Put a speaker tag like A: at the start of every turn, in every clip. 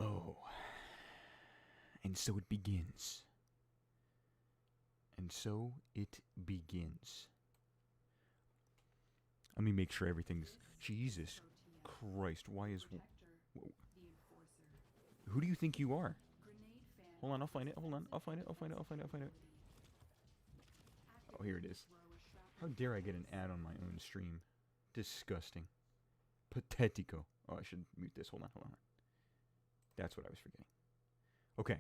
A: Oh, and so it begins. And so it begins. Let me make sure everything's. Jesus Christ, why is. Who do you think you are? Hold on, I'll find it. Hold on, I'll find it. I'll find it. I'll find it. I'll find it. Oh, here it is. How dare I get an ad on my own stream? Disgusting. Patetico. Oh, I should mute this. Hold on, hold on. That's what I was forgetting. Okay.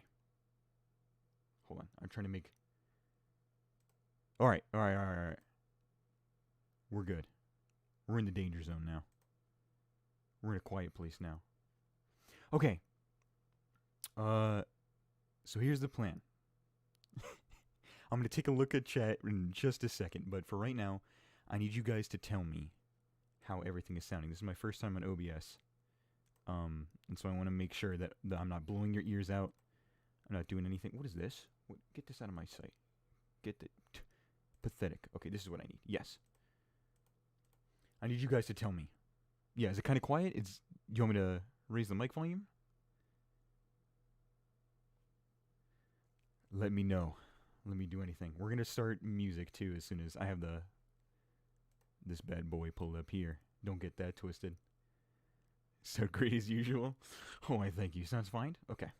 A: Hold on. I'm trying to make... Alright, alright, alright, alright. We're good. We're in the danger zone now. We're in a quiet place now. Okay. So here's the plan. I'm going to take a look at chat in just a second, but for right now, I need you guys to tell me how everything is sounding. This is my first time on OBS. And so I want to make sure that I'm not blowing your ears out. I'm not doing anything. What is this? Get this out of my sight. Get the... Pathetic. Okay, this is what I need. Yes. I need you guys to tell me. Yeah, is it kind of quiet? You want me to raise the mic volume? Let me know. Let me do anything. We're going to start music, too, as soon as I have this bad boy pulled up here. Don't get that twisted. So great as usual. Oh, I thank you. Sounds fine? Okay.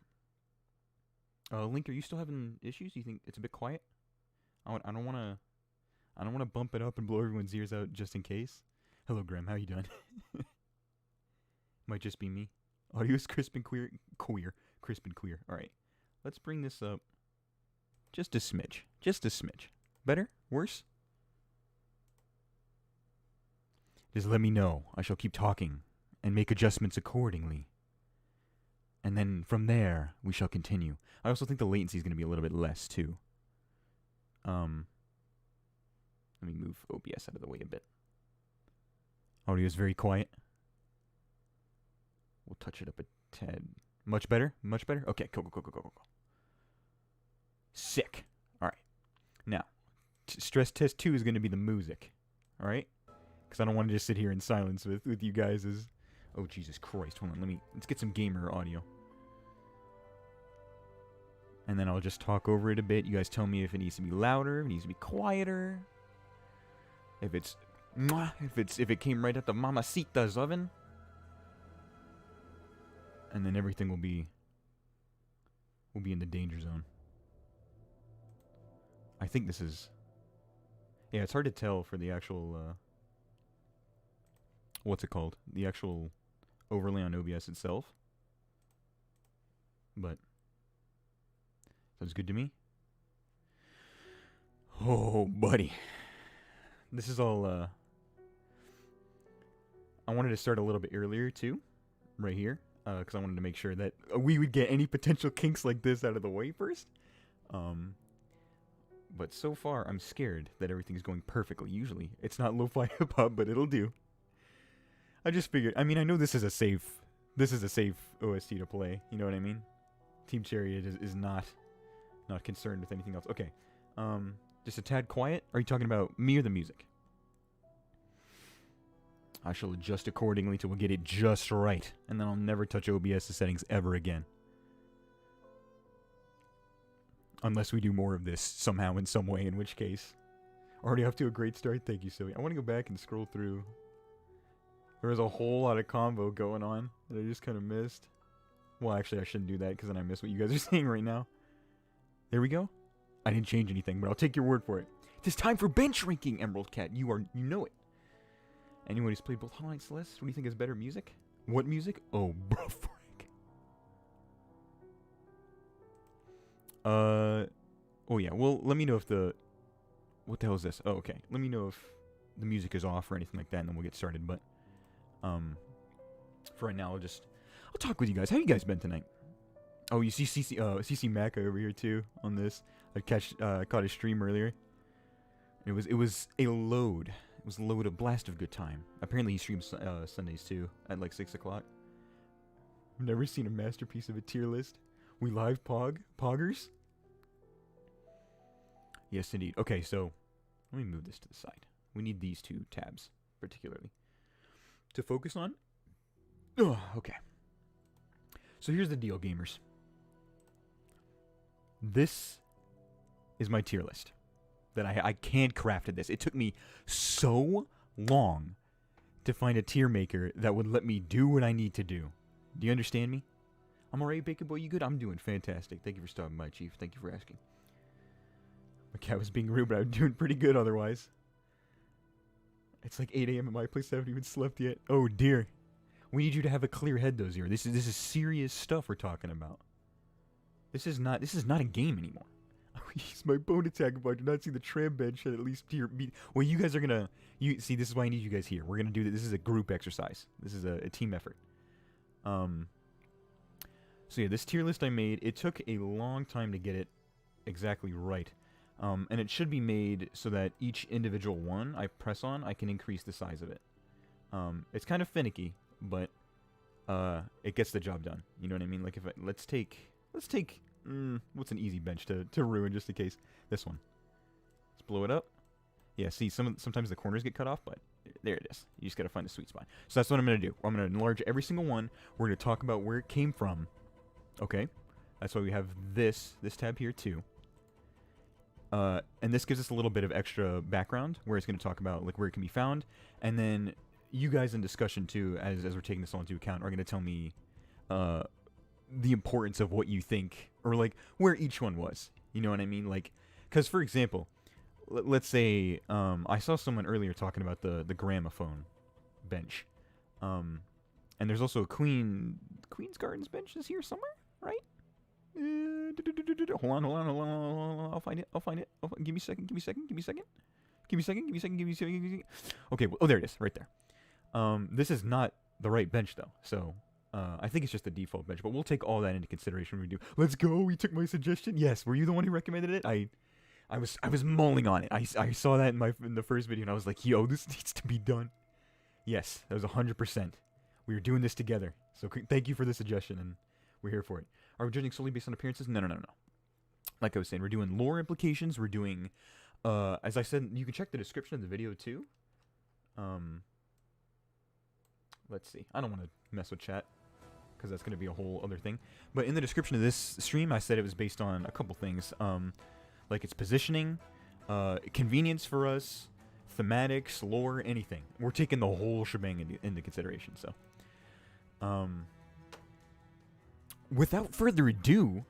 A: Link, are you still having issues? You think it's a bit quiet? I don't want to bump it up and blow everyone's ears out just in case. Hello, Graham. How you doing? Might just be me. Audio is crisp and clear. Crisp and clear. All right. Let's bring this up just a smidge. Just a smidge. Better? Worse? Just let me know. I shall keep talking and make adjustments accordingly. And then from there, we shall continue. I also think the latency is going to be a little bit less, too. Let me move OBS out of the way a bit. Audio is very quiet. We'll touch it up a tad. Much better? Much better? Okay, cool. Sick. Alright. Now, stress test 2 is going to be the music. Alright? Because I don't want to just sit here in silence with you guys as... Oh, Jesus Christ. Hold on, let's get some gamer audio. And then I'll just talk over it a bit. You guys tell me if it needs to be louder, if it needs to be quieter. If it came right at the mamacita's oven. And then everything will be in the danger zone. I think this is... Yeah, it's hard to tell for the actual... what's it called? The actual overlay on OBS itself. But... Sounds good to me. Oh, buddy. This is all, I wanted to start a little bit earlier, too. Right here. Because I wanted to make sure that we would get any potential kinks like this out of the way first. But so far, I'm scared that everything's going perfectly. Usually, it's not lo-fi hip-hop, but it'll do. I just figured, I mean, I know this is a safe OST to play. You know what I mean? Team Chariot is not concerned with anything else. Okay. Just a tad quiet? Are you talking about me or the music? I shall adjust accordingly till we get it just right. And then I'll never touch OBS settings ever again. Unless we do more of this somehow in some way, in which case. Already off to a great start. Thank you, Zoe. I want to go back and scroll through. There was a whole lot of combo going on that I just kind of missed. Well, actually, I shouldn't do that because then I miss what you guys are saying right now. There we go. I didn't change anything, but I'll take your word for it. It is time for bench ranking, Emerald Cat. You know it. Anyone who's played both Hollow Knight Celeste, what do you think is better music? What music? Oh, bro, frick. Oh yeah, well, let me know if the... What the hell is this? Oh, okay. Let me know if the music is off or anything like that, and then we'll get started, but... For right now, I'll talk with you guys. How you guys been tonight? Oh, you see CC Maka over here too on this. I caught his stream earlier. It was a load. It was a load of blast of good time. Apparently he streams Sundays too at like 6 o'clock. I've never seen a masterpiece of a tier list. We live poggers. Yes, indeed. Okay, so let me move this to the side. We need these two tabs particularly. to focus on. Oh, okay. So here's the deal, gamers. This is my tier list that I handcrafted this. It took me so long to find a tier maker that would let me do what I need to do. Do you understand me? I'm alright, Bacon Boy. You good? I'm doing fantastic. Thank you for stopping by, Chief. Thank you for asking. My cat was being rude, but I'm doing pretty good otherwise. It's like 8 a.m. at my place. I haven't even slept yet. Oh dear. We need you to have a clear head, though, Zero. This is serious stuff we're talking about. This is not a game anymore. Use my bone attack if I do not see the tram bench at least tier B. Well, you guys are gonna. See, this is why I need you guys here. We're gonna do this. This is a group exercise. This is a team effort. So yeah, this tier list I made. It took a long time to get it exactly right. And it should be made so that each individual one I press on, I can increase the size of it. It's kind of finicky, but it gets the job done. You know what I mean? Like let's take what's an easy bench to ruin just in case? This one. Let's blow it up. Yeah, see, sometimes the corners get cut off, but there it is. You just gotta find the sweet spot. So that's what I'm gonna do. I'm gonna enlarge every single one. We're gonna talk about where it came from. Okay? That's why we have this tab here too. And this gives us a little bit of extra background where it's going to talk about like where it can be found, and then you guys in discussion too, as we're taking this all into account, are going to tell me the importance of what you think, or like where each one was. You know what I mean? Like, because for example, let's say I saw someone earlier talking about the gramophone bench, and there's also a Queen's Gardens bench is here somewhere, right? Hold on. I'll find it. Give me a second. Okay, well, oh, there it is, right there. This is not the right bench, though, so I think it's just the default bench, but we'll take all that into consideration when we do. Let's go, you took my suggestion. Yes, were you the one who recommended it? I was mulling on it. I saw that in the first video, and I was like, yo, this needs to be done. Yes, that was 100%. We were doing this together, so thank you for the suggestion, and we're here for it. Are we judging solely based on appearances? No. Like I was saying, we're doing lore implications. We're doing, as I said, you can check the description of the video too. Let's see. I don't want to mess with chat because that's going to be a whole other thing. But in the description of this stream, I said it was based on a couple things, like its positioning, convenience for us, thematics, lore, anything. We're taking the whole shebang into consideration. So, without further ado,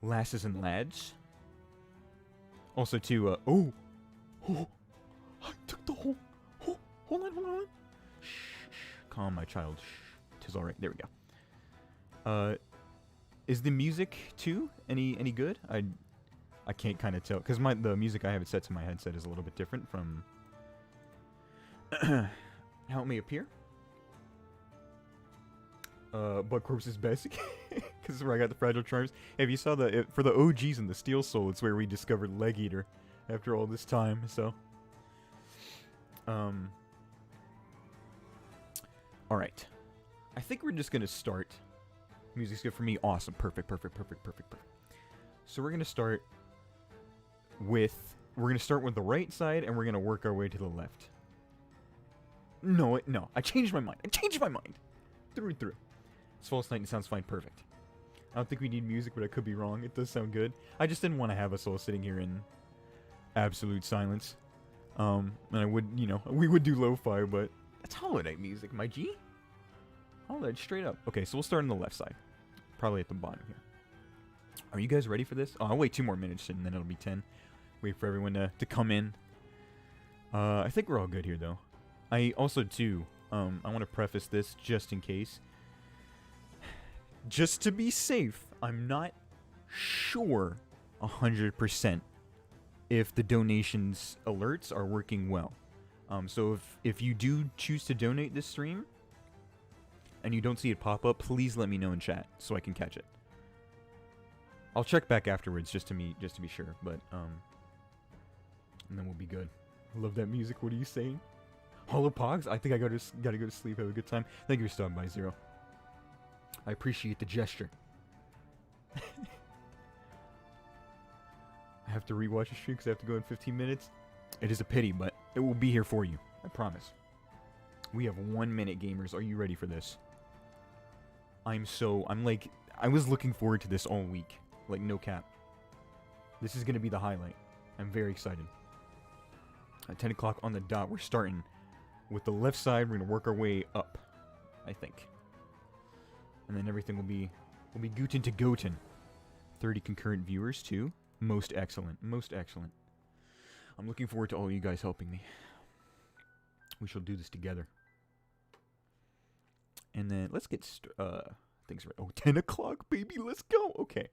A: lasses and lads. Also, to I took the whole. Hold on. Shh, calm, my child. Shh, 'tis all right. There we go. Is the music too any good? I can't kind of tell because the music I have it set to my headset is a little bit different from how it may appear. But Corpse is best because this is where I got the fragile charms. If you saw for the OGs in the Steel Soul, it's where we discovered Leg Eater after all this time. So, all right. I think we're just gonna start. Music's good for me. Awesome. Perfect. So we're gonna start with the right side, and we're gonna work our way to the left. No. I changed my mind. Through and through. It's False Night and it sounds fine. Perfect. I don't think we need music, but I could be wrong. It does sound good. I just didn't want to have us all sitting here in absolute silence. And I would, we would do lo-fi, but that's holiday music, my G. Holiday, straight up. Okay, so we'll start on the left side. Probably at the bottom here. Are you guys ready for this? Oh, I'll wait 2 more minutes and then it'll be 10. Wait for everyone to come in. I think we're all good here, though. I also, too, I want to preface this just in case. Just to be safe, I'm not sure 100% if the donations alerts are working well. So if you do choose to donate this stream and you don't see it pop up, please let me know in chat so I can catch it. I'll check back afterwards just to be sure, but and then we'll be good. I love that music. What are you saying? Hollow Pogs? I think I gotta go to sleep. Have a good time. Thank you for stopping by, Zero. I appreciate the gesture. I have to rewatch the stream because I have to go in 15 minutes. It is a pity, but it will be here for you. I promise. We have 1 minute, gamers. Are you ready for this? I'm like, I was looking forward to this all week. Like, no cap. This is going to be the highlight. I'm very excited. At 10 o'clock on the dot, we're starting with the left side. We're going to work our way up, I think. And then everything will be Guten to Goten. 30 concurrent viewers, too. Most excellent. Most excellent. I'm looking forward to all you guys helping me. We shall do this together. And then, let's get, things right. Oh, 10 o'clock, baby, let's go. Okay.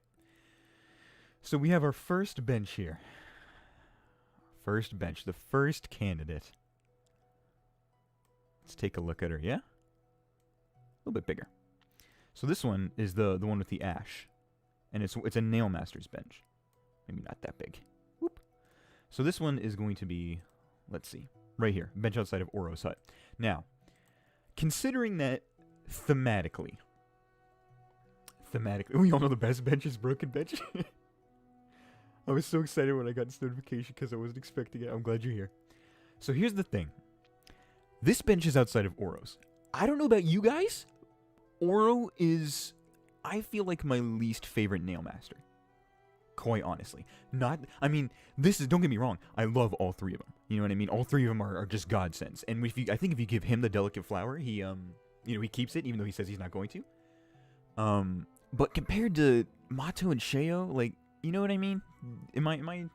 A: So we have our first bench here. First bench, the first candidate. Let's take a look at her, yeah? A little bit bigger. So this one is the one with the ash. And it's a nail master's bench. Maybe not that big. Whoop. So this one is going to be, let's see, right here. Bench outside of Oro's hut. Now, considering that thematically, we all know the best bench is broken bench. I was so excited when I got this notification because I wasn't expecting it. I'm glad you're here. So here's the thing. This bench is outside of Oro's. I don't know about you guys. Oro is, I feel like, my least favorite nail master. Quite honestly. I mean, don't get me wrong. I love all three of them. You know what I mean? All three of them are just godsends. And I think if you give him the delicate flower, he keeps it, even though he says he's not going to. But compared to Mato and Sheo, like, you know what I mean? Am I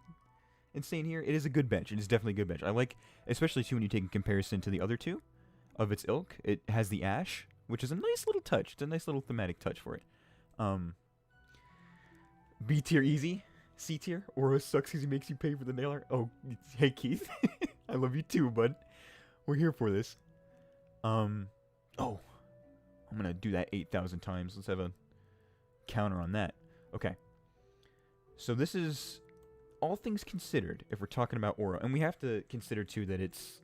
A: insane here? It is a good bench. It is definitely a good bench. I like, especially too when you take in comparison to the other two of its ilk. It has the ash, which is a nice little touch. It's a nice little thematic touch for it. B tier easy. C tier. Oro sucks because he makes you pay for the nail art. Oh, hey Keith. I love you too, bud. We're here for this. Oh. I'm gonna do that 8,000 times. Let's have a counter on that. Okay. So this is all things considered if we're talking about Oro. And we have to consider too that it's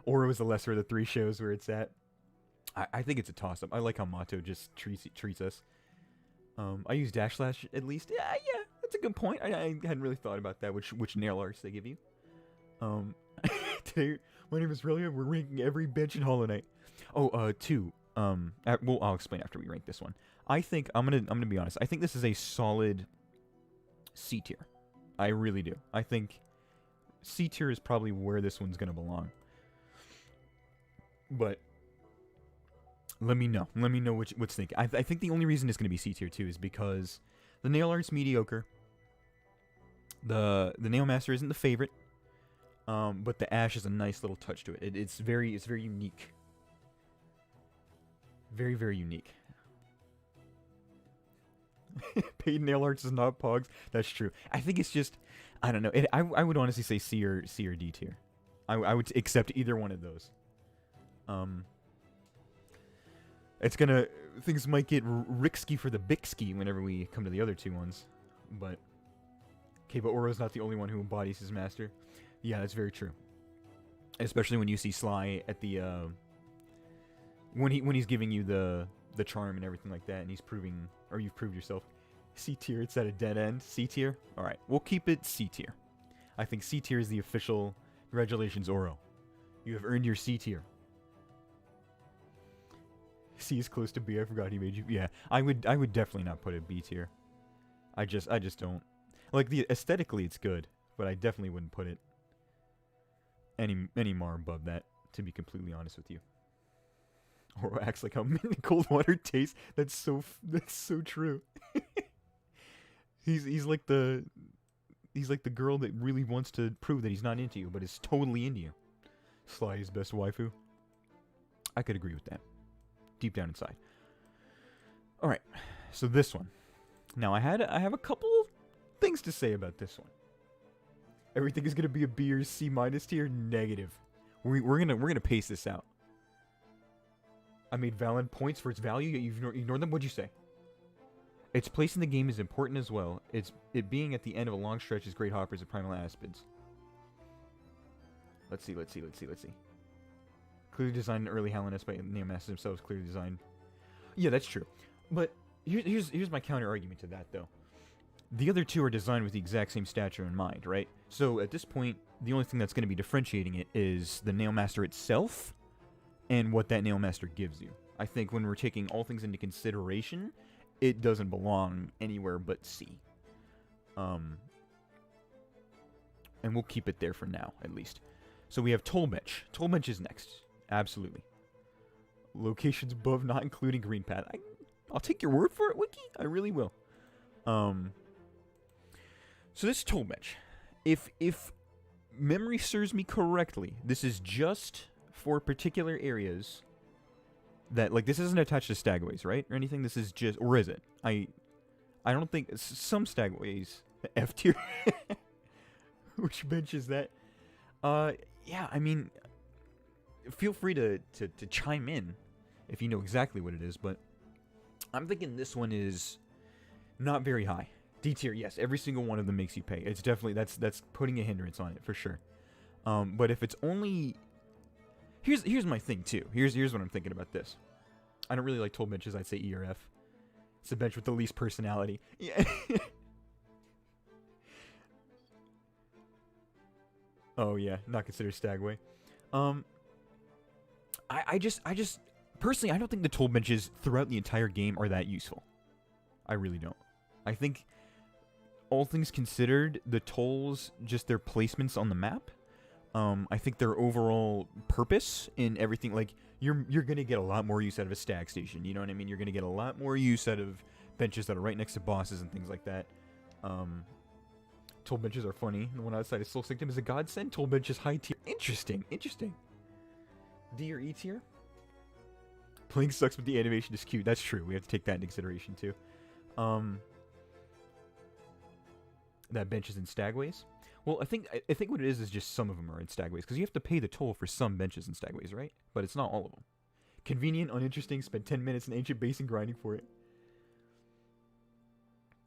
A: Oro is the lesser of the three shows where it's at. I think it's a toss-up. I like how Mato just treats us. I use Dash Slash at least. Yeah, that's a good point. I hadn't really thought about that, which nail arts they give you. Today, my name is Relia. We're ranking every bench in Hollow Knight. Oh, two. Well, I'll explain after we rank this one. I think I'm gonna be honest. I think this is a solid C tier. I really do. I think C tier is probably where this one's gonna belong. But let me know. Let me know what's thinking. I think the only reason it's gonna be C tier too is because the nail art's mediocre. The nail master isn't the favorite. But the ash is a nice little touch to it. It's very unique. Very, very unique. Paid nail arts is not Pogs. That's true. I think it's just, I don't know. I would honestly say C or D tier. I would accept either one of those. Things might get Ricksky for the Bixky whenever we come to the other two ones. But Oro's not the only one who embodies his master. Yeah, that's very true. Especially when you see Sly at the, when he's giving you the charm and everything like that, and he's proving, or you've proved yourself. C tier, it's at a dead end. C tier? Alright, we'll keep it C tier. I think C tier is the official, congratulations, Oro. You have earned your C tier. C is close to B, I forgot he made you, yeah. I would definitely not put it B tier. I just don't. Like, aesthetically it's good, but I definitely wouldn't put it any more above that, to be completely honest with you. Oro acts like how mint and cold water tastes. That's so true. He's like the girl that really wants to prove that he's not into you, but is totally into you. Sly is best waifu. I could agree with that. Deep down inside. All right, so this one. Now I have a couple of things to say about this one. Everything is gonna be a B or C minus tier. Negative. We're gonna pace this out. I made valid points for its value, yet you've ignored them. What'd you say? Its place in the game is important as well. It being at the end of a long stretch is great hoppers and primal aspids. Let's see. Clearly designed in early Hallownest by Neomasters themselves. Clearly designed. Yeah, that's true. But here's my counter argument to that, though. The other two are designed with the exact same stature in mind, right? So at this point, the only thing that's going to be differentiating it is the Nailmaster itself, and what that nail master gives you. I think when we're taking all things into consideration, it doesn't belong anywhere but C. And we'll keep it there for now, at least. So we have toll bench. Toll bench is next. Absolutely. Locations above not including Greenpath. I'll take your word for it, Wiki. I really will. So this toll bench. If memory serves me correctly, this is just for particular areas that, like, this isn't attached to stagways, right? Or anything. This is just, or is it? I don't think, some stagways, F tier. Which bench is that? Yeah, I mean, feel free to chime in if you know exactly what it is, but I'm thinking this one is not very high. D tier, yes, every single one of them makes you pay. It's definitely, that's putting a hindrance on it, for sure. But if it's only... Here's my thing, too. Here's what I'm thinking about this. I don't really like toll benches, I'd say E or F. It's the bench with the least personality. Yeah. Oh, yeah, not considered stagway. I just... Personally, I don't think the toll benches throughout the entire game are that useful. I really don't. I think, all things considered, the tolls, just their placements on the map, I think their overall purpose in everything, like, you're going to get a lot more use out of a stag station, you know what I mean? You're going to get a lot more use out of benches that are right next to bosses and things like that. Toll benches are funny. The one outside of Soul Sanctum is a godsend. Toll bench is high tier. Interesting. D or E tier? Playing sucks, but the animation is cute. That's true. We have to take that into consideration, too. That bench is in stagways. Well, I think what it is just some of them are in stagways, because you have to pay the toll for some benches in stagways, right? But it's not all of them. Convenient, uninteresting, spend 10 minutes in ancient basin grinding for it.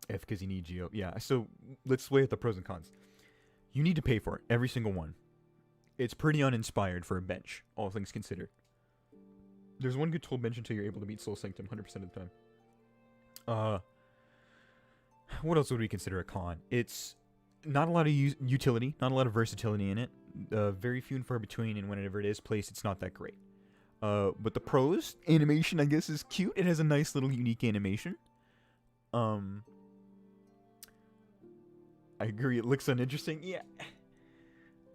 A: F because you need Geo. Yeah, so let's weigh out the pros and cons. You need to pay for it, every single one. It's pretty uninspired for a bench, all things considered. There's one good toll bench until you're able to beat Soul Sanctum 100% of the time. What else would we consider a con? It's not a lot of utility, not a lot of versatility in it. Very few and far between, and whenever it is placed, it's not that great. But the pros, animation, I guess, is cute. It has a nice little unique animation. I agree, it looks uninteresting. Yeah.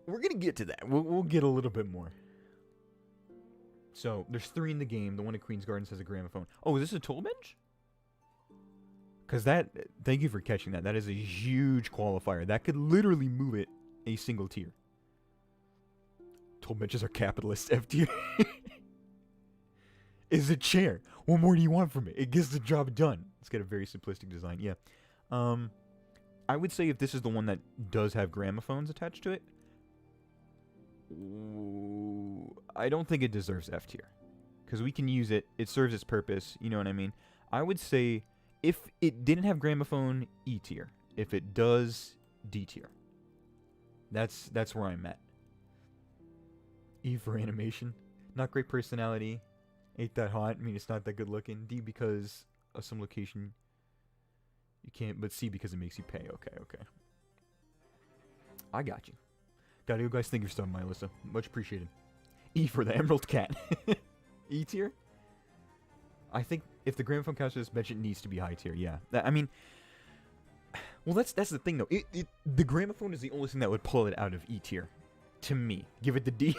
A: We're gonna get to that. We'll get a little bit more. So, there's 3 in the game. The one at Queen's Gardens has a gramophone. Oh, is this a toll bench? Because that... Thank you for catching that. That is a huge qualifier. That could literally move it a single tier. Toll benches are capitalist. F tier. Is a chair. What more do you want from it? It gets the job done. It's got a very simplistic design. Yeah. I would say if this is the one that does have gramophones attached to it, I don't think it deserves F tier. Because we can use it. It serves its purpose. You know what I mean? I would say if it didn't have gramophone, E tier. If it does, D tier. That's where I'm at. E for animation. Not great personality. Ain't that hot. I mean, it's not that good looking. D because of some location you can't. But C because it makes you pay. Okay. I got you. Got you guys think you're stuff, my Alyssa. Much appreciated. E for the Emerald Cat. E tier? I think if the gramophone counts as this bench, it needs to be high tier. Yeah. I mean, well, that's the thing, though. The gramophone is the only thing that would pull it out of E tier. To me. Give it the D.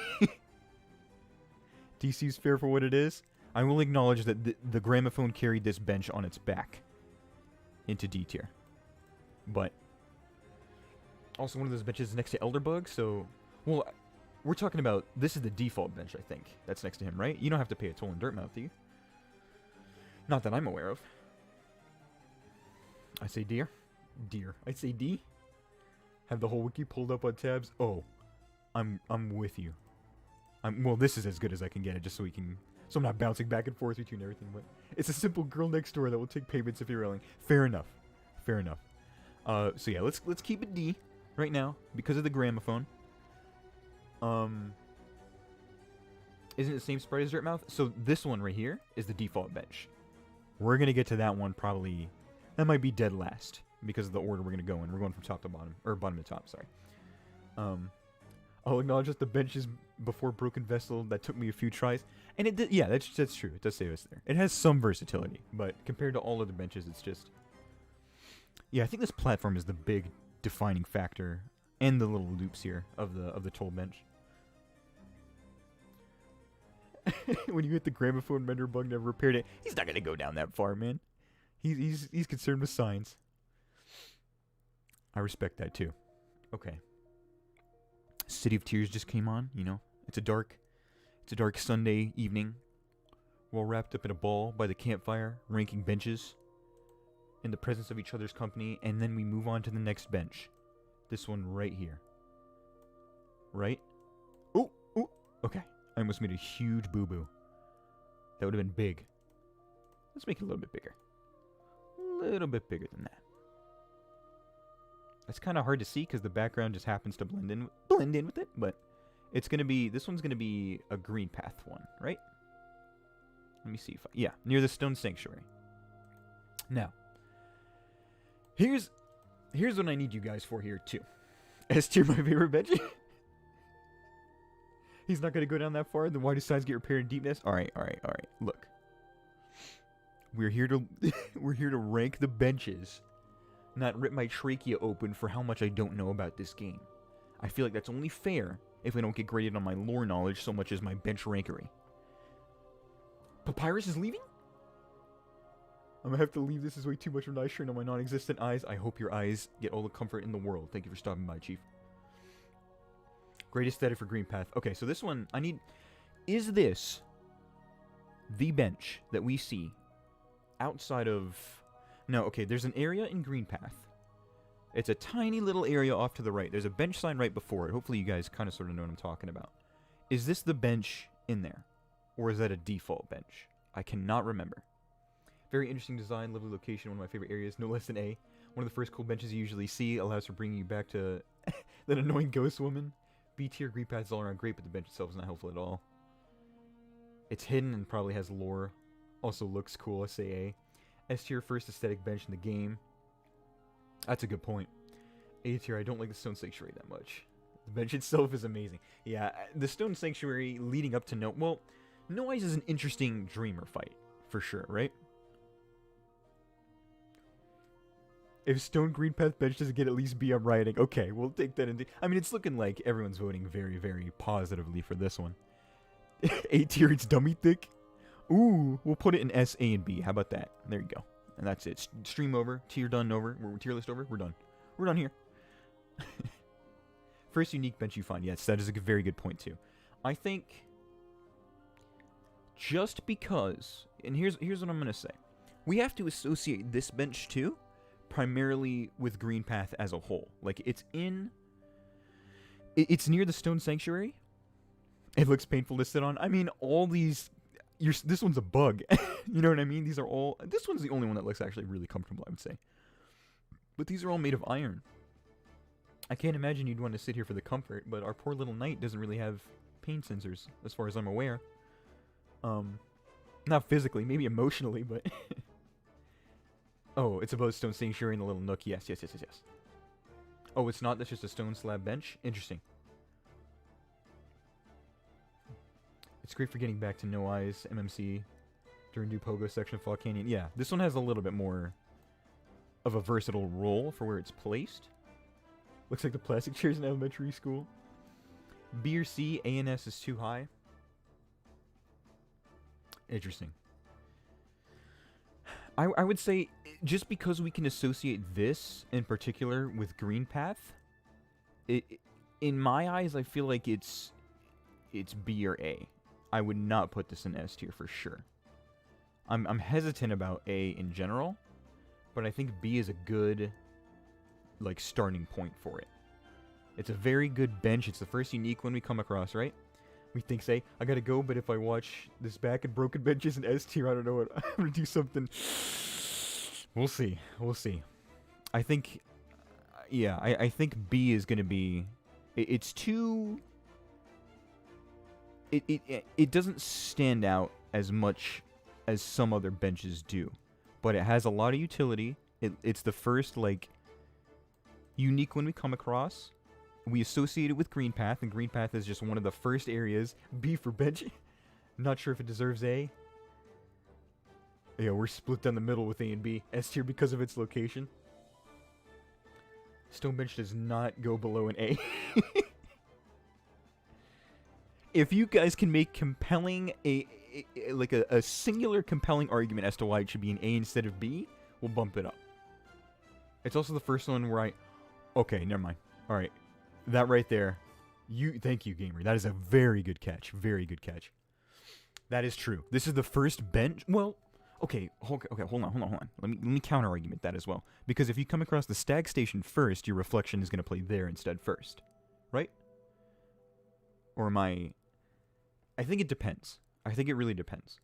A: D seems fair for what it is. I will acknowledge that the gramophone carried this bench on its back into D tier. But also one of those benches is next to Elderbug, so... Well, we're talking about... This is the default bench, I think, that's next to him, right? You don't have to pay a toll in Dirtmouth, do you? Not that I'm aware of. I say deer. I'd say D. Have the whole wiki pulled up on tabs. Oh, I'm with you. Well, this is as good as I can get it, just so we can... So I'm not bouncing back and forth between everything, but... It's a simple girl next door that will take payments if you're willing. Fair enough. So yeah, let's keep it D right now, because of the gramophone. Isn't it the same sprite as Dirtmouth? So this one right here is the default bench. We're going to get to that one probably... That might be dead last, because of the order we're going to go in. We're going from top to bottom, or bottom to top, sorry. I'll acknowledge that the benches before Broken Vessel that took me a few tries, and it did, yeah, that's true. It does save us there. It has some versatility, but compared to all other benches, it's just, yeah. I think this platform is the big defining factor, and the little loops here of the toll bench. When you hit the gramophone render bug, never repaired it. He's not gonna go down that far, man. He's concerned with signs. I respect that too. Okay. City of Tears just came on, you know. It's a dark Sunday evening. We're all wrapped up in a ball by the campfire, ranking benches in the presence of each other's company, and then we move on to the next bench. This one right here. Right? Oh, okay. I almost made a huge boo-boo. That would have been big. Let's make it a little bit bigger. A little bit bigger than that. It's kind of hard to see because the background just happens to blend in with it, but it's going to be, this one's going to be a Greenpath one, right? Let me see if yeah, near the Stone Sanctuary. Now, here's what I need you guys for here too. S tier, my favorite bench. He's not going to go down that far. Then why do signs get repaired in Deepnest? All right. Look, we're here to rank the benches, not rip my trachea open for how much I don't know about this game. I feel like that's only fair if I don't get graded on my lore knowledge so much as my bench rankery. Papyrus is leaving? I'm gonna have to leave. This is way too much of an eye strain on my non-existent eyes. I hope your eyes get all the comfort in the world. Thank you for stopping by, Chief. Great aesthetic for Greenpath. Okay, so this one, I need... Is this the bench that we see outside of... No, okay, there's an area in Greenpath. It's a tiny little area off to the right. There's a bench sign right before it. Hopefully you guys kind of sort of know what I'm talking about. Is this the bench in there? Or is that a default bench? I cannot remember. Very interesting design, lovely location, one of my favorite areas, no less than A. One of the first cool benches you usually see, allows for bringing you back to that annoying ghost woman. B tier Greenpath is all around great, but the bench itself is not helpful at all. It's hidden and probably has lore. Also looks cool, SAA. S tier, first aesthetic bench in the game. That's a good point. A tier, I don't like the Stone Sanctuary that much. The bench itself is amazing. Yeah, the Stone Sanctuary leading up to well, Noise is an interesting Dreamer fight, for sure, right? If Stone Greenpath bench doesn't get at least B, I'm rioting. Okay, we'll take that into... I mean, it's looking like everyone's voting very, very positively for this one. A tier, it's dummy thick. Ooh, we'll put it in S, A, and B. How about that? There you go. And that's it. Stream over. Tier done over. Tier list over. We're done. We're done here. First unique bench you find. Yes, that is a very good point, too. I think... Just because... And here's what I'm going to say. We have to associate this bench, too, primarily with Greenpath as a whole. Like, it's near the Stone Sanctuary. It looks painful to sit on. I mean, all these... this one's a bug. You know what I mean? These are all... This one's the only one that looks actually really comfortable, I would say. But these are all made of iron. I can't imagine you'd want to sit here for the comfort, but our poor little knight doesn't really have pain sensors, as far as I'm aware. Not physically, maybe emotionally, but... Oh, it's above Stone Sanctuary in the little nook. Yes. Oh, it's not? That's just a stone slab bench? Interesting. It's great for getting back to No Eyes, MMC, during New Pogo section of Fall Canyon. Yeah, this one has a little bit more of a versatile role for where it's placed. Looks like the plastic chairs in elementary school. B or C, A and S is too high. Interesting. I would say, just because we can associate this, in particular, with Greenpath, in my eyes, I feel like it's B or A. I would not put this in S tier for sure. I'm hesitant about A in general, but I think B is a good, like, starting point for it. It's a very good bench. It's the first unique one we come across, right? We think, say, I gotta go, but if I watch this back and broken benches in S tier, I don't know what, I'm gonna do something. We'll see. I think, yeah, I think B is gonna be, it's too, it doesn't stand out as much as some other benches do, but it has a lot of utility. It's the first, like, unique one we come across. we associate it with Greenpath, and Greenpath is just one of the first areas. B for bench. Not sure if it deserves A. Yeah, we're split down the middle with A and B. S tier because of its location. Stone bench does not go below an A. If you guys can make compelling a singular compelling argument as to why it should be an A instead of B, we'll bump it up. It's also the first one where okay, never mind. All right, that right there. Thank you, gamer. That is a very good catch. Very good catch. That is true. This is the first bench. Well, okay, hold on. Let me counter argument that as well. Because if you come across the stag station first, your reflection is going to play there instead first, right? Or am I think it depends. I think it really depends.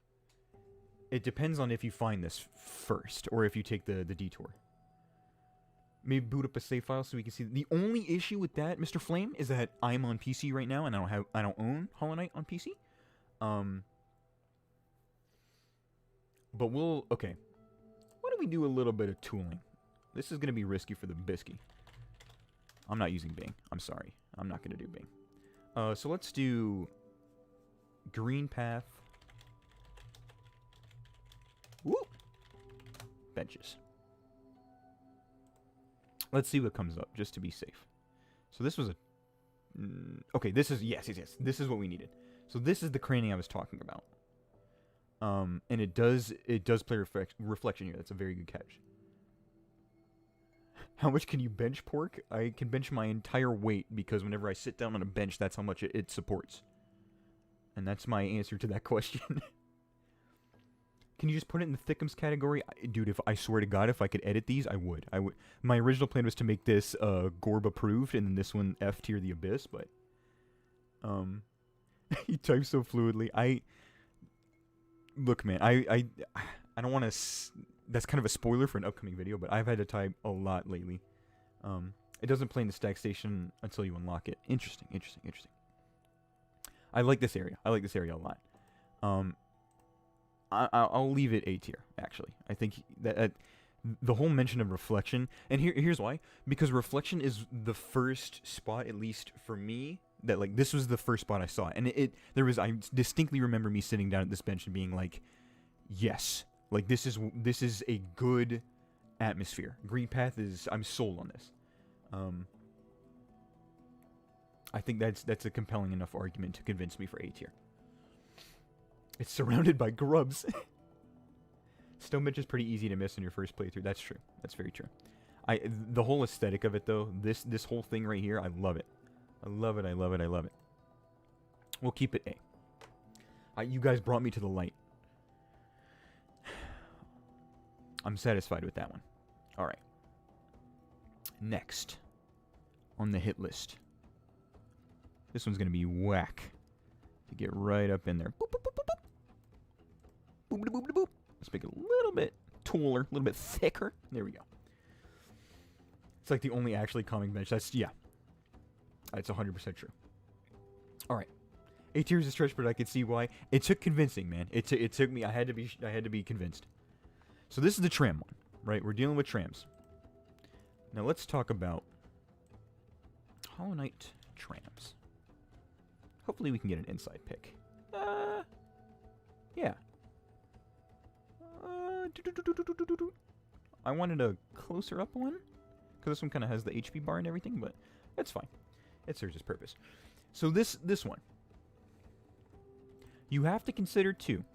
A: It depends on if you find this first or if you take the detour. Maybe boot up a save file so we can see. The only issue with that, Mr. Flame, is that I'm on PC right now and I don't own Hollow Knight on PC. But okay. Why don't we do a little bit of tooling? This is going to be risky for the biscuit. I'm not using Bing. I'm sorry. I'm not going to do Bing. So let's do Greenpath. Woo! Benches. Let's see what comes up, just to be safe. So this was a... okay, this is... Yes. This is what we needed. So this is the craning I was talking about. And it does play reflection here. That's a very good catch. How much can you bench pork? I can bench my entire weight because whenever I sit down on a bench, that's how much it supports. And that's my answer to that question. Can you just put it in the thickums category? Dude, if I swear to God, if I could edit these, I would. My original plan was to make this Gorb approved and then this one F tier the Abyss, but he types so fluidly. Look, man, I don't want to... That's kind of a spoiler for an upcoming video, but I've had to type a lot lately. It doesn't play in the stack station until you unlock it. Interesting. I like this area. A lot. I'll leave it A tier, actually. I think that the whole mention of reflection... And here's why. Because reflection is the first spot, at least for me... That, like, this was the first spot I saw. And I distinctly remember me sitting down at this bench and being like, yes. Like, this is a good atmosphere. Greenpath is... I'm sold on this. I think that's a compelling enough argument to convince me for A tier. It's surrounded by grubs. Stone bench is pretty easy to miss in your first playthrough. That's true. That's very true. The whole aesthetic of it, though, this whole thing right here, I love it. I love it. We'll keep it A. You guys brought me to the light. I'm satisfied with that one. Alright. Next. On the hit list. This one's going to be whack. To get right up in there. Boop, boop, boop, boop, boop. Boop, boop, boop, boop. Let's make it a little bit taller, a little bit thicker. There we go. It's like the only actually calming bench. Yeah. That's 100% true. Alright. A tier is a stretch, but I can see why. It took convincing, man. It took me... I had to be convinced. So this is the tram one, right? We're dealing with trams. Now let's talk about Hollow Knight trams. Hopefully we can get an inside pick. Yeah. I wanted a closer up one, because this one kind of has the HP bar and everything, but that's fine. It serves its purpose. So this one. You have to consider, too.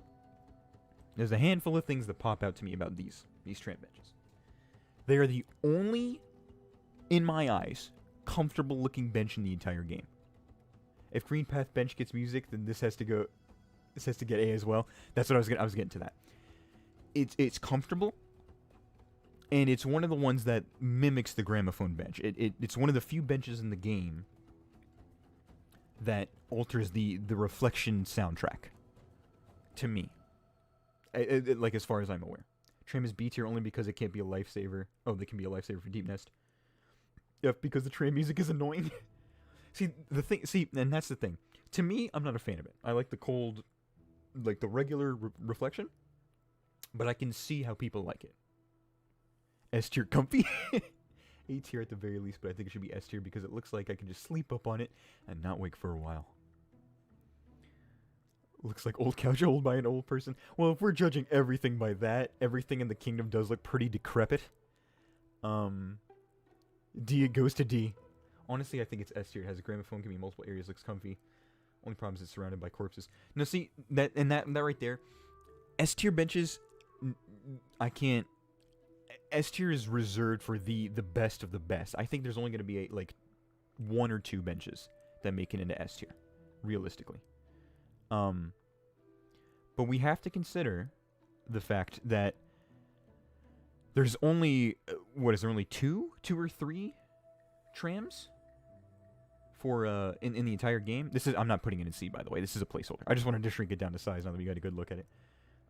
A: There's a handful of things that pop out to me about these tram benches. They are the only, in my eyes, comfortable looking bench in the entire game. If Greenpath bench gets music, then this has to get A as well. That's what I was getting to that. It's comfortable, and it's one of the ones that mimics the gramophone bench. It's one of the few benches in the game that alters the reflection soundtrack. To me. Like, as far as I'm aware. Tram is B tier only because it can't be a lifesaver. Oh, they can be a lifesaver for Deepnest. F because the tram music is annoying. And that's the thing. To me, I'm not a fan of it. I like the cold, like the regular reflection. But I can see how people like it. S tier comfy. A tier at the very least, but I think it should be S tier because it looks like I can just sleep up on it and not wake for a while. Looks like old couch owned by an old person. Well, if we're judging everything by that, everything in the kingdom does look pretty decrepit. D, it goes to D. Honestly, I think it's S tier. It has a gramophone, can be in multiple areas, looks comfy. Only problem is it's surrounded by corpses. No, see, that right there, S tier benches, I can't. S tier is reserved for the best of the best. I think there's only going to be like 1 or 2 benches that make it into S tier, realistically. But we have to consider the fact that there's only only two or three trams for in the entire game. I'm not putting it in C, by the way. This is a placeholder. I just wanted to shrink it down to size now that we got a good look at it.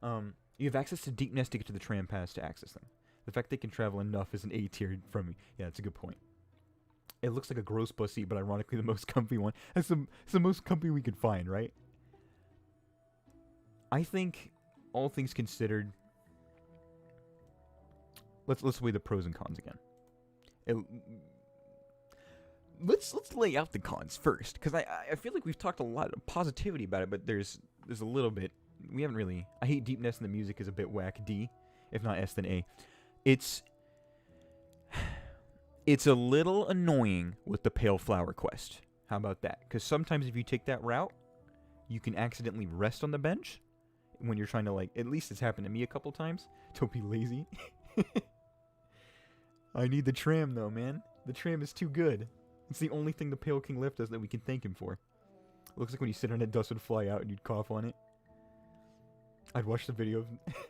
A: You have access to Deepnest to get to the tram paths to access them. The fact they can travel enough is an A tier from me. Yeah, that's a good point. It looks like a gross bus seat, but ironically the most comfy one. It's the most comfy we could find, right? I think, all things considered, let's weigh the pros and cons again. Let's lay out the cons first, because I feel like we've talked a lot of positivity about it, but there's a little bit we haven't really. I hate Deepnest, and the music is a bit whack. D, if not S, then A. It's a little annoying with the Pale Flower quest. How about that? Because sometimes if you take that route, you can accidentally rest on the bench when you're trying to, like, at least it's happened to me a couple times. Don't be lazy. I need the tram, though, man. The tram is too good. It's the only thing the Pale King left us that we can thank him for. It looks like when you sit on it, dust would fly out and you'd cough on it. I'd watch the video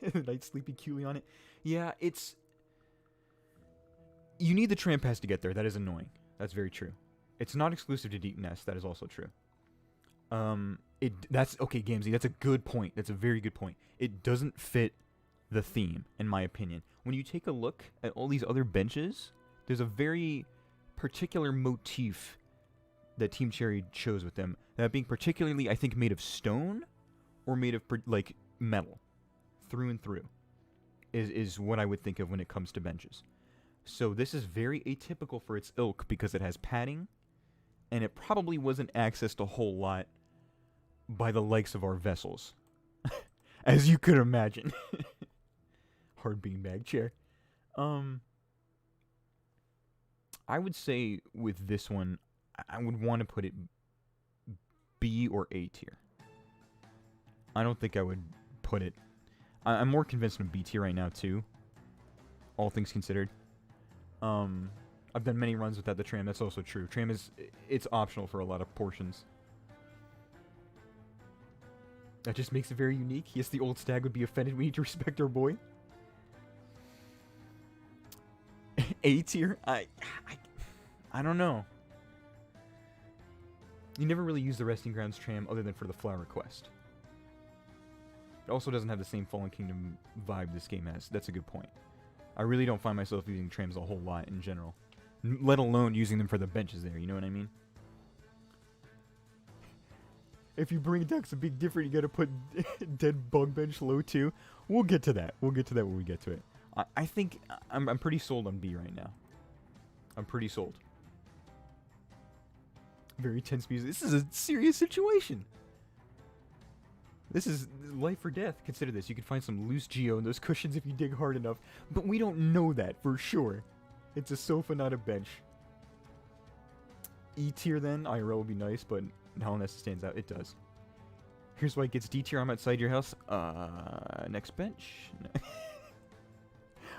A: of the Night Sleepy Cuely on it. Yeah, it's... You need the tram pass to get there. That is annoying. That's very true. It's not exclusive to Deepnest. That is also true. That's okay, Gamzee. That's a good point. That's a very good point. It doesn't fit the theme, in my opinion. When you take a look at all these other benches, there's a very particular motif that Team Cherry chose with them. That being particularly, I think, made of stone or made of like metal, through and through, is what I would think of when it comes to benches. So this is very atypical for its ilk because it has padding, and it probably wasn't accessed a whole lot by the likes of our vessels, as you could imagine. Hard beanbag chair. I would say with this one, I would want to put it B or A tier. I don't think I would put it... I'm more convinced in B tier right now, too. All things considered. I've done many runs without the tram. That's also true. Tram it's optional for a lot of portions. That just makes it very unique. Yes, the old stag would be offended. We need to respect our boy. A tier? I don't know. You never really use the Resting Grounds tram other than for the flower quest. It also doesn't have the same Fallen Kingdom vibe this game has. That's a good point. I really don't find myself using trams a whole lot in general. Let alone using them for the benches there, you know what I mean? If you bring it down, it's a big difference. You gotta put dead bug bench low too. We'll get to that. We'll get to that when we get to it. I think I'm pretty sold on B right now. I'm pretty sold. Very tense music. This is a serious situation. This is life or death. Consider this. You can find some loose geo in those cushions if you dig hard enough. But we don't know that for sure. It's a sofa, not a bench. E tier then. IRL would be nice, but Hallownest stands out. It does. Here's why it gets D tier. I'm outside your house. Next bench.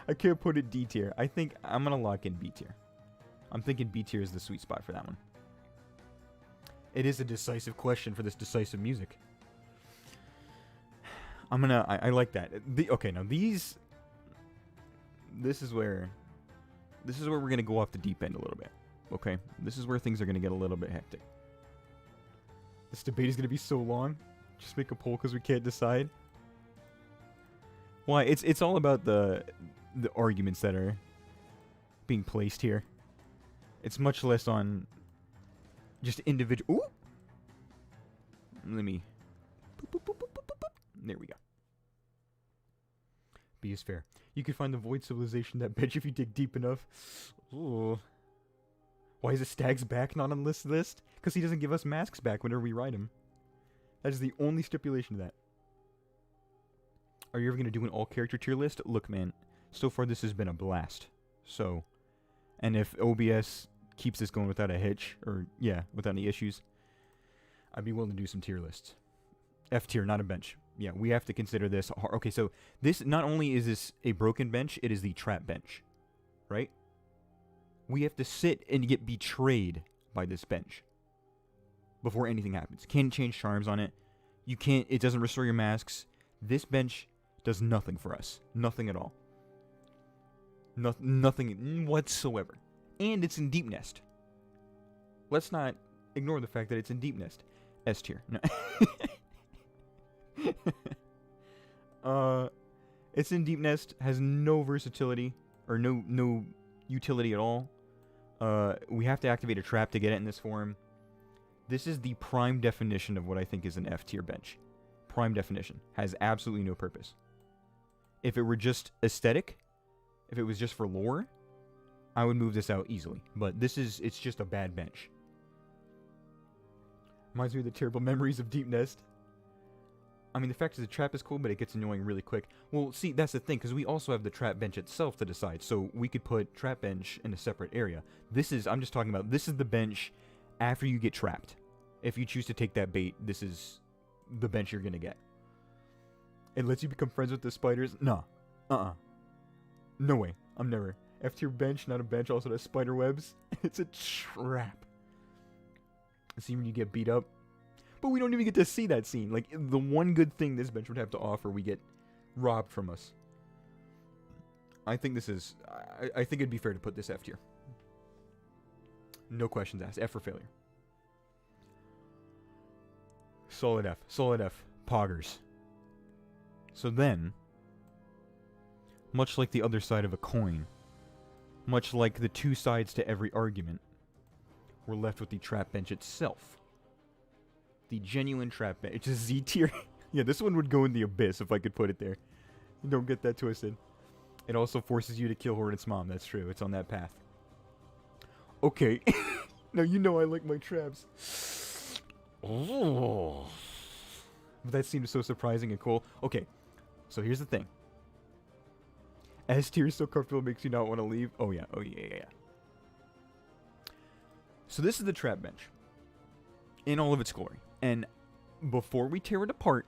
A: I can't put it D tier. I think I'm going to lock in B tier. I'm thinking B tier is the sweet spot for that one. It is a decisive question for this decisive music. I like that. Okay, now this is where we're going to go off the deep end a little bit. Okay? This is where things are going to get a little bit hectic. This debate is going to be so long. Just make a poll because we can't decide. Why? It's all about the arguments that are being placed here. It's much less on just individual. Ooh! Let me... Boop, boop, boop, boop, boop, boop. There we go. B is fair. You can find the void civilization that bench if you dig deep enough. Ooh. Why is a stag's back not on this list? Because he doesn't give us masks back whenever we ride him. That is the only stipulation to that. Are you ever going to do an all-character tier list? Look, man, so far this has been a blast. So, and if OBS keeps this going without a hitch, or, yeah, without any issues, I'd be willing to do some tier lists. F tier, not a bench. Yeah, we have to consider this hard. Okay, so this, not only is this a broken bench, it is the trap bench, right? We have to sit and get betrayed by this bench before anything happens. Can't change charms on it. You can't, it doesn't restore your masks. This bench does nothing for us. Nothing at all. Nothing whatsoever. And it's in Deepnest. Let's not ignore the fact that it's in Deepnest. S tier. No. It's in Deepnest, has no versatility, or no utility at all. We have to activate a trap to get it in this form. This is the prime definition of what I think is an F tier bench. Prime definition. Has absolutely no purpose. If it were just aesthetic, if it was just for lore, I would move this out easily. But this is, it's just a bad bench. Reminds me of the terrible memories of Deepnest. I mean, the fact is the trap is cool, but it gets annoying really quick. Well, see, that's the thing, because we also have the trap bench itself to decide. So we could put trap bench in a separate area. This is, I'm just talking about, this is the bench after you get trapped. If you choose to take that bait, this is the bench you're going to get. It lets you become friends with the spiders? Nah. No way. I'm never. F tier bench, not a bench, also has spider webs. It's a trap. See when you get beat up. But we don't even get to see that scene. Like, the one good thing this bench would have to offer, we get robbed from us. I think this is... I think it'd be fair to put this F tier. No questions asked. F for failure. Solid F. Solid F. Poggers. So then, much like the other side of a coin, much like the two sides to every argument, we're left with the trap bench itself. The genuine trap bench. It's a Z tier. Yeah, this one would go in the abyss if I could put it there. Don't get that twisted. It also forces you to kill Hornet's mom. That's true. It's on that path. Okay. Now you know I like my traps. Oh. But that seemed so surprising and cool. Okay. So here's the thing. S tier is so comfortable it makes you not want to leave. Oh yeah. Oh yeah. So this is the trap bench. In all of its glory. And before we tear it apart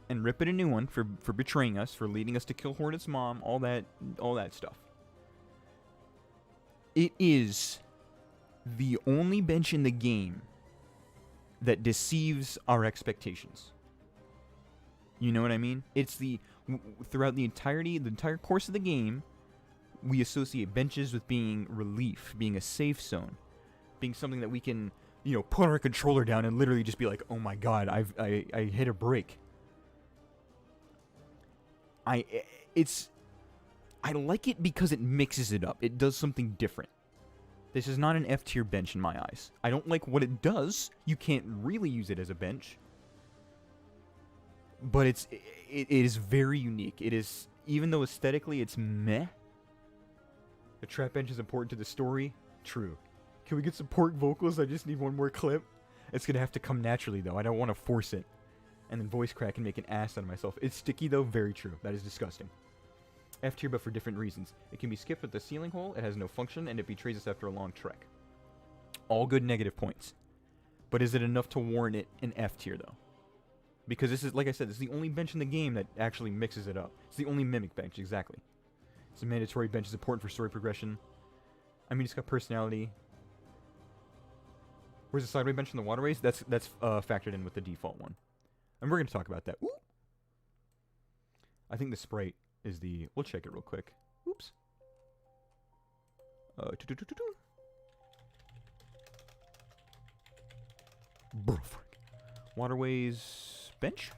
A: and rip it a new one for betraying us, for leading us to kill Hornet's mom, all that stuff. It is the only bench in the game that deceives our expectations. You know what I mean? It's throughout the entire course of the game, we associate benches with being relief, being a safe zone, being something that we can, put our controller down and literally just be like, oh my god, I hit a break. I like it because it mixes it up. It does something different. This is not an F tier bench in my eyes. I don't like what it does. You can't really use it as a bench. But it is very unique. It is, even though aesthetically it's meh. The trap bench is important to the story. True. Can we get some pork vocals? I just need one more clip. It's gonna have to come naturally though. I don't want to force it. And then voice crack and make an ass out of myself. It's sticky though. Very true. That is disgusting. F tier, but for different reasons. It can be skipped with the ceiling hole. It has no function, and it betrays us after a long trek. All good negative points. But is it enough to warrant it an F tier though? Because this is, like I said, this is the only bench in the game that actually mixes it up. It's the only mimic bench, exactly. It's a mandatory bench. It's important for story progression. I mean, it's got personality. Where's the sideway bench in the waterways? That's factored in with the default one. And we're going to talk about that. Ooh. I think the sprite is the... We'll check it real quick. Oops. Waterways... bench?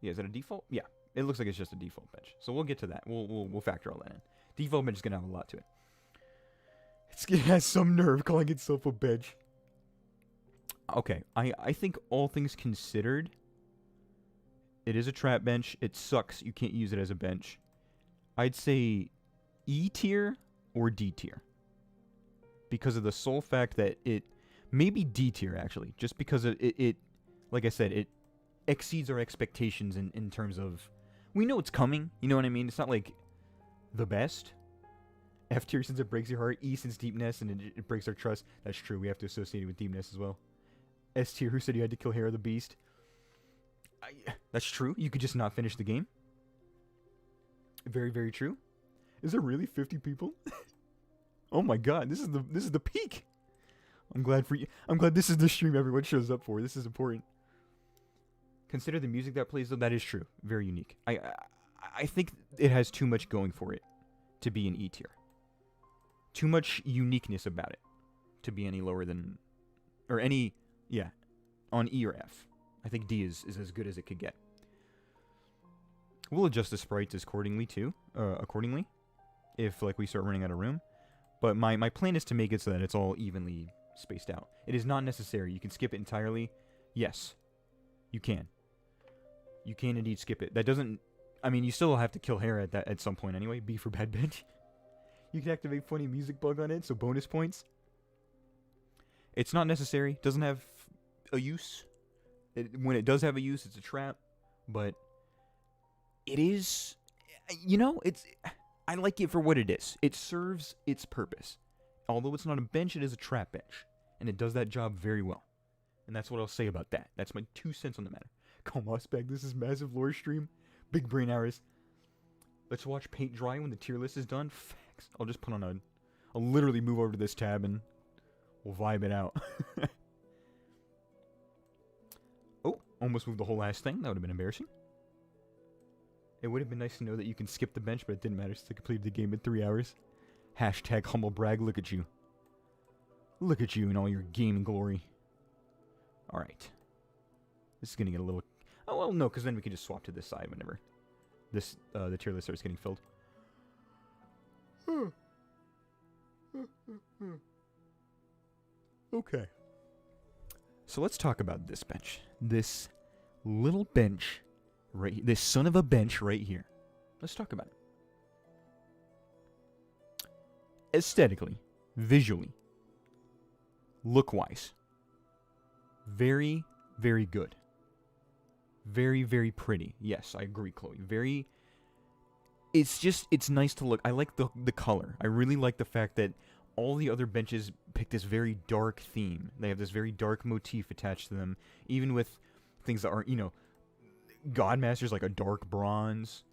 A: Yeah, is that a default? Yeah, it looks like it's just a default bench. So we'll get to that. We'll factor all that in. Default bench is gonna have a lot to it. It has some nerve calling itself a bench. Okay, I think all things considered, It is a trap bench. It sucks. You can't use it as a bench. I'd say E tier or D tier. Because of the sole fact that it... Maybe D tier, actually. Just because it like I said, it exceeds our expectations in terms of... We know it's coming. You know what I mean? It's not like the best. F tier since it breaks your heart. E since Deepnest and it breaks our trust. That's true. We have to associate it with Deepnest as well. S tier, who said you had to kill Hera the Beast? That's true. You could just not finish the game. Very, very true. Is there really 50 people? Oh my god, this is the peak. I'm glad for you. I'm glad this is the stream everyone shows up for. This is important. Consider the music that plays though. That is true. Very unique. I think it has too much going for it to be an E tier. Too much uniqueness about it to be any lower than, or any, yeah, on E or F. I think D is as good as it could get. We'll adjust the sprites accordingly too, if like we start running out of room. But my plan is to make it so that it's all evenly spaced out. It is not necessary. You can skip it entirely. Yes, you can. You can indeed skip it. That doesn't. I mean, you still have to kill Hera at some point anyway. B for bad bench. You can activate funny music bug on it, so bonus points. It's not necessary. Doesn't have a use. When it does have a use, it's a trap. But it is, you know, I like it for what it is. It serves its purpose. Although it's not a bench, it is a trap bench. And it does that job very well. And that's what I'll say about that. That's my 2 cents on the matter. Come on, Spec, this is massive lore stream. Big brain hours. Let's watch paint dry when the tier list is done. Facts. I'll just put on I'll literally move over to this tab and we'll vibe it out. Oh, almost moved the whole last thing. That would have been embarrassing. It would have been nice to know that you can skip the bench, but it didn't matter since I completed the game in 3 hours. Hashtag humble brag. Look at you. Look at you in all your gaming glory. Alright. This is going to get a little... Oh, well, no, because then we can just swap to this side whenever the tier list starts getting filled. Okay. So let's talk about this bench. This little bench, this son of a bench right here. Let's talk about it. Aesthetically, visually, look-wise, very, very good. Very, very pretty. Yes, I agree, Chloe. Very... It's nice to look. I like the color. I really like the fact that all the other benches pick this very dark theme. They have this very dark motif attached to them. Even with things that aren't, you know... Godmaster's like a dark bronze.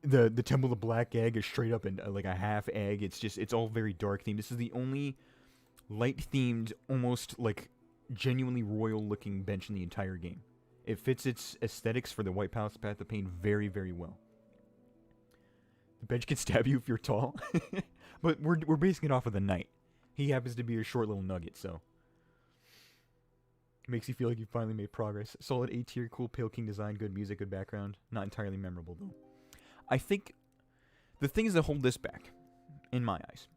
A: The Temple of the Black Egg is straight up in like a half egg. It's all very dark themed. This is the only light-themed, almost like genuinely royal-looking bench in the entire game. It fits its aesthetics for the White Palace Path of Pain very, very well. The bench can stab you if you're tall. But we're basing it off of the knight. He happens to be a short little nugget, so... It makes you feel like you finally made progress. Solid A tier, cool Pale King design, good music, good background. Not entirely memorable, though. I think the things that hold this back, in my eyes,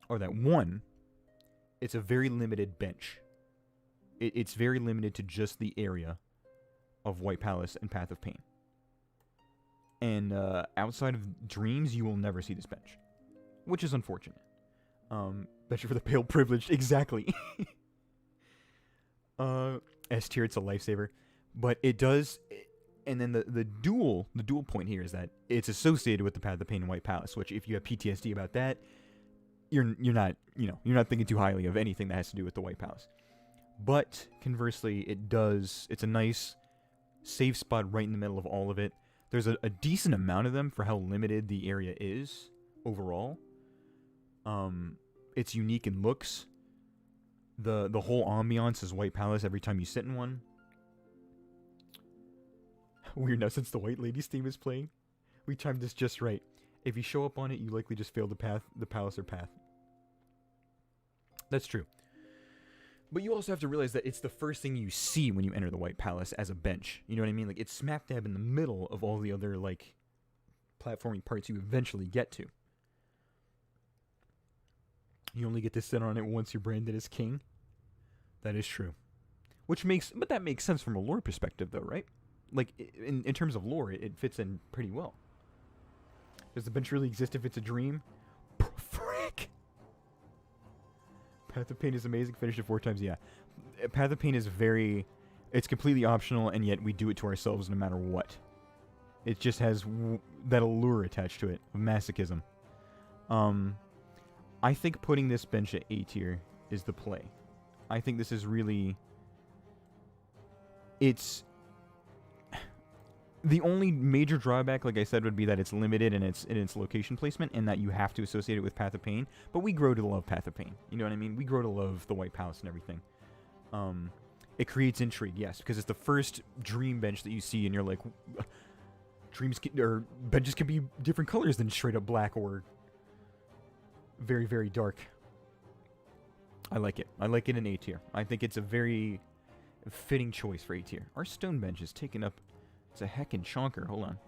A: are that, one, it's a very limited bench. It's very limited to just the area of White Palace and Path of Pain. And outside of Dreams, you will never see this bench. Which is unfortunate. Especially for the pale privileged. Exactly. S tier, it's a lifesaver. But it does... And then the dual point here is that it's associated with the Path of Pain and White Palace, which if you have PTSD about that, you're not thinking too highly of anything that has to do with the White Palace. But conversely, it's a nice safe spot right in the middle of all of it. There's a decent amount of them for how limited the area is overall. It's unique in looks. The whole ambiance is White Palace every time you sit in one. Weird now, since the White Lady's theme is playing, we timed this just right. If you show up on it, you likely just failed the palace or path. That's true. But you also have to realize that it's the first thing you see when you enter the White Palace as a bench. You know what I mean? Like, it's smack dab in the middle of all the other, like, platforming parts you eventually get to. You only get to sit on it once you're branded as king. That is true. But that makes sense from a lore perspective, though, right? like, in terms of lore, it fits in pretty well. Does the bench really exist if it's a dream? Frick! Path of Pain is amazing. Finished it 4 times, yeah. Path of Pain is very... It's completely optional, and yet we do it to ourselves no matter what. It just has that allure attached to it, of masochism. I think putting this bench at A tier is the play. I think this is really... It's... The only major drawback, like I said, would be that it's limited in its location placement, and that you have to associate it with Path of Pain. But we grow to love Path of Pain. You know what I mean? We grow to love the White Palace and everything. It creates intrigue, yes, because it's the first dream bench that you see, and you're like, or benches can be different colors than straight up black or very, very dark. I like it. I like it in A tier. I think it's a very fitting choice for A tier. Our stone bench is taken up. It's a heckin' chonker. Hold on.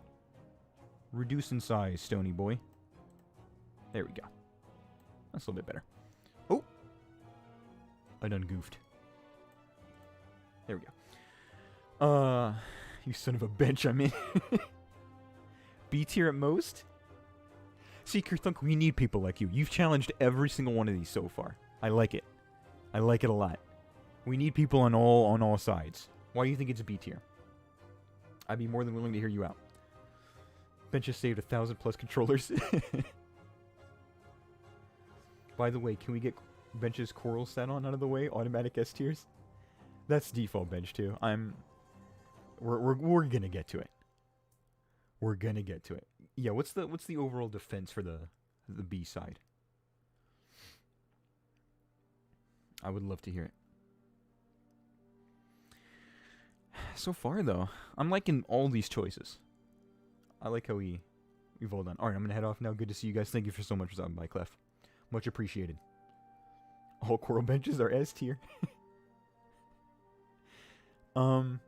A: Reduce in size, stony boy. There we go. That's a little bit better. Oh! I done goofed. There we go. You son of a bitch, I'm in. B tier at most? See, Kirthunk, we need people like you. You've challenged every single one of these so far. I like it. I like it a lot. We need people on all sides. Why do you think it's B tier? I'd be more than willing to hear you out. Bench has saved 1,000+ controllers. By the way, can we get Bench's coral set on out of the way? Automatic S tiers? That's default bench too. We're gonna get to it. We're gonna get to it. Yeah, what's the overall defense for the B side? I would love to hear it. So far, though, I'm liking all these choices. I like how we've all done. Alright, I'm going to head off now. Good to see you guys. Thank you for so much for stopping by, Clef. Much appreciated. All coral benches are S tier. Alright,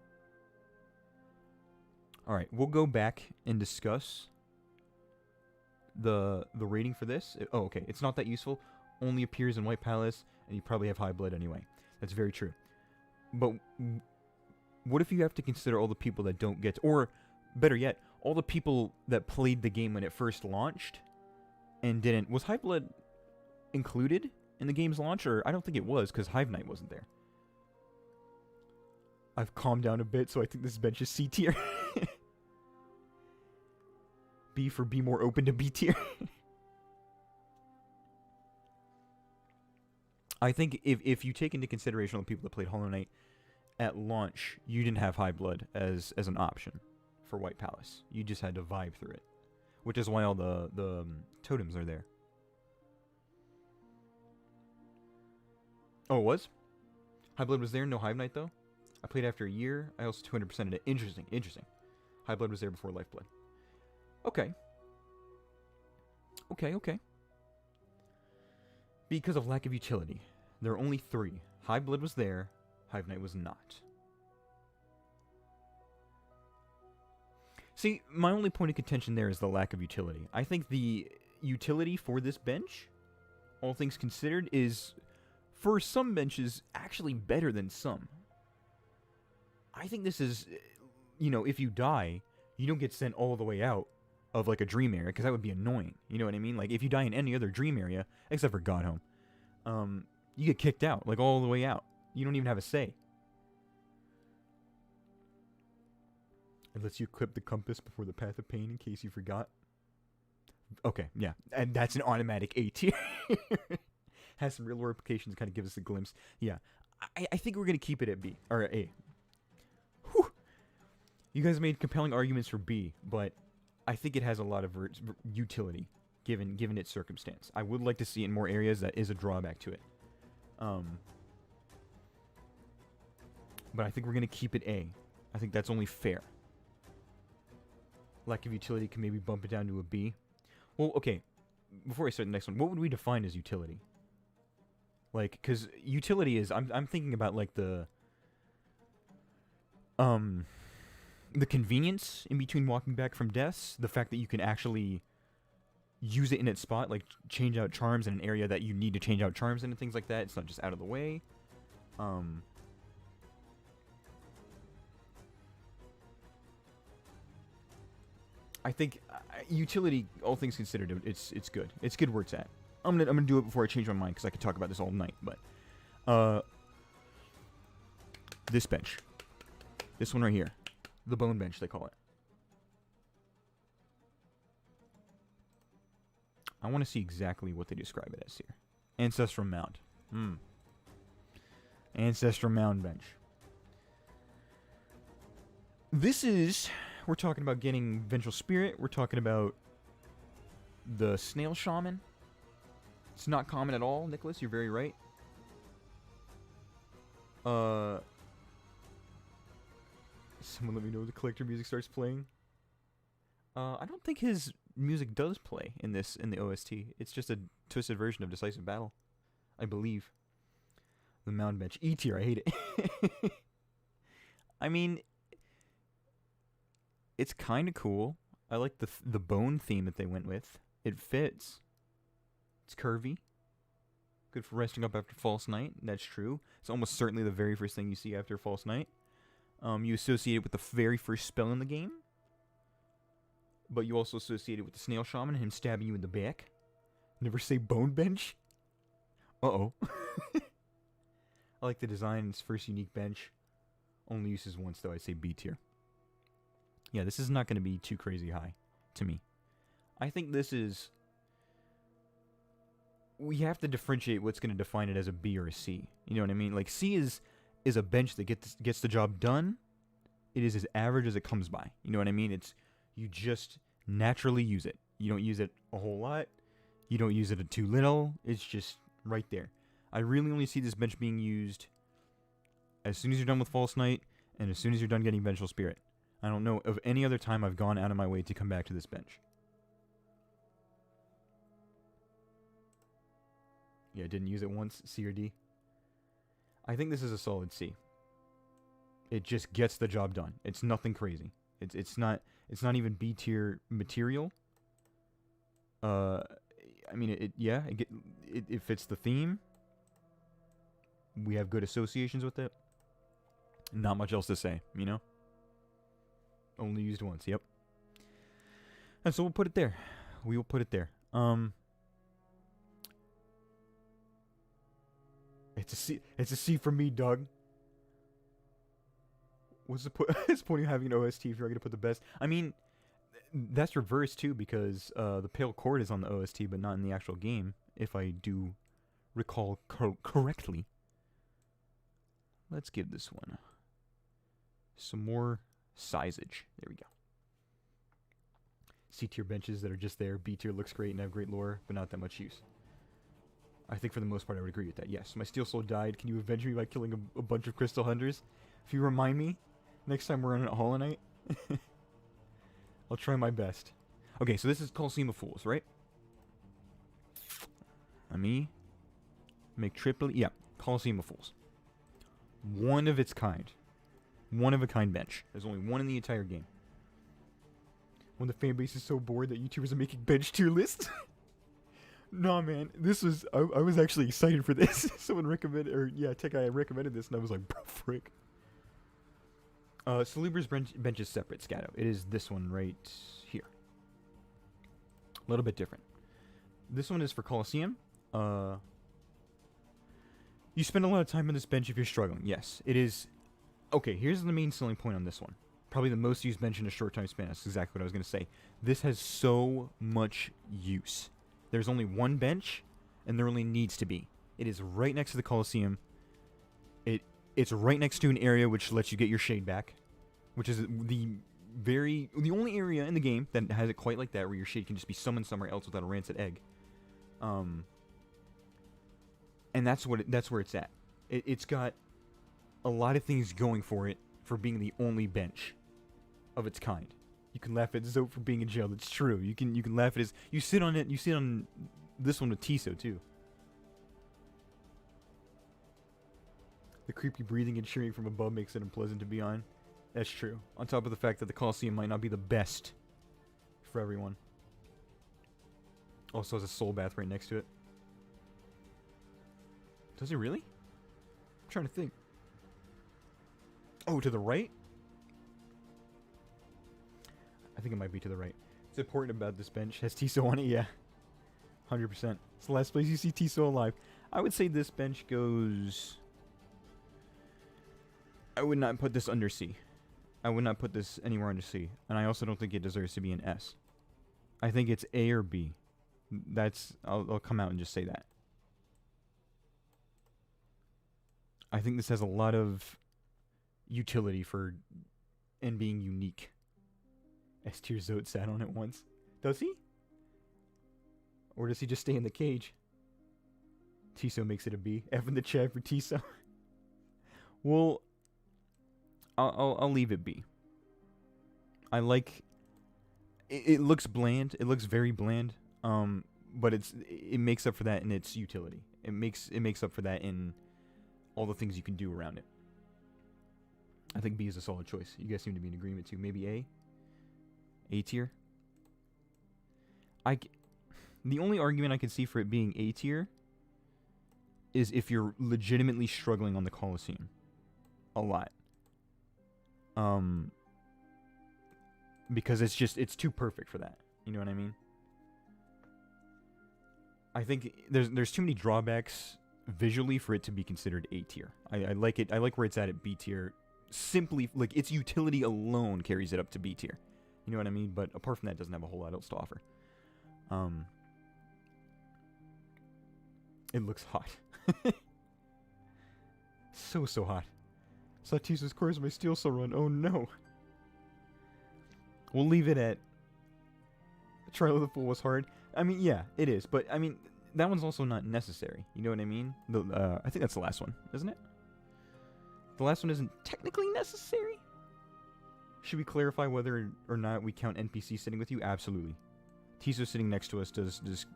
A: we'll go back and discuss the rating for this. Oh, okay. It's not that useful. Only appears in White Palace, and you probably have high blood anyway. That's very true. But... what if you have to consider all the people that don't get... or, better yet, all the people that played the game when it first launched and didn't... Was High Blood included in the game's launch? Or I don't think it was, because Hive Knight wasn't there. I've calmed down a bit, so I think this bench is C tier. B for be more open to B tier. I think if you take into consideration all the people that played Hollow Knight... at launch, you didn't have High Blood as an option for White Palace. You just had to vibe through it. Which is why all the totems are there. Oh, it was? High Blood was there, no Hive Knight, though? I played after a year. I also 200%ed it. Interesting. High Blood was there before Lifeblood. Okay. Okay. Because of lack of utility. There are only 3. High Blood was there. Hive Knight was not. See, my only point of contention there is the lack of utility. I think the utility for this bench, all things considered, is, for some benches, actually better than some. I think this is, if you die, you don't get sent all the way out of, like, a dream area, because that would be annoying. You know what I mean? Like, if you die in any other dream area, except for Godhome, you get kicked out, like, all the way out. You don't even have a say. It lets you equip the compass before the Path of Pain in case you forgot. Okay, yeah. And that's an automatic A tier. Has some real world applications, kind of give us a glimpse. Yeah. I think we're going to keep it at B. Or A. Whew. You guys made compelling arguments for B, but I think it has a lot of utility, given its circumstance. I would like to see it in more areas. That is a drawback to it. But I think we're going to keep it A. I think that's only fair. Lack of utility can maybe bump it down to a B. Well, okay. Before I start the next one, what would we define as utility? Like, because utility is... I'm thinking about, like, the convenience in between walking back from deaths. The fact that you can actually use it in its spot. Like, change out charms in an area that you need to change out charms in and things like that. It's not just out of the way. I think utility, all things considered, it's good. It's good where it's at. I'm gonna do it before I change my mind because I could talk about this all night. But this bench, this one right here, the bone bench they call it. I want to see exactly what they describe it as here. Ancestral mound. Ancestral mound bench. This is, we're talking about getting Vengeful Spirit. We're talking about the Snail Shaman. It's not common at all, Nicholas. You're very right. Someone let me know when the collector music starts playing. I don't think his music does play in the OST. It's just a twisted version of Decisive Battle, I believe. The mound bench. E tier, I hate it. I mean, it's kind of cool. I like the bone theme that they went with. It fits. It's curvy. Good for resting up after False Night. That's true. It's almost certainly the very first thing you see after False Night. You associate it with the very first spell in the game. But you also associate it with the Snail Shaman and him stabbing you in the back. Never say bone bench. Uh-oh. I like the design. It's first unique bench. Only uses once, though. I say B tier. Yeah, this is not going to be too crazy high to me. I think this is... We have to differentiate what's going to define it as a B or a C. You know what I mean? Like, C is a bench that gets the job done. It is as average as it comes by. You know what I mean? It's... You just naturally use it. You don't use it a whole lot. You don't use it too little. It's just right there. I really only see this bench being used as soon as you're done with False Night and as soon as you're done getting Vengeful Spirit. I don't know of any other time I've gone out of my way to come back to this bench. Yeah, I didn't use it once. C or D. I think this is a solid C. It just gets the job done. It's nothing crazy. It's not even B tier material. I mean it fits the theme. We have good associations with it. Not much else to say, you know? Only used once, yep. And so we'll put it there. We will put it there. It's a C. It's a C for me, Doug. What's the point? It's point of having an OST if you're going to put the best. I mean, that's reversed too because the Pale Chord is on the OST, but not in the actual game. If I do recall correctly. Let's give this one some more sizeage. There we go. C tier benches that are just there. B tier looks great and have great lore, but not that much use. I think for the most part I would agree with that. Yes, my Steel Soul died. Can you avenge me by killing a bunch of Crystal Hunters? If you remind me, next time we're on a Hollow Knight, I'll try my best. Okay, so this is Coliseum of Fools, right? Let me make triple. Yeah, Coliseum of Fools. One of its kind. One of a kind bench. There's only one in the entire game. When the fan base is so bored that YouTubers are making bench tier lists. Nah, man, this was... I was actually excited for this. Someone recommended... Or, yeah, Tech Guy recommended this, and I was like, bro, frick. Salubra's bench is separate, Scato. It is this one right here. A little bit different. This one is for Coliseum. You spend a lot of time on this bench if you're struggling. Yes, it is... Okay, here's the main selling point on this one. Probably the most used bench in a short time span. That's exactly what I was going to say. This has so much use. There's only one bench, and there only needs to be. It is right next to the Coliseum. It's right next to an area which lets you get your shade back, which is the only area in the game that has it quite like that, where your shade can just be summoned somewhere else without a rancid egg. And that's where it's at. It's got a lot of things going for it for being the only bench of its kind. You can laugh at Zope for being in jail. That's true. You can laugh at his... You sit on it. You sit on this one with Tiso, too. The creepy breathing and cheering from above makes it unpleasant to be on. That's true. On top of the fact that the Coliseum might not be the best for everyone. Also has a soul bath right next to it. Does it really? I'm trying to think. Oh, to the right? I think it might be to the right. What's important about this bench? Has Tiso on it? Yeah. 100%. It's the last place you see Tiso alive. I would say this bench goes... I would not put this under C. I would not put this anywhere under C. And I also don't think it deserves to be an S. I think it's A or B. I'll come out and just say that. I think this has a lot of utility and being unique. S tier Zote sat on it once. Does he? Or does he just stay in the cage? Tiso makes it a B. F in the chat for Tiso. Well, I'll leave it B. I like... It looks bland. It looks very bland. But it makes up for that in its utility. It makes up for that in all the things you can do around it. I think B is a solid choice. You guys seem to be in agreement too. Maybe A? A tier? The only argument I can see for it being A tier is if you're legitimately struggling on the Colosseum. A lot. Because it's too perfect for that. You know what I mean? I think there's too many drawbacks visually for it to be considered A tier. I like it. I like where it's at B tier. Simply, like, its utility alone carries it up to B tier. You know what I mean? But apart from that, it doesn't have a whole lot else to offer. It looks hot. So hot. Satisa's course my steel cell run. Oh no. We'll leave it at Trial of the Fool was hard. I mean, yeah, it is. But, I mean, that one's also not necessary. You know what I mean? I think that's the last one, isn't it? The last one isn't technically necessary? Should we clarify whether or not we count NPC sitting with you? Absolutely. Tiso sitting next to us does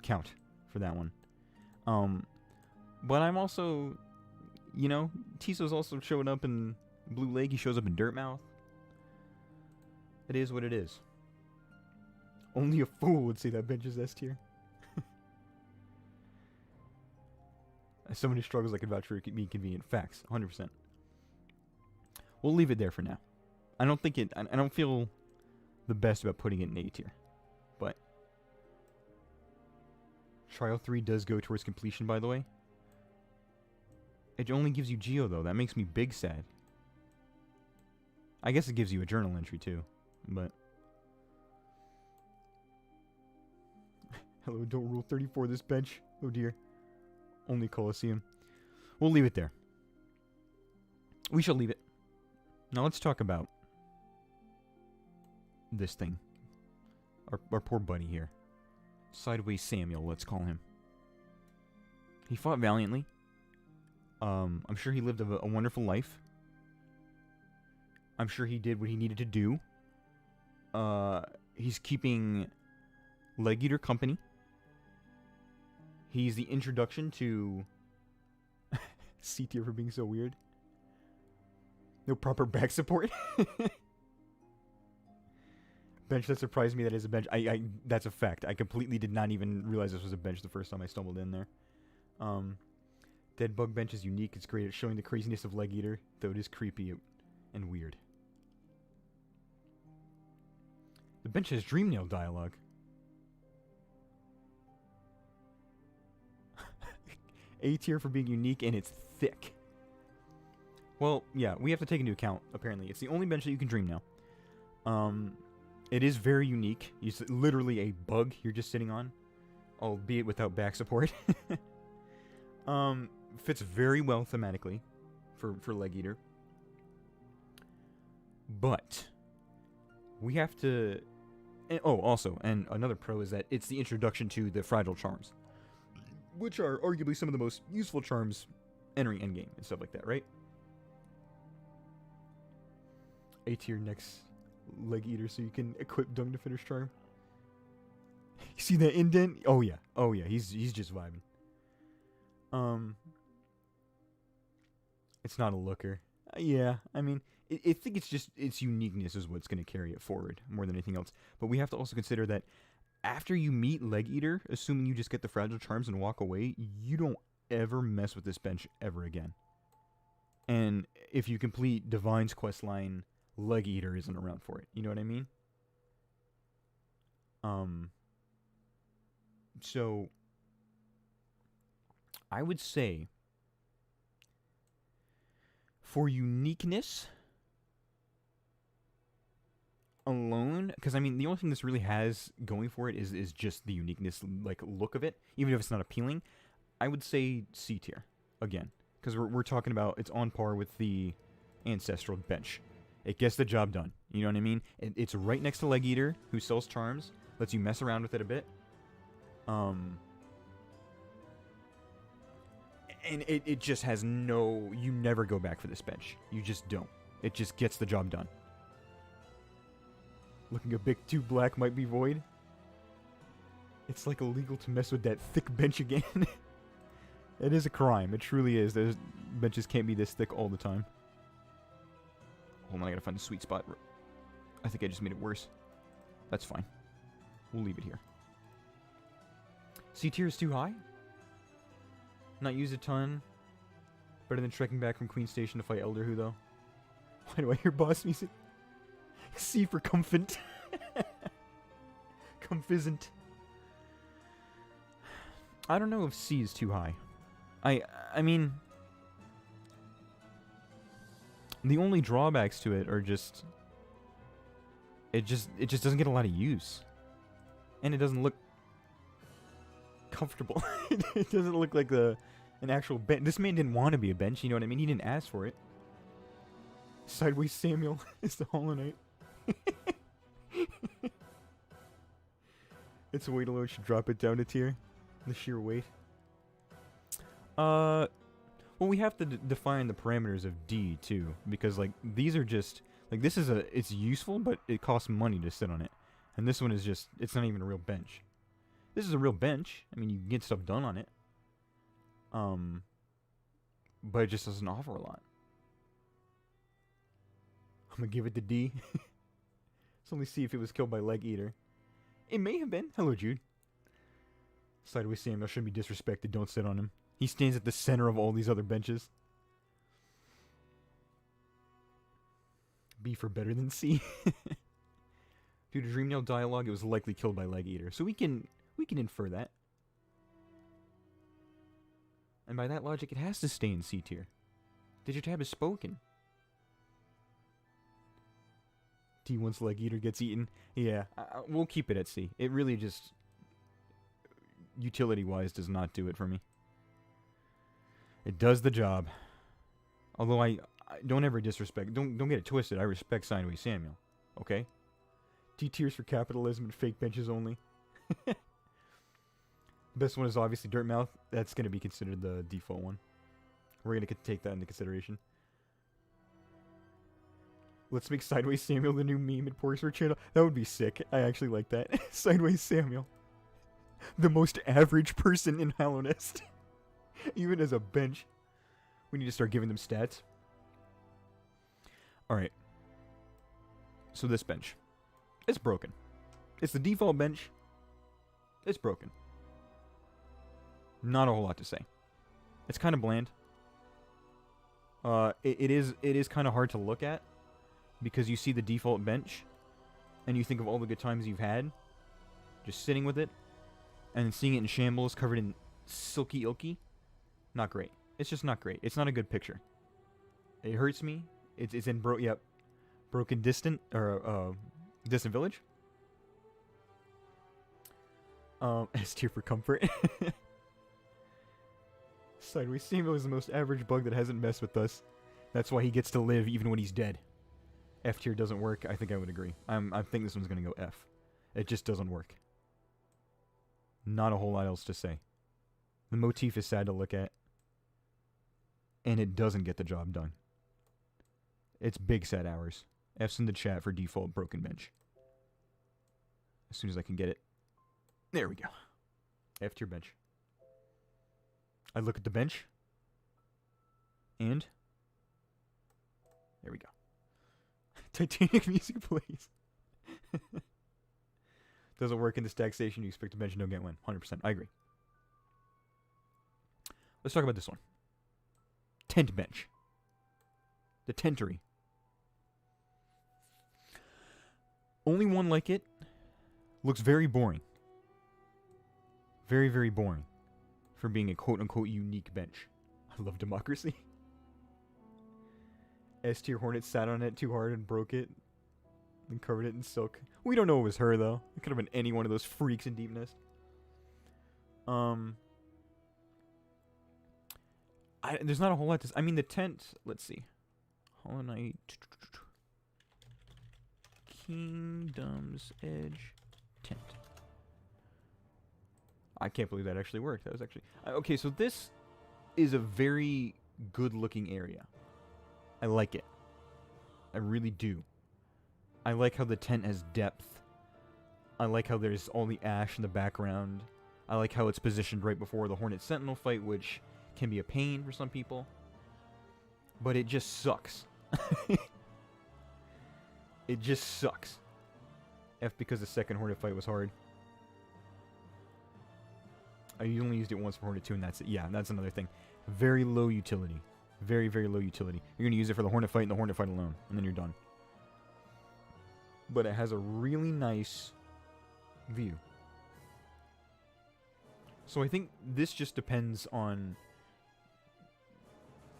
A: count for that one. But I'm also, you know, Tiso's also showing up in Blue Lake. He shows up in Dirtmouth. It is what it is. Only a fool would say that bench is S tier. As someone who struggles, I can vouch for it being convenient. Facts, 100%. We'll leave it there for now. I don't feel the best about putting it in A tier. But Trial 3 does go towards completion, by the way. It only gives you Geo, though. That makes me big sad. I guess it gives you a journal entry, too. But hello, don't rule 34 this bench. Oh, dear. Only Colosseum. We'll leave it there. We shall leave it. Now let's talk about this thing. Our poor buddy here. Sideways Samuel, let's call him. He fought valiantly. I'm sure he lived a wonderful life. I'm sure he did what he needed to do. He's keeping Leg Eater company. He's the introduction to C tier for being so weird. No proper back support. Bench that surprised me that is a bench. That's a fact. I completely did not even realize this was a bench the first time I stumbled in there. Dead Bug bench is unique. It's great at showing the craziness of Leg Eater, though it is creepy and weird. The bench has Dreamnail dialogue. A tier for being unique, and it's thick. Well, yeah, we have to take into account, apparently. It's the only bench that you can dream now. It is very unique. It's literally a bug you're just sitting on, albeit without back support. Fits very well thematically for Leg Eater. But we have to... also, and another pro is that it's the introduction to the Fragile Charms, which are arguably some of the most useful charms entering endgame and stuff like that, right? A tier next Leg Eater so you can equip Dung to finish charm. You see that indent? Oh yeah, he's just vibing. It's not a looker. Yeah, I mean, I think it's just its uniqueness is what's going to carry it forward more than anything else. But we have to also consider that after you meet Leg Eater, assuming you just get the Fragile Charms and walk away, you don't ever mess with this bench ever again. And if you complete Divine's questline, Leg Eater isn't around for it. You know what I mean? Um, so I would say for uniqueness alone, because I mean the only thing this really has going for it is just the uniqueness, like look of it, even if it's not appealing. I would say C tier again, because we're talking about it's on par with the ancestral bench. It gets the job done. You know what I mean? It's right next to Leg Eater, who sells charms, lets you mess around with it a bit. And it just has no... You never go back for this bench. You just don't. It just gets the job done. Looking a bit too black might be void. It's like illegal to mess with that thick bench again. It is a crime. It truly is. Those benches can't be this thick all the time. Hold on, I gotta find the sweet spot. I think I just made it worse. That's fine. We'll leave it here. C tier is too high. Not used a ton. Better than trekking back from Queen Station to fight Elder Who, though. Why do I hear boss music? C for comfant. Comfisant. I don't know if C is too high. I mean... The only drawbacks to it are just... It just doesn't get a lot of use. And it doesn't look... comfortable. It doesn't look like an actual bench. This man didn't want to be a bench, you know what I mean? He didn't ask for it. Sideways Samuel is the Hollow Knight. It's way too low. It should drop it down a tier. The sheer weight. Well, we have to define the parameters of D too, because like these are just like this is it's useful, but it costs money to sit on it, and this one is just it's not even a real bench. This is a real bench. I mean, you can get stuff done on it. But it just doesn't offer a lot. I'm gonna give it to D. Let's only see if it was killed by Leg Eater. It may have been. Hello, Jude. Sideways Samuel shouldn't be disrespected. Don't sit on him. He stands at the center of all these other benches. B for better than C. Due to Dreamnail dialogue, it was likely killed by Leg Eater. So we can infer that. And by that logic, it has to stay in C tier. Digitab has spoken. D once Leg Eater gets eaten. Yeah, we'll keep it at C. It really just, utility-wise, does not do it for me. It does the job. Although I don't ever disrespect. Don't get it twisted. I respect Sideways Samuel. Okay? D tiers for capitalism and fake benches only. The best one is obviously Dirtmouth. That's going to be considered the default one. We're going to take that into consideration. Let's make Sideways Samuel the new meme at Porksford channel. That would be sick. I actually like that. Sideways Samuel. The most average person in Hallownest. Even as a bench. We need to start giving them stats. Alright. So this bench. It's broken. It's the default bench. It's broken. Not a whole lot to say. It's kind of bland. It is kind of hard to look at. Because you see the default bench. And you think of all the good times you've had. Just sitting with it. And then seeing it in shambles covered in silky ilky. Not great. It's just not great. It's not a good picture. It hurts me. It's in Broken Distant or Distant Village. S tier for comfort. Sideways Samuel is the most average bug that hasn't messed with us. That's why he gets to live even when he's dead. F tier doesn't work. I think I would agree. I think this one's gonna go F. It just doesn't work. Not a whole lot else to say. The motif is sad to look at. And it doesn't get the job done. It's big sad hours. F's in the chat for default broken bench. As soon as I can get it. There we go. F tier bench. I look at the bench. And there we go. Titanic music plays. Doesn't work in the stack station. You expect a bench and don't get one. 100%. I agree. Let's talk about this one. Tent bench. The tentery. Only one like it. Looks very boring. Very, very boring. For being a quote-unquote unique bench. I love democracy. S-tier Hornet sat on it too hard and broke it. And covered it in silk. We don't know it was her, though. It could have been any one of those freaks in Deepnest. There's not a whole lot to... I mean, the tent... Let's see. Hollow Knight... Kingdom's Edge... Tent. I can't believe that actually worked. That was actually... okay, so this is a very good-looking area. I like it. I really do. I like how the tent has depth. I like how there's all the ash in the background. I like how it's positioned right before the Hornet Sentinel fight, which can be a pain for some people. But it just sucks. It just sucks. F because the second Hornet fight was hard. I only used it once for Hornet 2 and that's it. Yeah, that's another thing. Very low utility. Very, very low utility. You're going to use it for the Hornet fight and the Hornet fight alone. And then you're done. But it has a really nice view. So I think this just depends on...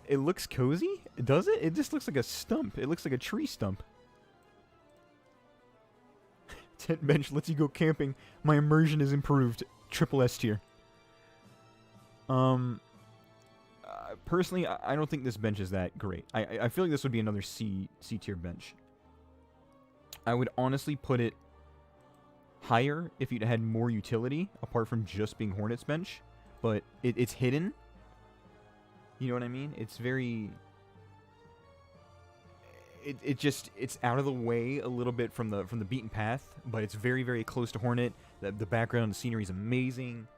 A: It looks cozy? Does it? It just looks like a stump. It looks like a tree stump. Tent bench lets you go camping. My immersion is improved. Triple S tier. Personally, I don't think this bench is that great. I feel like this would be another C tier bench. I would honestly put it higher if you'd had more utility, apart from just being Hornet's bench. But it's hidden. You know what I mean? It's very... It's out of the way a little bit from the beaten path, but it's very, very close to Hornet. The background, the scenery is amazing.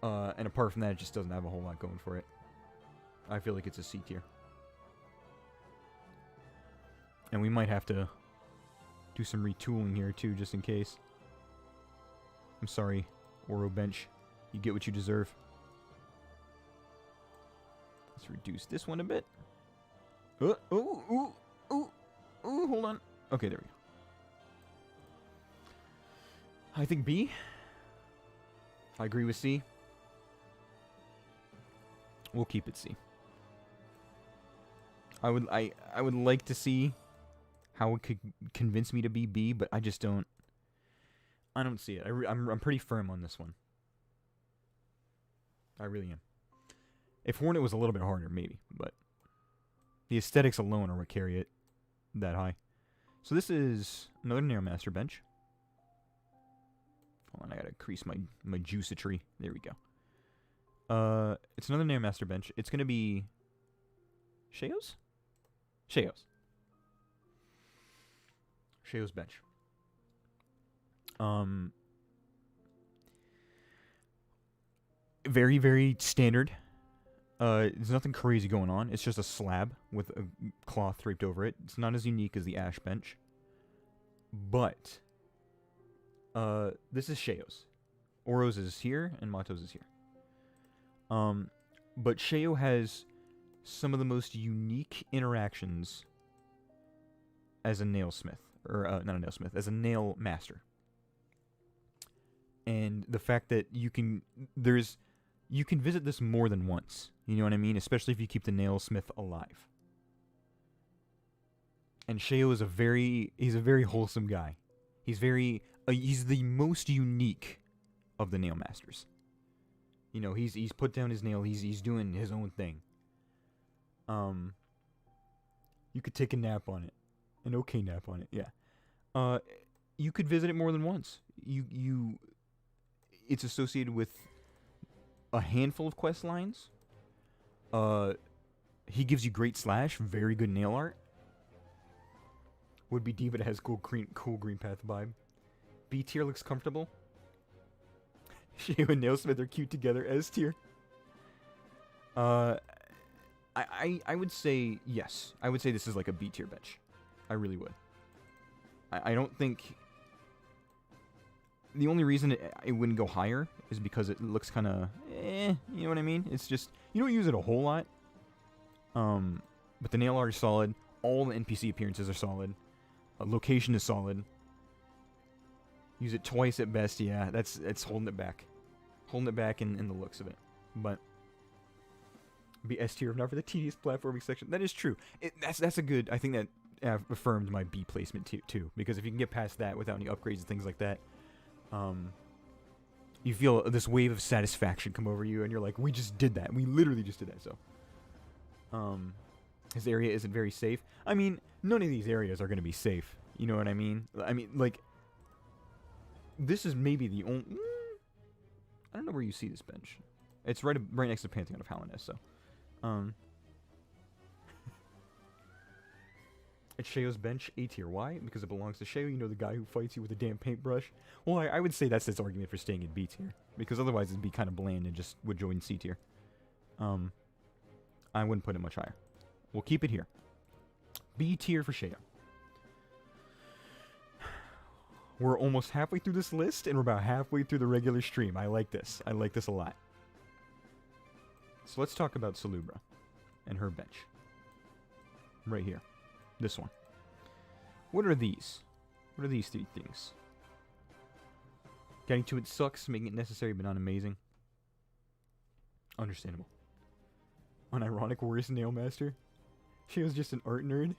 A: And apart from that, it just doesn't have a whole lot going for it. I feel like it's a C tier. And we might have to do some retooling here too, just in case. I'm sorry, Oro bench. You get what you deserve. Let's reduce this one a bit. Hold on. Okay, there we go. I think B. I agree with C. We'll keep it C. I would like to see how it could convince me to be B, but I just don't. I don't see it. I'm pretty firm on this one. I really am. If Hornet was a little bit harder, maybe, but the aesthetics alone are what carry it that high. So this is another Narrowmaster bench. Hold on, I gotta increase my juicetry. There we go. It's another Narrowmaster bench. It's gonna be Sheo's? Sheo's bench. Very, very standard. There's nothing crazy going on. It's just a slab with a cloth draped over it. It's not as unique as the Ash bench. But this is Sheo's. Oro's is here, and Mato's is here. But Sheo has some of the most unique interactions as a nailsmith. Or, not a nailsmith, as a nail master. And the fact that you can visit this more than once. You know what I mean? Especially if you keep the nailsmith alive. And Sheo is he's a very wholesome guy. He's the most unique of the nail masters. You know, he's put down his nail, he's doing his own thing. You could take a nap on it. An okay nap on it, yeah. You could visit it more than once. It's associated with a handful of quest lines. He gives you great slash, very good nail art. Would be D, but it has cool Greenpath vibe. B tier looks comfortable. Sheo and Nailsmith are cute together. S tier. I would say yes. I would say this is like a B tier bench. I really would. I don't think... The only reason it wouldn't go higher is because it looks kind of... you know what I mean? It's just... You don't use it a whole lot. But the nail art is solid. All the NPC appearances are solid. Location is solid. Use it twice at best, yeah. It's holding it back. Holding it back in the looks of it. But be S tier if not for the tedious platforming section. That is true. That's a good, I think that affirmed my B placement too. Because if you can get past that without any upgrades and things like that, you feel this wave of satisfaction come over you and you're like, we just did that. We literally just did that, so. His area isn't very safe. I mean, none of these areas are going to be safe. You know what I mean? I mean, like, this is maybe the only... I don't know where you see this bench. It's right next to the Pantheon of Hallownest, so... It's Sheo's bench, A tier. Why? Because it belongs to Sheo. You know, the guy who fights you with a damn paintbrush. Well, I would say that's its argument for staying in B tier. Because otherwise it'd be kind of bland and just would join C tier. I wouldn't put it much higher. We'll keep it here. B tier for Sheo. We're almost halfway through this list, and we're about halfway through the regular stream. I like this. I like this a lot. So let's talk about Salubra and her bench. Right here. This one. What are these? What are these three things? Getting to it sucks, making it necessary but not amazing. Understandable. Unironic worst nail master. She was just an art nerd.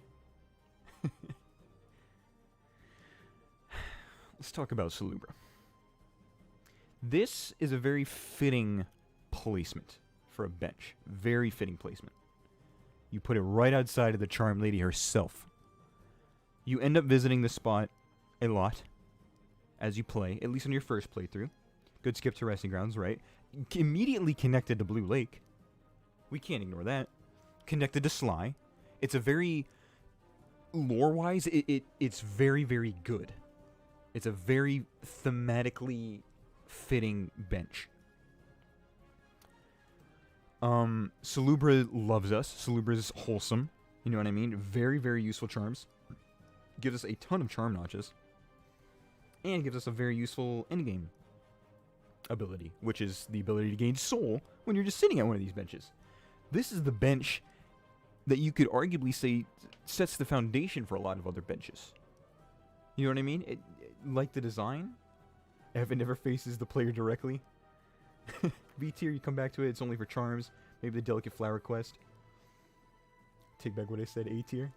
A: Let's talk about Salubra. This is a very fitting placement for a bench. Very fitting placement. You put it right outside of the Charm Lady herself. You end up visiting this spot a lot as you play, at least on your first playthrough. Good skip to Resting Grounds, right? Immediately connected to Blue Lake. We can't ignore that. Connected to Sly. It's a very... Lore-wise, it's very, very good. It's a very thematically fitting bench. Salubra loves us. Salubra's wholesome. You know what I mean? Very, very useful charms. Gives us a ton of charm notches. And gives us a very useful endgame ability, which is the ability to gain soul when you're just sitting at one of these benches. This is the bench that you could arguably say sets the foundation for a lot of other benches. You know what I mean? Like the design, if it never faces the player directly. B tier, you come back to it, it's only for charms. Maybe the Delicate Flower quest. Take back what I said, A tier.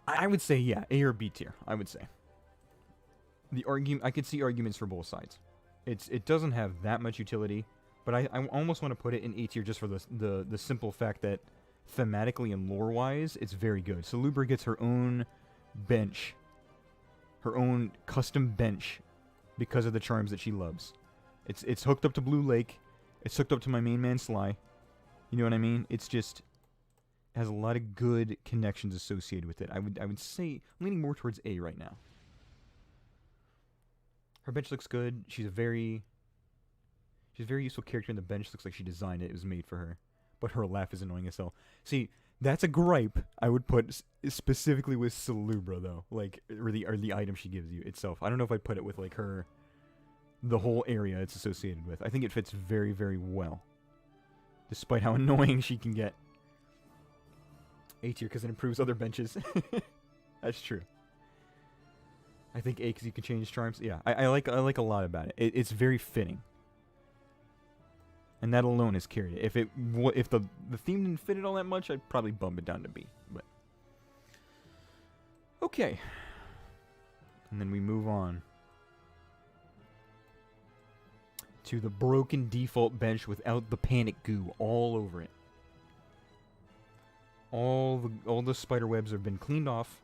A: I would say, yeah, A or B tier, I would say. I could see arguments for both sides. It doesn't have that much utility, but I almost want to put it in A tier just for the simple fact that thematically and lore-wise, it's very good. Salubra gets her own bench, her own custom bench, because of the charms that she loves. It's hooked up to Blue Lake. It's hooked up to my main man Sly. You know what I mean? It's just has a lot of good connections associated with it. I would say I'm leaning more towards A right now. Her bench looks good. She's a very useful character, and the bench looks like she designed it. It was made for her. But her laugh is annoying as hell. See, that's a gripe I would put specifically with Salubra, though. Like, or the item she gives you itself. I don't know if I'd put it with, like, the whole area it's associated with. I think it fits very, very well. Despite how annoying she can get. A tier because it improves other benches. That's true. I think A because you can change charms. Yeah, I like a lot about it. It's very fitting. And that alone has carried it. If the theme didn't fit it all that much, I'd probably bump it down to B. But okay. And then we move on to the broken default bench without the panic goo all over it. All the spider webs have been cleaned off.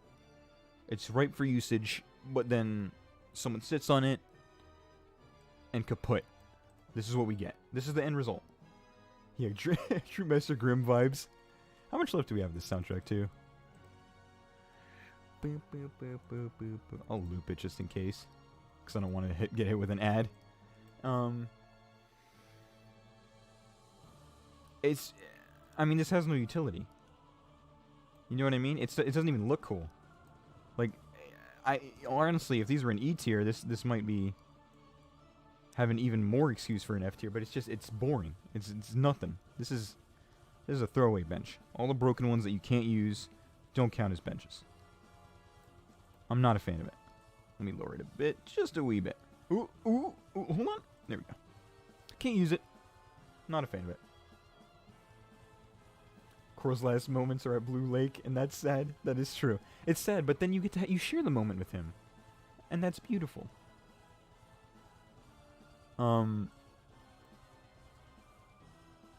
A: It's ripe for usage, but then someone sits on it and kaput. This is what we get. This is the end result. Yeah, True Master Grimm vibes. How much left do we have of this soundtrack, too? I'll loop it just in case. Because I don't want to get hit with an ad. I mean, this has no utility. You know what I mean? It doesn't even look cool. Like, honestly, if these were an E tier, this might be having even more excuse for an F tier, but it's boring. It's nothing. This is a throwaway bench. All the broken ones that you can't use don't count as benches. I'm not a fan of it. Let me lower it a bit, just a wee bit. Ooh, hold on. There we go. Can't use it. Not a fan of it. Korra's last moments are at Blue Lake, and that's sad. That is true. It's sad, but then you get to you share the moment with him, and that's beautiful.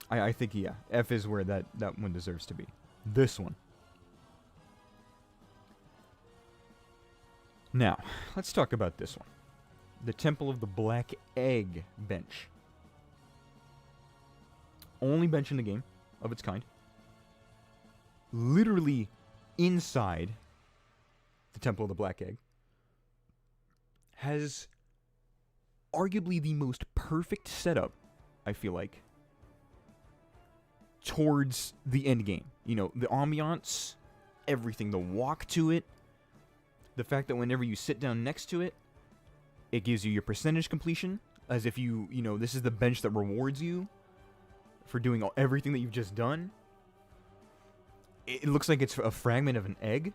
A: I think, yeah, F is where that one deserves to be. This one. Now, let's talk about this one. The Temple of the Black Egg bench. Only bench in the game of its kind. Literally inside the Temple of the Black Egg. Has arguably the most perfect setup, I feel like, towards the end game. You know, the ambiance, everything, the walk to it, the fact that whenever you sit down next to it, it gives you your percentage completion, as if you know, this is the bench that rewards you for doing everything that you've just done. It looks like it's a fragment of an egg.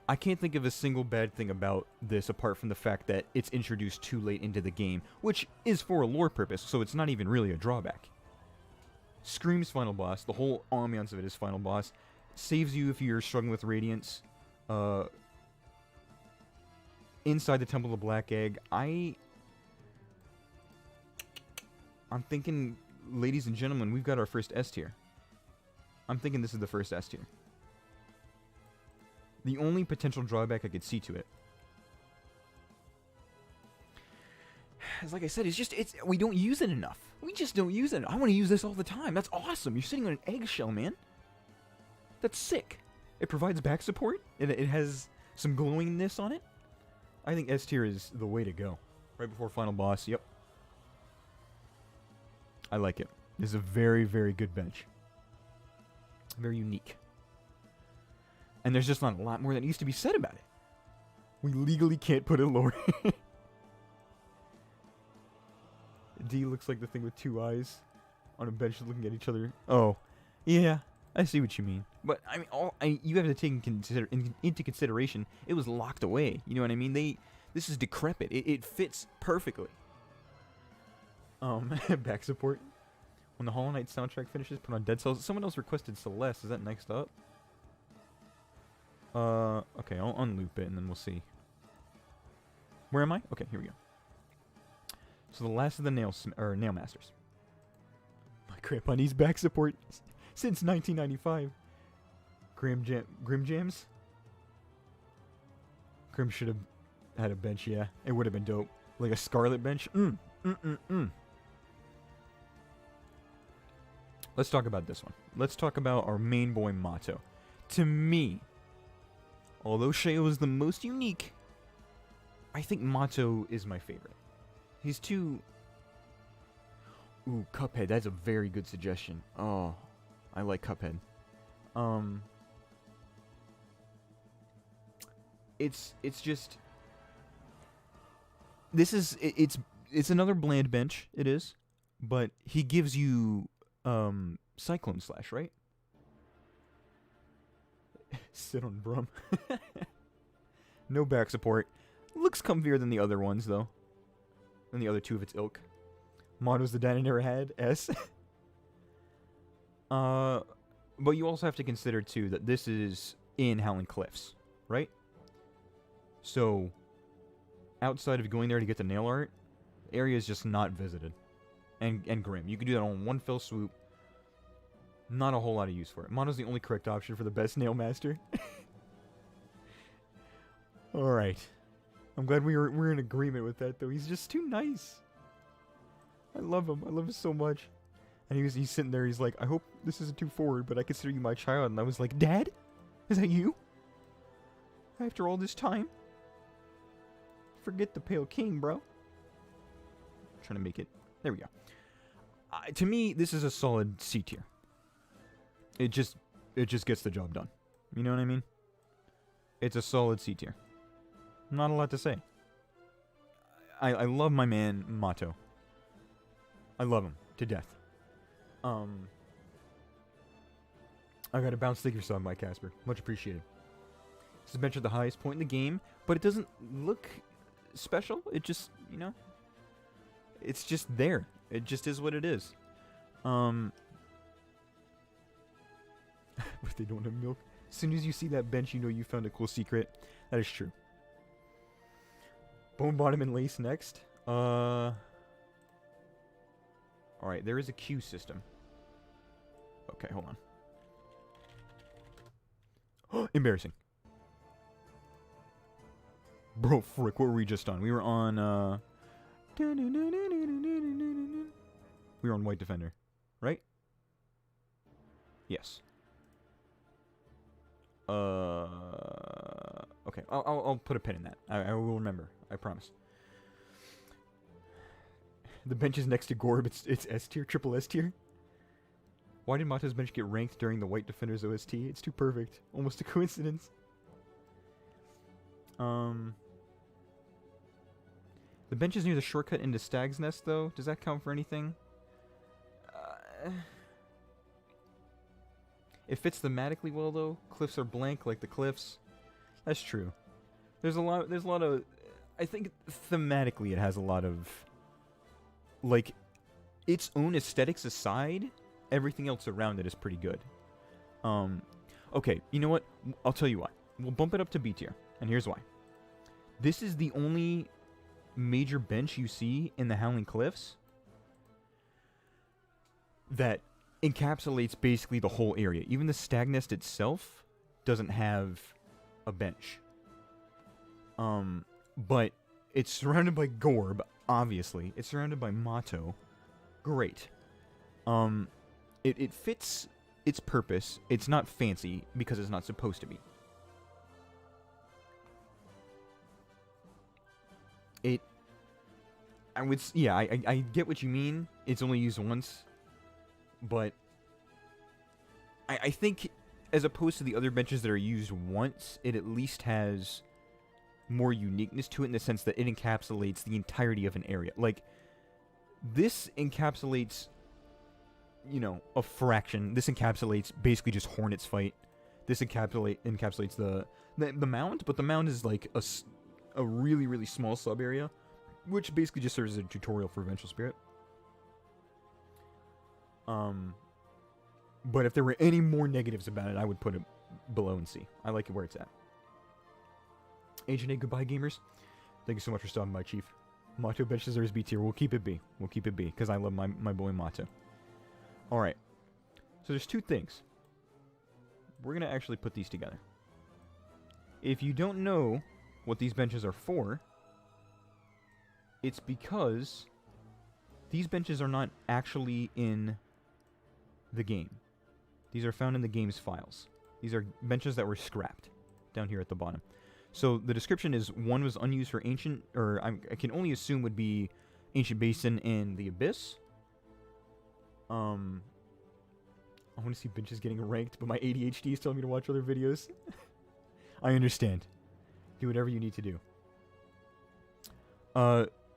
A: I can't think of a single bad thing about this apart from the fact that it's introduced too late into the game, which is for a lore purpose, so it's not even really a drawback. Scream's final boss, the whole ambiance of it is final boss. Saves you if you're struggling with Radiance. Inside the Temple of the Black Egg, I'm thinking, ladies and gentlemen, we've got our first S tier. I'm thinking this is the first S tier. The only potential drawback I could see to it is, like I said, we don't use it enough. We just don't use it. I want to use this all the time. That's awesome. You're sitting on an eggshell, man. That's sick. It provides back support. It has some glowingness on it. I think S tier is the way to go. Right before final boss. Yep. I like it. This is a very, very good bench. Very unique. And there's just not a lot more that needs to be said about it. We legally can't put it lower. D looks like the thing with two eyes on a bench looking at each other. Oh, yeah, I see what you mean. But I mean, you have to take into consideration it was locked away. You know what I mean? This is decrepit. It fits perfectly. Back support. When the Hollow Knight soundtrack finishes, put on Dead Cells. Someone else requested Celeste. Is that next up? Okay, I'll unloop it and then we'll see. Where am I? Okay, here we go. So the last of the Nail Masters. My grandpa needs back support since 1995. Grim Jams? Grim should have had a bench, yeah. It would have been dope. Like a Scarlet bench. Let's talk about this one. Let's talk about our main boy, Mato. To me, although Sheo is the most unique, I think Mato is my favorite. He's too... Ooh, Cuphead. That's a very good suggestion. Oh, I like Cuphead. It's just... It's another bland bench, it is. But he gives you, Cyclone Slash, right? Sit on Brum. No back support. Looks comfier than the other ones, though. Than the other two of its ilk. Motto's the dad I never had. S. But you also have to consider, too, that this is in Howling Cliffs, right? So, outside of going there to get the nail art, the area is just not visited. And grim. You can do that on one fell swoop. Not a whole lot of use for it. Mono's the only correct option for the best nail master. Alright. I'm glad we're in agreement with that, though. He's just too nice. I love him. I love him so much. And he's sitting there, he's like, I hope this isn't too forward, but I consider you my child. And I was like, Dad? Is that you? After all this time? Forget the Pale King, bro. Trying to make it. There we go. To me, this is a solid C tier. It just gets the job done. You know what I mean? It's a solid C tier. Not a lot to say. I love my man, Mato. I love him to death. I got a bounce sticker song by Casper. Much appreciated. This is bench at the highest point in the game, but it doesn't look special. It just, you know, it's just there. It just is what it is. But they don't have milk. As soon as you see that bench, you know you found a cool secret. That is true. Bone bottom and lace next. Alright, there is a queue system. Okay, hold on. Embarrassing. Bro, frick, what were we just on? We were on, we were on White Defender, right? Yes. Okay, I'll put a pin in that. I will remember. I promise. The bench is next to Gorb. It's S tier, triple S tier. Why did Mato's bench get ranked during the White Defender's OST? It's too perfect. Almost a coincidence. The bench is near the shortcut into Stag's Nest, though. Does that count for anything? It fits thematically well, though. Cliffs are blank, like the cliffs. That's true. There's a lot of... I think thematically it has a lot of... Like, its own aesthetics aside, everything else around it is pretty good. Okay, you know what? I'll tell you why. We'll bump it up to B tier, and here's why. This is the only major bench you see in the Howling Cliffs that encapsulates basically the whole area. Even the Stag Nest itself doesn't have a bench. But it's surrounded by Gorb, obviously. It's surrounded by Mato. Great. It fits its purpose. It's not fancy because it's not supposed to be. I get what you mean. It's only used once. But I think as opposed to the other benches that are used once, it at least has more uniqueness to it in the sense that it encapsulates the entirety of an area. Like, this encapsulates, you know, a fraction. This encapsulates basically just Hornet's fight. This encapsulates the mound, but the mound is like a really, really small sub-area, which basically just serves as a tutorial for Vengeful Spirit. But if there were any more negatives about it, I would put it below in C. I like it where it's at. Agent A, goodbye, gamers. Thank you so much for stopping by, Chief. Mato bench deserves B tier. We'll keep it B. We'll keep it B, because I love my boy Mato. Alright. So there's two things. We're going to actually put these together. If you don't know what these benches are for, it's because these benches are not actually in the game. These are found in the game's files. These are benches that were scrapped down here at the bottom. So the description is, one was unused for ancient, or I can only assume would be Ancient Basin and the Abyss. I want to see benches getting ranked, but my ADHD is telling me to watch other videos. I understand. Do whatever you need to do.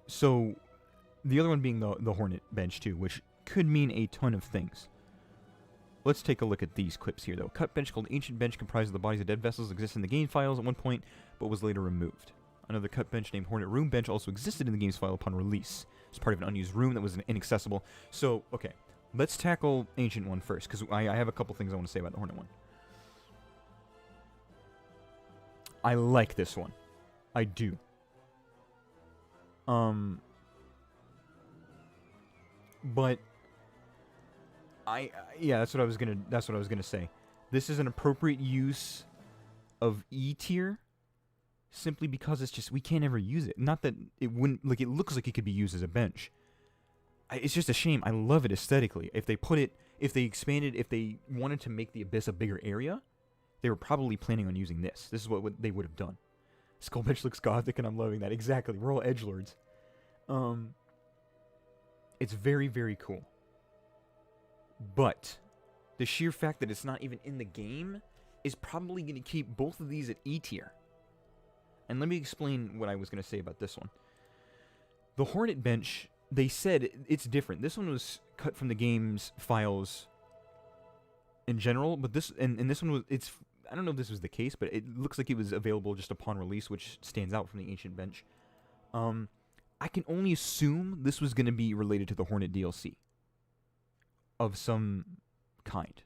A: So the other one being the Hornet bench too, which could mean a ton of things. Let's take a look at these clips here, though. Cut bench called Ancient Bench comprised of the bodies of dead vessels exists in the game files at one point, but was later removed. Another cut bench named Hornet Room Bench also existed in the game's file upon release. It's part of an unused room that was inaccessible. So, okay, let's tackle Ancient one first, because I have a couple things I want to say about the Hornet one. I like this one. I do. But yeah, that's what I was gonna say. This is an appropriate use of E tier, simply because it's just we can't ever use it. Not that it wouldn't, like, it looks like it could be used as a bench. It's just a shame. I love it aesthetically. If they expanded, if they wanted to make the Abyss a bigger area, they were probably planning on using this. This is what they would have done. Skull bench looks gothic, and I'm loving that. Exactly. We're all edgelords. It's very, very cool. But the sheer fact that it's not even in the game is probably going to keep both of these at E tier. And let me explain what I was going to say about this one. The Hornet bench, they said it's different. This one was cut from the game's files in general, but and this one was, I don't know if this was the case, but it looks like it was available just upon release, which stands out from the Ancient Bench. I can only assume this was going to be related to the Hornet DLC of some kind.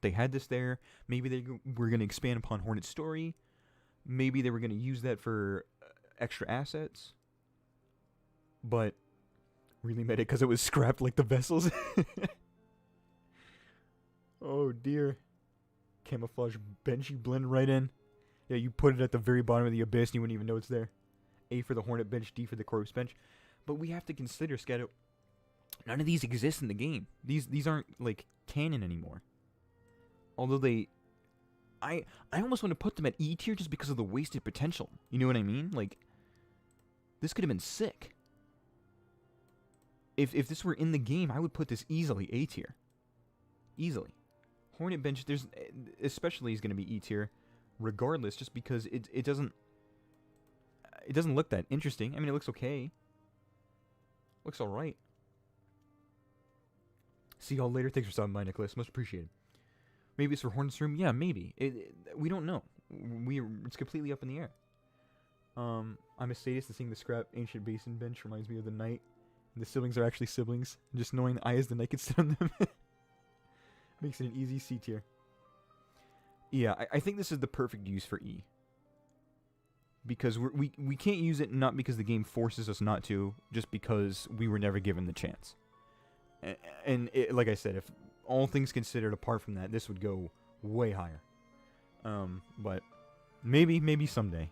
A: They had this there. Maybe they were going to expand upon Hornet's story. Maybe they were going to use that for extra assets. But really made it because it was scrapped like the vessels. Oh dear. Camouflage bench you blend right in. Yeah, you put it at the very bottom of the abyss and you wouldn't even know it's there. A for the Hornet bench, D for the corpse bench. But we have to consider, Scato, none of these exist in the game. These aren't, like, canon anymore. Although I almost want to put them at E tier just because of the wasted potential. You know what I mean? Like, this could have been sick. If this were in the game, I would put this easily A tier. Easily. Hornet bench, especially is going to be E tier, regardless, just because it doesn't look that interesting. I mean, it looks okay. Looks all right. See y'all later. Thanks for stopping by, Nicholas. Much appreciated. Maybe it's for Hornet's room. Yeah, maybe. We don't know. It's completely up in the air. I'm a sadist, and seeing the scrap ancient basin bench reminds me of the knight. And the siblings are actually siblings. Just knowing I as the knight could sit on them makes it an easy C tier. Yeah, I think this is the perfect use for E. Because we can't use it, not because the game forces us not to, just because we were never given the chance. And like I said, if all things considered, apart from that, this would go way higher. But maybe someday,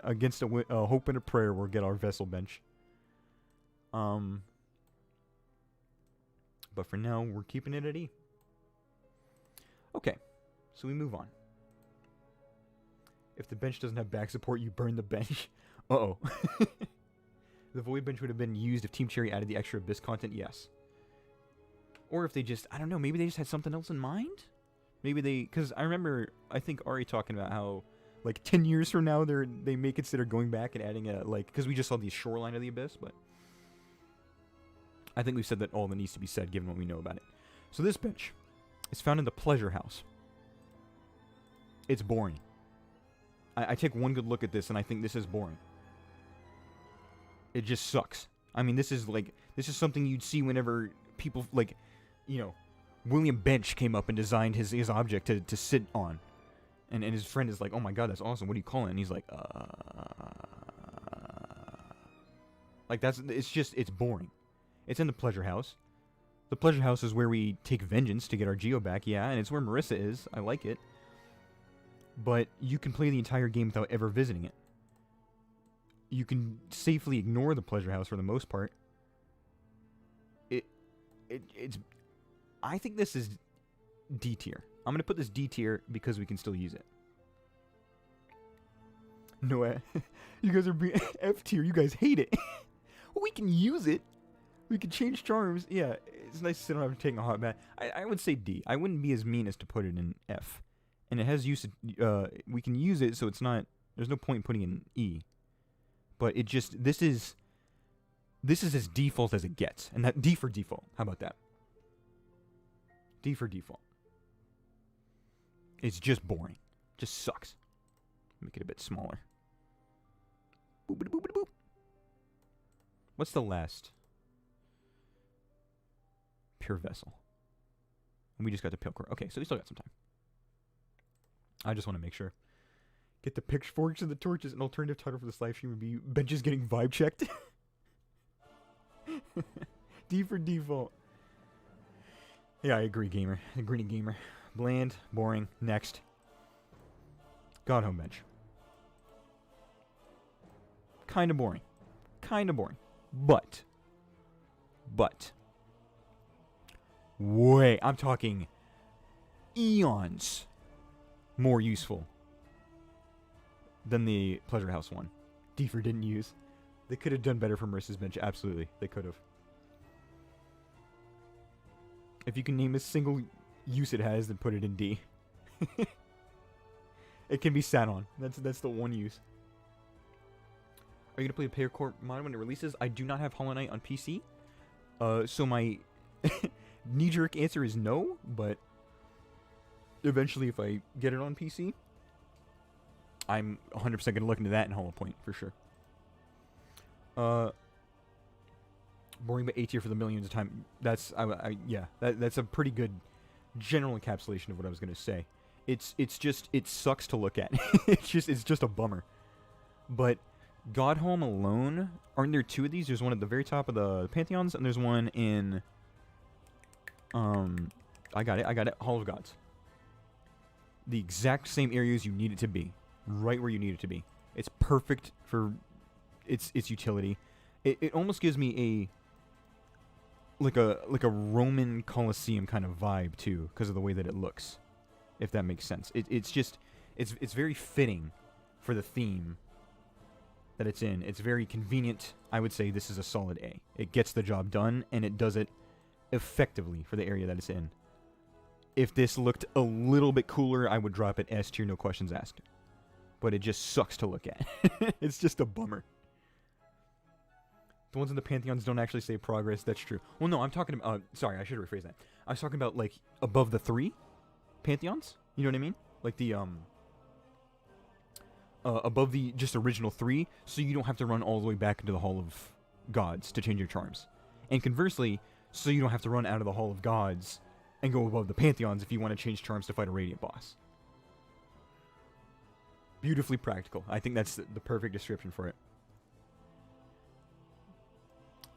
A: against a hope and a prayer, we'll get our vessel bench. But for now, we're keeping it at E. Okay, so we move on. If the bench doesn't have back support, you burn the bench. Uh-oh. The void bench would have been used if Team Cherry added the extra Abyss content, yes. Or if they just, I don't know, maybe they just had something else in mind? Maybe because I remember, I think Ari talking about how, like, 10 years from now, they may consider going back and adding because we just saw the shoreline of the Abyss, but I think we've said that all that needs to be said, given what we know about it. So this bench is found in the Pleasure House. It's boring. I take one good look at this, and I think this is boring. It just sucks. I mean, this is something you'd see whenever people, like, William Bench came up and designed his object to sit on. And his friend is like, oh my god, that's awesome. What do you call it? And he's like, Like, it's boring. It's in the Pleasure House. The Pleasure House is where we take vengeance to get our Geo back, yeah, and it's where Marissa is. I like it. But you can play the entire game without ever visiting it. You can safely ignore the Pleasure House for the most part. It's I think this is D tier. I'm going to put this D tier because we can still use it. No, you guys are being F tier. You guys hate it. Well, we can use it. We can change charms. Yeah, it's nice to sit on after taking a hot bath. I would say D. I wouldn't be as mean as to put it in F. And it has use. We can use it, so it's not. There's no point in putting it in E. But it just this is as default as it gets, and that D for default. How about that? D for default. It's just boring. Just sucks. Make it a bit smaller. Boop-a-doop-a-doop. What's the last pure vessel? And we just got the Pale Core. Okay, so we still got some time. I just want to make sure. Get the pitchforks and the torches. An alternative title for this live stream would be Benches Getting Vibe Checked. D for default. Yeah, I agree, gamer. Greeny gamer. Bland, boring. Next. Godhome bench. Kinda boring. Kinda boring. But. I'm talking eons more useful than the Pleasure House one. D for didn't use. They could have done better for Marissa's bench. Absolutely. They could have. If you can name a single use it has, then put it in D. It can be sat on. That's the one use. Are you going to play a Pale Core mod when it releases? I do not have Hollow Knight on PC. So my knee-jerk answer is no, but eventually, if I get it on PC, I'm 100% going to look into that in Hollow Point, for sure. Boring but A tier for the millions of time. That's, yeah, that's a pretty good general encapsulation of what I was going to say. It's just, it sucks to look at. it's just a bummer. But Godhome alone, aren't there 2 of these? There's one at the very top of the Pantheons, and there's one in, I got it, Hall of Gods. The exact same areas you need it to be. Right where you need it to be. It's perfect for its utility. It almost gives me like a Roman Colosseum kind of vibe too, because of the way that it looks. If that makes sense. It's very fitting for the theme that it's in. It's very convenient. I would say this is a solid A. It gets the job done, and it does it effectively for the area that it's in. If this looked a little bit cooler, I would drop it S tier, no questions asked. But it just sucks to look at. It's just a bummer. The ones in the Pantheons don't actually say progress, that's true. Well, no, I'm talking about, sorry, I should rephrase that. I was talking about, like, above the 3 Pantheons? You know what I mean? Like the, above the just original 3, so you don't have to run all the way back into the Hall of Gods to change your charms. And conversely, so you don't have to run out of the Hall of Gods and go above the Pantheons if you want to change charms to fight a Radiant boss. Beautifully practical. I think that's the perfect description for it.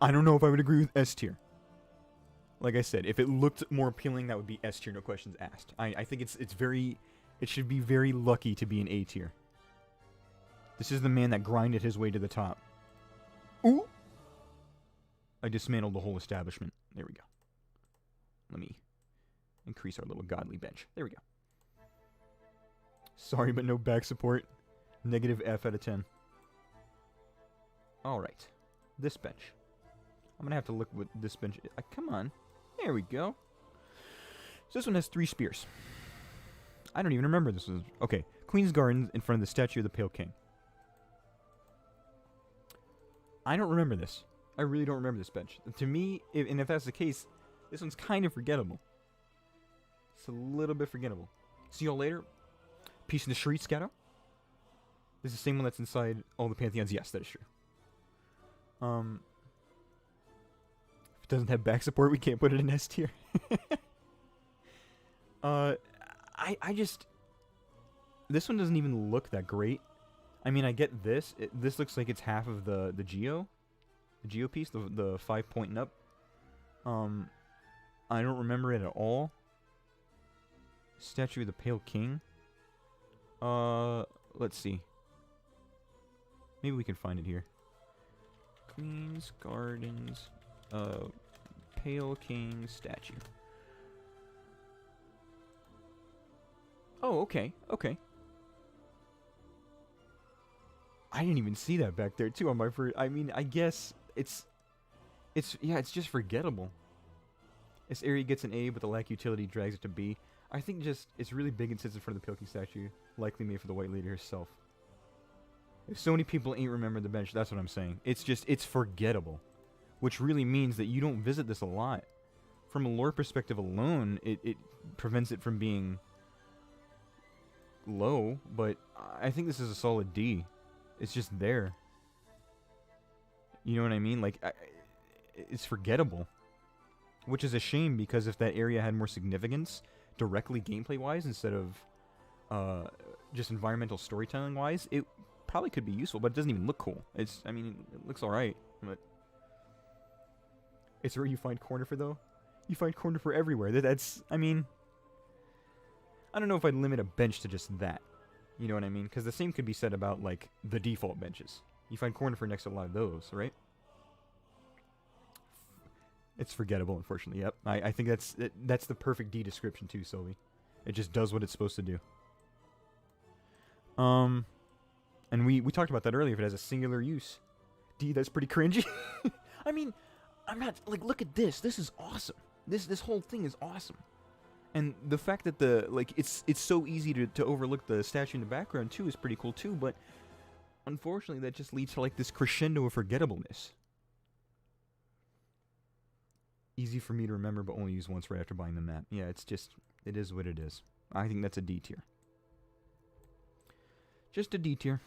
A: I don't know if I would agree with S tier. Like I said, if it looked more appealing, that would be S tier, no questions asked. I think it should be very lucky to be an A tier. This is the man that grinded his way to the top. Ooh! I dismantled the whole establishment. There we go. Let me increase our little godly bench. There we go. Sorry, but no back support. Negative F out of 10. Alright. This bench. I'm gonna have to look what this bench is. Come on. There we go. So this one has 3 spears. I don't even remember this one. Okay. Queen's Gardens in front of the statue of the Pale King. I don't remember this. I really don't remember this bench. To me, and if that's the case, this one's kind of forgettable. It's a little bit forgettable. See y'all later. Peace in the streets, Scatto. This is the same one that's inside all the Pantheons. Yes, that is true. If it doesn't have back support, we can't put it in S tier. I just... This one doesn't even look that great. I mean, I get this. This looks like it's half of the Geo. The Geo piece, the 5-point and up. I don't remember it at all. Statue of the Pale King. Let's see. Maybe we can find it here. Queen's Gardens, Pale King statue. Oh, okay, okay. I didn't even see that back there too on my first. I mean, I guess it's just forgettable. This area gets an A, but the lack utility drags it to B. I think just it's really big and sits in front of the Pale King statue, likely made for the White Lady herself. If so many people ain't remember the bench, that's what I'm saying. It's forgettable, which really means that you don't visit this a lot. From a lore perspective alone, it prevents it from being low, but I think this is a solid D. It's just there. You know what I mean? Like, it's forgettable. Which is a shame, because if that area had more significance, directly gameplay-wise, instead of just environmental storytelling-wise, it probably could be useful, but it doesn't even look cool. I mean, it looks alright, but... It's where you find Cornifer, though. You find Cornifer everywhere. That's, I mean... I don't know if I'd limit a bench to just that. You know what I mean? Because the same could be said about, like, the default benches. You find Cornifer next to a lot of those, right? It's forgettable, unfortunately. Yep. I think that's the perfect D description, too, Sylvie. It just does what it's supposed to do. And we talked about that earlier, if it has a singular use. D, that's pretty cringy. I mean, I'm not... Like, look at this. This is awesome. This whole thing is awesome. And the fact that it's so easy to overlook the statue in the background, too, is pretty cool, too. But, unfortunately, that just leads to, like, this crescendo of forgettableness. Easy for me to remember, but only use once right after buying the map. Yeah, it's just... It is what it is. I think that's a D tier. Just a D tier.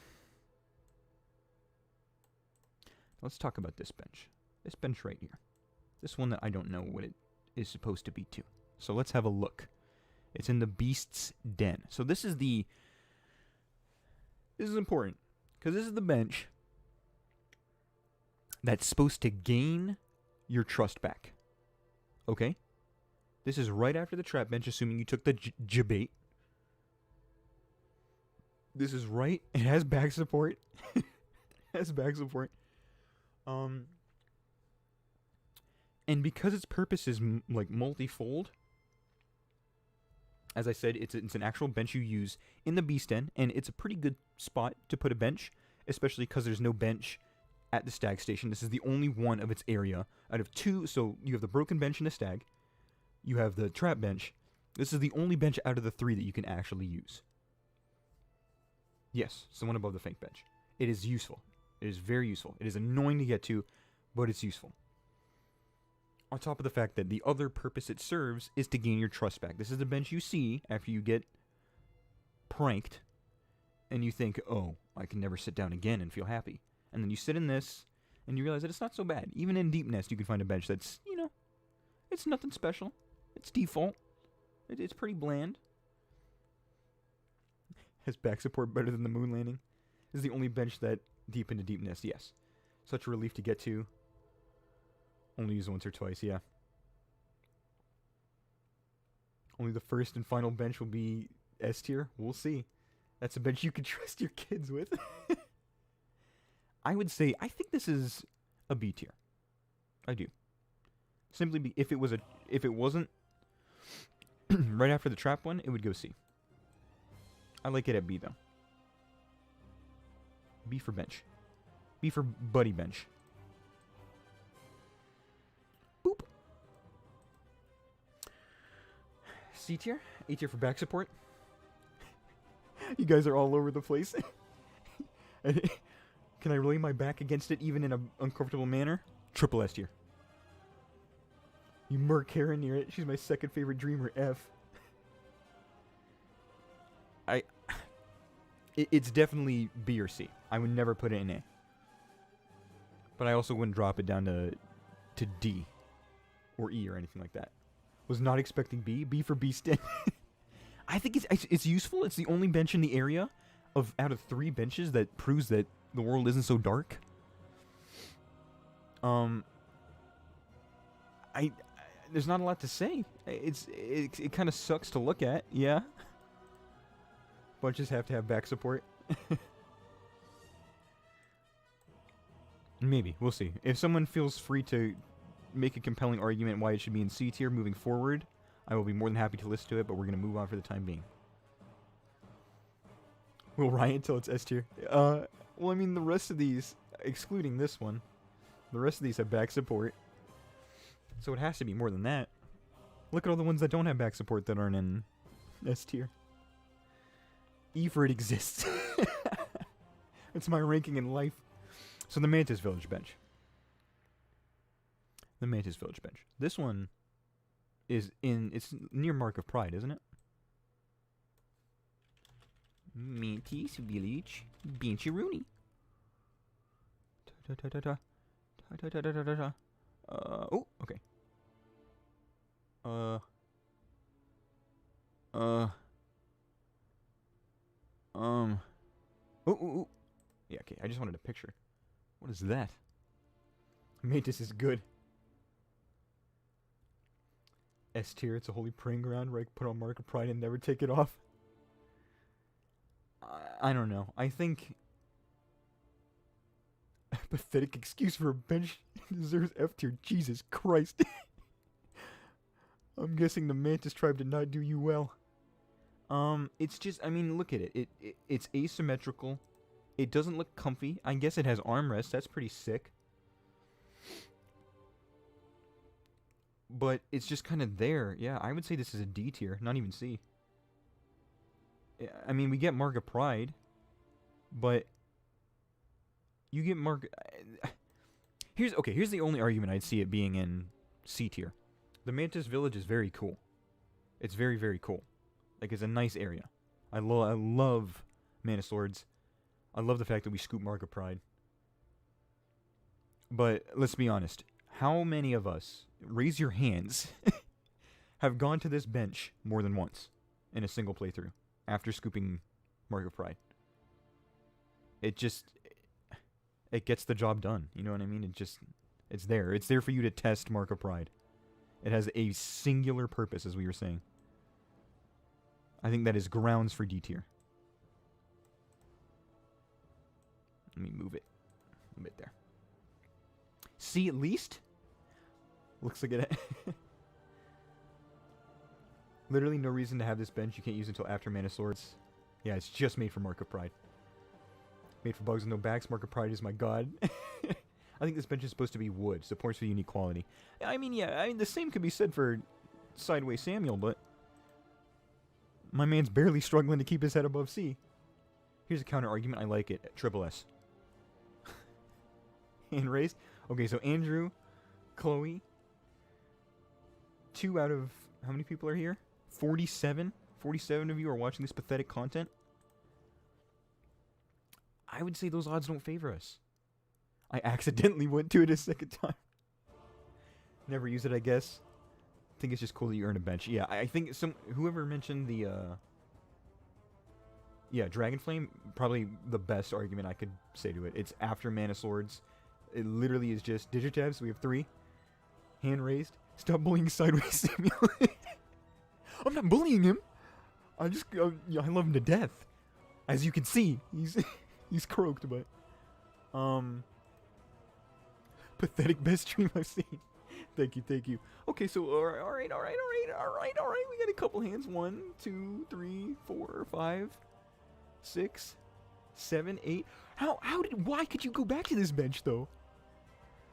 A: Let's talk about this bench. This bench right here. This one that I don't know what it is supposed to be too. So let's have a look. It's in the Beast's Den. So this is important. Because this is the bench that's supposed to gain your trust back. Okay? This is right after the trap bench, assuming you took the debate. This is right. It has back support. It has back support. And because its purpose is like multifold, as I said, it's an actual bench you use in the Beast Den, and it's a pretty good spot to put a bench, especially because there's no bench at the stag station. This is the only one of its area out of two. So you have the broken bench and the stag. You have the trap bench. This is the only bench out of the three that you can actually use. Yes, it's the one above the fake bench. It is useful. It is very useful. It is annoying to get to, but it's useful. On top of the fact that the other purpose it serves is to gain your trust back. This is the bench you see after you get pranked, and you think, oh, I can never sit down again and feel happy. And then you sit in this, and you realize that it's not so bad. Even in Deepnest, you can find a bench that's, it's nothing special. It's default. It's pretty bland. Has back support better than the moon landing. This is the only bench that deep into Deepnest, yes. Such a relief to get to. Only use it once or twice, yeah. Only the first and final bench will be S tier. We'll see. That's a bench you can trust your kids with. I would say, I think this is a B tier. I do. Simply if it wasn't right after the trap one, it would go C. I like it at B though. B for bench. B for buddy bench. Boop. C tier. A tier for back support. You guys are all over the place. Can I lay my back against it even in an uncomfortable manner? Triple S tier. You murk Karen near it. She's my second favorite dreamer, F. It's definitely B or C. I would never put it in A. But I also wouldn't drop it down to D. Or E or anything like that. Was not expecting B. B for Beast Den. I think it's useful. It's the only bench in the area out of 3 benches that proves that the world isn't so dark. There's not a lot to say. It kind of sucks to look at, yeah. Bunches have to have back support. Maybe. We'll see. If someone feels free to make a compelling argument why it should be in C tier moving forward, I will be more than happy to listen to it, but we're going to move on for the time being. We'll riot until it's S tier. Well, I mean, the rest of these, excluding this one, the rest of these have back support. So it has to be more than that. Look at all the ones that don't have back support that aren't in S tier. E for it exists. It's my ranking in life. So the Mantis Village bench. The Mantis Village bench. This one is it's near Mark of Pride, isn't it? Mantis Village. Benchy Rooney. Oh, okay. Oh. Yeah, okay, I just wanted a picture. What is that? Mantis is good. S tier, it's a holy praying ground where I put on Mark of Pride and never take it off. I don't know. I think a pathetic excuse for a bench deserves F tier. Jesus Christ. I'm guessing the Mantis tribe did not do you well. It's just, I mean, look at it. It's asymmetrical. It doesn't look comfy. I guess it has armrests. That's pretty sick. But it's just kind of there. Yeah, I would say this is a D tier, not even C. I mean, we get Mark of Pride, but you get Mark... Here's the only argument I'd see it being in C tier. The Mantis Village is very cool. It's very, very cool. Like, it's a nice area. I love Mana Swords. I love the fact that we scoop Mark of Pride. But let's be honest. How many of us, raise your hands, have gone to this bench more than once in a single playthrough after scooping Mark of Pride? It gets the job done. You know what I mean? It's there. It's there for you to test Mark of Pride. It has a singular purpose, as we were saying. I think that is grounds for D tier. Let me move it a bit there. See, at least? Looks like it. Literally no reason to have this bench. You can't use it until after Mana Swords. Yeah, it's just made for Mark of Pride. Made for bugs with no backs. Mark of Pride is my god. I think this bench is supposed to be wood. Supports for unique quality. I mean, yeah, the same could be said for Sideways Samuel, but my man's barely struggling to keep his head above sea. Here's a counter argument. I like it. Triple S. Hand raised. Okay, so Andrew, Chloe. 2 out of... How many people are here? 47? 47 of you are watching this pathetic content? I would say those odds don't favor us. I accidentally went to it a second time. Never use it, I guess. I think it's just cool that you earn a bench. Yeah, I think whoever mentioned the... Yeah, Dragon Flame, probably the best argument I could say to it. It's after Mana Swords. It literally is just Digitabs. We have 3. Hand raised. Stop bullying Sideways Samuel. I'm not bullying him. I just... I love him to death. As you can see, he's croaked, but... Pathetic best stream I've seen. Thank you. Okay, so alright. We got a couple hands. 1, 2, 3, 4, 5, 6, 7, 8. Why could you go back to this bench though?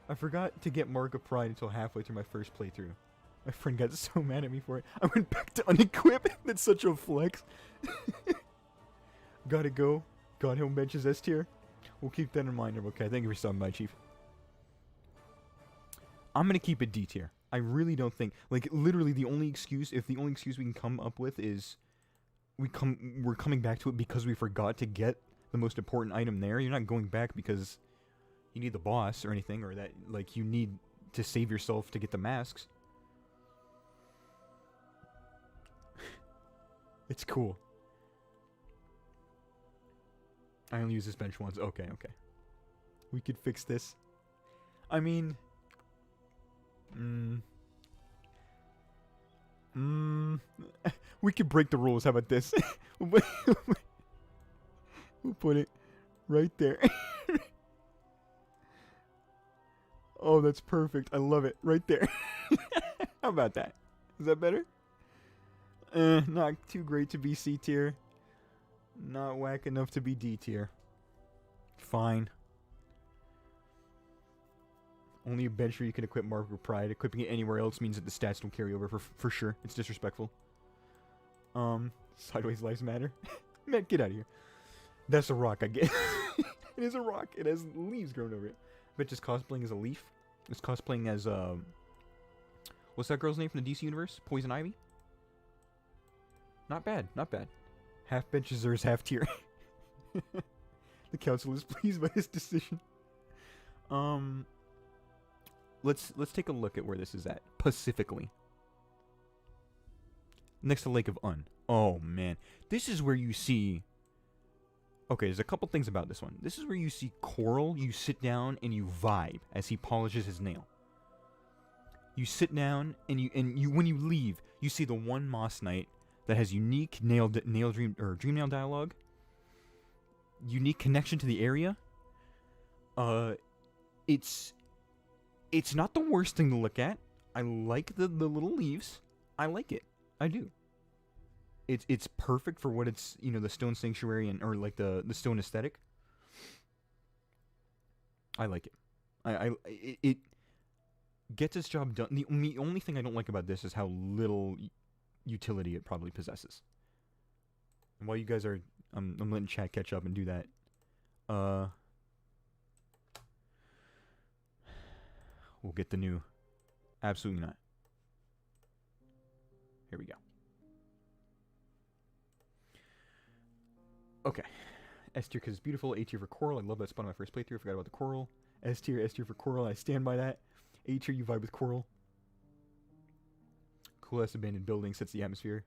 A: I forgot to get Mark of Pride until halfway through my first playthrough. My friend got so mad at me for it. I went back to unequip. That's such a flex. Gotta go. Godhome benches S tier. We'll keep that in mind. Okay, thank you for stopping by, Chief. I'm gonna keep it D tier. I really don't think, like, literally the only excuse, if the only excuse we can come up with is we're coming back to it because we forgot to get the most important item there. You're not going back because you need the boss or anything, or that, like, you need to save yourself to get the masks. It's cool. I only use this bench once. Okay. We could fix this. I mean... we could break the rules. How about this? We'll put it right there. Oh, that's perfect. I love it. Right there. How about that? Is that better? Not too great to be C tier. Not whack enough to be D tier. Fine. Only a bench where you can equip Mark of Pride. Equipping it anywhere else means that the stats don't carry over for sure. It's disrespectful. Sideways lives matter. Man, get out of here. That's a rock, I guess. It is a rock. It has leaves growing over it. But just cosplaying as a leaf. It's cosplaying as, what's that girl's name from the DC universe? Poison Ivy? Not bad. Half bench deserves half tier. The council is pleased by this decision. Let's take a look at where this is at. Pacifically. Next to Lake of Un. Oh, man. This is where you see... Okay, there's a couple things about this one. This is where you see Coral. You sit down and you vibe as he polishes his nail. You sit down and you when you leave, you see the one Moss Knight that has unique dream nail dialogue. Unique connection to the area. It's not the worst thing to look at. I like the little leaves. I like it. I do. It's perfect for what it's, you know, the stone sanctuary or like the stone aesthetic. I like it. It gets its job done. The only thing I don't like about this is how little utility it probably possesses. And while you guys are, I'm letting chat catch up and do that. We'll get the new. Absolutely not. Here we go. Okay. S tier because it's beautiful. A tier for coral. I love that spot on my first playthrough. I forgot about the coral. S tier for coral. I stand by that. A tier, you vibe with coral. Cool ass abandoned building sets the atmosphere.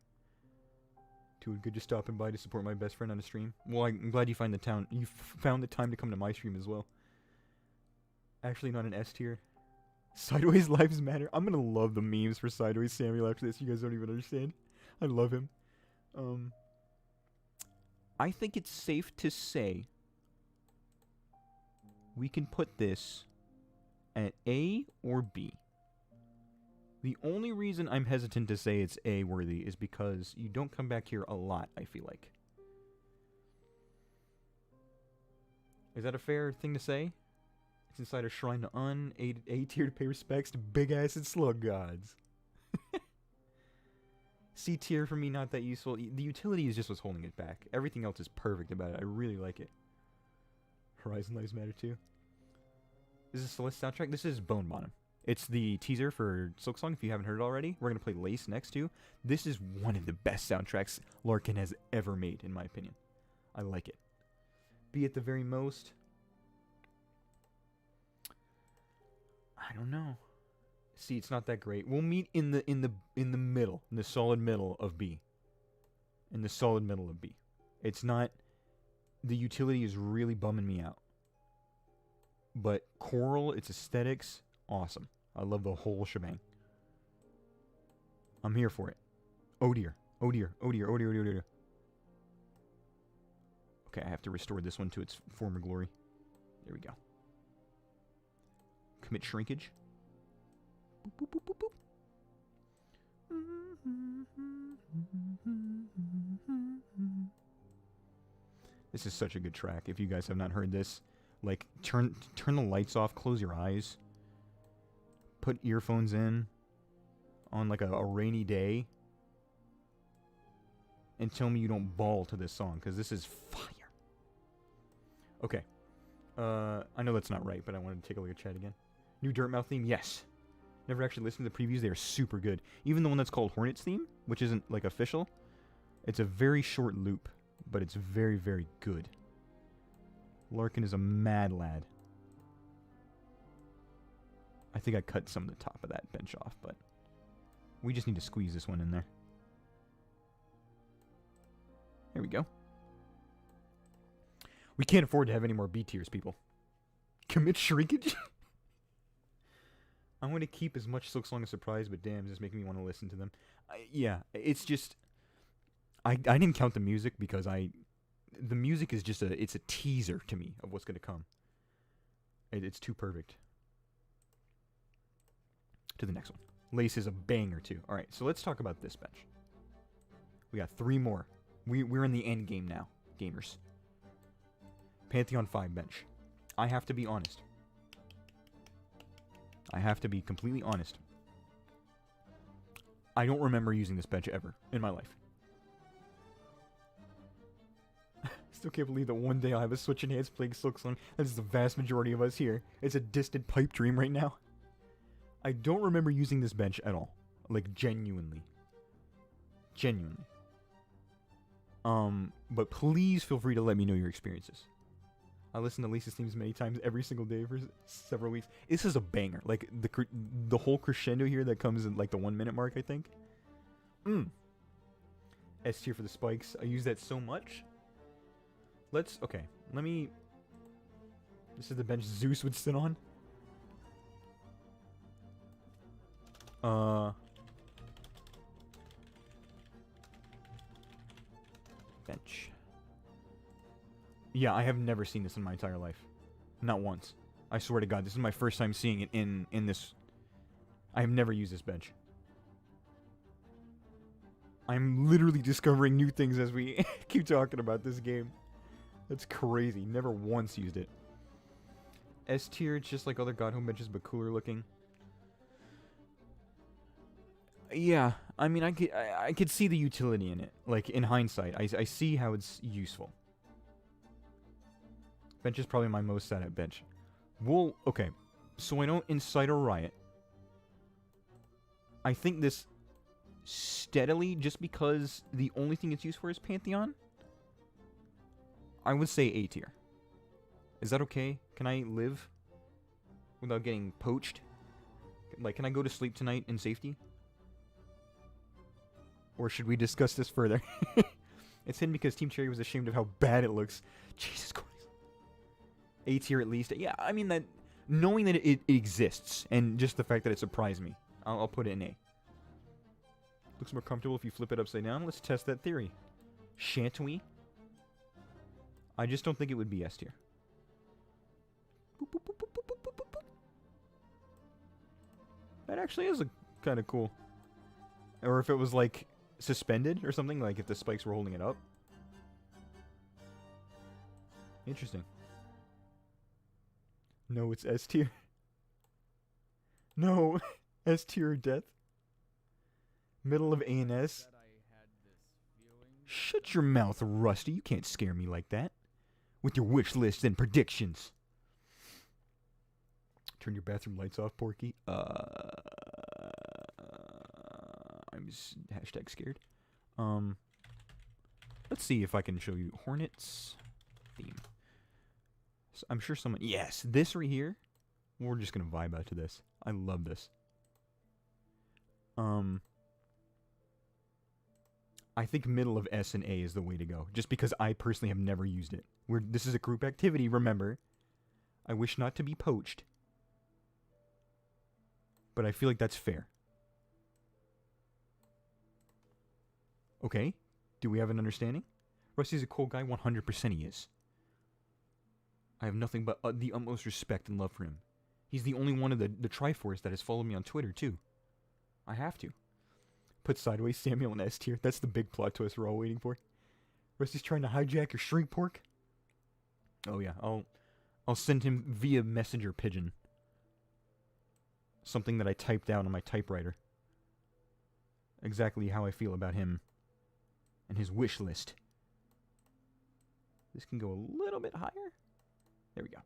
A: Dude, good just stopping by to support my best friend on a stream. Well, I'm glad you found the time to come to my stream as well. Actually, not an S tier. Sideways Lives Matter. I'm gonna love the memes for Sideways Samuel after this. You guys don't even understand. I love him. I think it's safe to say we can put this at A or B. The only reason I'm hesitant to say it's A worthy is because you don't come back here a lot, I feel like. Is that a fair thing to say? It's inside a shrine to A tier to pay respects to big ass and slug gods. C tier for me, not that useful. The utility is just what's holding it back. Everything else is perfect about it. I really like it. Horizon Lives Matter too. Is this Celeste soundtrack? This is Bone Bottom. It's the teaser for Silksong, if you haven't heard it already. We're going to play Lace next too. This is one of the best soundtracks Larkin has ever made, in my opinion. I like it. B at the very most. I don't know. See, it's not that great. We'll meet in the middle, in the solid middle of B. In the solid middle of B. It's not... The utility is really bumming me out. But Coral, its aesthetics, awesome. I love the whole shebang. I'm here for it. Oh dear. Oh dear. Oh dear. Oh dear. Oh dear. Oh dear. Okay, I have to restore this one to its former glory. There we go. Commit shrinkage. Boop, boop, boop, boop, boop. This is such a good track. If you guys have not heard this, like, turn the lights off, close your eyes, put earphones in on like a rainy day, and tell me you don't bawl to this song, because this is fire. Okay. I know that's not right, but I wanted to take a look at chat again. New Dirtmouth theme? Yes. Never actually listened to the previews. They are super good. Even the one that's called Hornets theme, which isn't like official, it's a very short loop, but it's very, very good. Larkin is a mad lad. I think I cut some of the top of that bench off, but we just need to squeeze this one in there. There we go. We can't afford to have any more B tiers, people. Commit shrinkage? I'm going to keep as much Silksong as Surprise, but damn, it's making me want to listen to them. Yeah, it's just... I didn't count the music because the music is just it's a teaser to me of what's going to come. It's too perfect. To the next one. Lace is a banger too. Alright, so let's talk about this bench. We got 3 more. We're in the end game now, gamers. Pantheon 5 bench. I have to be honest. I have to be completely honest. I don't remember using this bench ever in my life. Still can't believe that one day I'll have a Switch in hands playing Silksong. That is the vast majority of us here. It's a distant pipe dream right now. I don't remember using this bench at all. Like, genuinely. Genuinely. But please feel free to let me know your experiences. I listen to Lisa's themes many times every single day for several weeks. This is a banger. Like, the whole crescendo here that comes in, like, the 1 minute mark, I think. S tier for the spikes. I use that so much. Okay, let me... This is the bench Zeus would sit on. Bench. Yeah, I have never seen this in my entire life. Not once. I swear to God, this is my first time seeing it in this... I have never used this bench. I'm literally discovering new things as we keep talking about this game. That's crazy. Never once used it. S tier, it's just like other Godhome benches, but cooler looking. Yeah, I mean, I could see the utility in it. Like, in hindsight, I see how it's useful. Bench is probably my most sad at bench. Well, okay. So I don't incite a riot. I think this steadily, just because the only thing it's used for is Pantheon. I would say A tier. Is that okay? Can I live without getting poached? Like, can I go to sleep tonight in safety? Or should we discuss this further? It's hidden because Team Cherry was ashamed of how bad it looks. Jesus Christ. A tier at least. Yeah, I mean, that knowing that it exists, and just the fact that it surprised me, I'll put it in A. Looks more comfortable if you flip it upside down. Let's test that theory. Shan't we? I just don't think it would be S tier. Boop, boop, boop, boop, boop, boop, boop, boop. That actually is kind of cool. Or if it was like suspended or something, like if the spikes were holding it up. Interesting. No, it's S tier. No, S tier death. Middle of A and S. Shut your mouth, Rusty. You can't scare me like that. With your wish lists and predictions. Turn your bathroom lights off, Porky. I'm hashtag scared. Let's see if I can show you Hornets theme. So I'm sure someone... Yes, this right here. We're just going to vibe out to this. I love this. I think middle of S and A is the way to go. Just because I personally have never used it. This is a group activity, remember. I wish not to be poached. But I feel like that's fair. Okay. Do we have an understanding? Rusty's a cool guy. 100% he is. I have nothing but the utmost respect and love for him. He's the only one of the Triforce that has followed me on Twitter, too. I have to. Put sideways Samuel in S tier. That's the big plot twist we're all waiting for. Rusty's trying to hijack your shrink pork. Oh yeah, I'll send him via messenger pigeon. Something that I typed out on my typewriter. Exactly how I feel about him. And his wish list. This can go a little bit higher. There we go.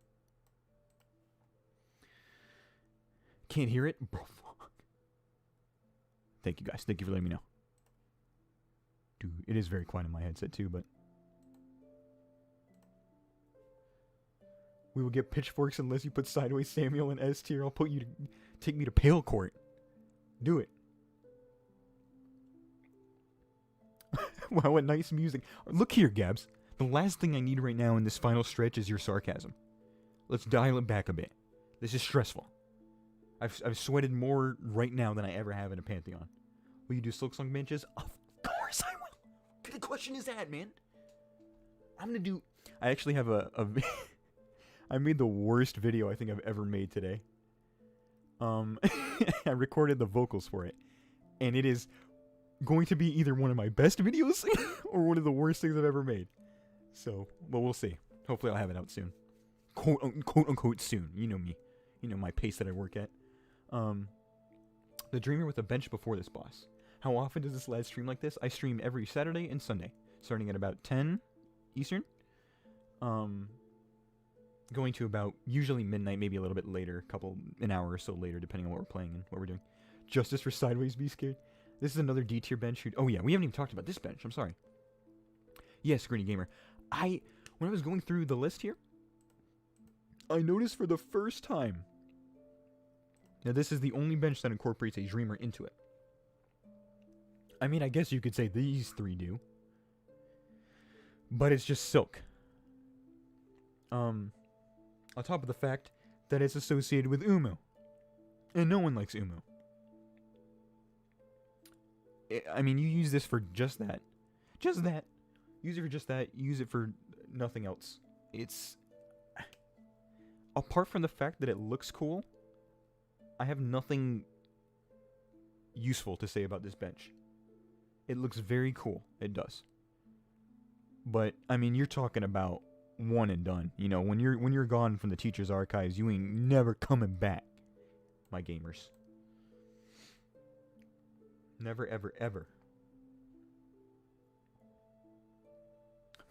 A: Can't hear it? Bro, fuck. Thank you guys. Thank you for letting me know. Dude, it is very quiet in my headset too, but... We will get pitchforks unless you put sideways Samuel in S tier. I'll put you to... Take me to Pale Court. Do it. Wow, what nice music. Look here, Gabs. The last thing I need right now in this final stretch is your sarcasm. Let's dial it back a bit. This is stressful. I've sweated more right now than I ever have in a Pantheon. Will you do Silksong benches? Of course I will. The question is that, man. I'm gonna do... I actually have a I made the worst video I think I've ever made today. I recorded the vocals for it. And it is going to be either one of my best videos or one of the worst things I've ever made. So, well, we'll see. Hopefully I'll have it out soon. Quote unquote soon. You know me. You know my pace that I work at. The Dreamer with a bench before this boss. How often does this lad stream like this? I stream every Saturday and Sunday. Starting at about 10 Eastern. Going to about usually midnight, maybe a little bit later. An hour or so later, depending on what we're playing and what we're doing. Justice for Sideways Be Scared. This is another D tier bench. Oh yeah, we haven't even talked about this bench. I'm sorry. Yes, Greeny Gamer. When I was going through the list here, I noticed for the first time. Now this is the only bench that incorporates a Dreamer into it. I mean, I guess you could say these three do. But it's just silk. On top of the fact that it's associated with Umu. And no one likes Umu. I mean, you use this for just that. Just that. Use it for just that. Use it for nothing else. It's... Apart from the fact that it looks cool, I have nothing useful to say about this bench. It looks very cool. It does. But, I mean, you're talking about one and done. You know, when you're gone from the teacher's archives, you ain't never coming back, my gamers. Never, ever, ever.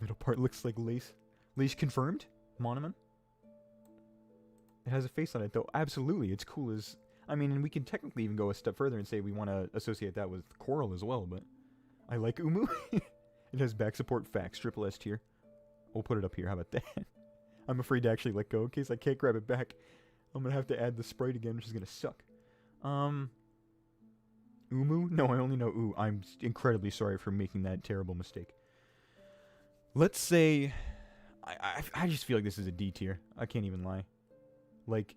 A: Middle part looks like lace. Lace confirmed? Monument? It has a face on it, though. Absolutely, it's cool as... I mean, and we can technically even go a step further and say we want to associate that with Coral as well, but... I like Umu. It has back support facts, triple S tier. We'll put it up here. How about that? I'm afraid to actually let go in case I can't grab it back. I'm gonna have to add the sprite again, which is gonna suck. Umu? No, I only know U. I'm incredibly sorry for making that terrible mistake. Let's say... I just feel like this is a D tier. I can't even lie. Like...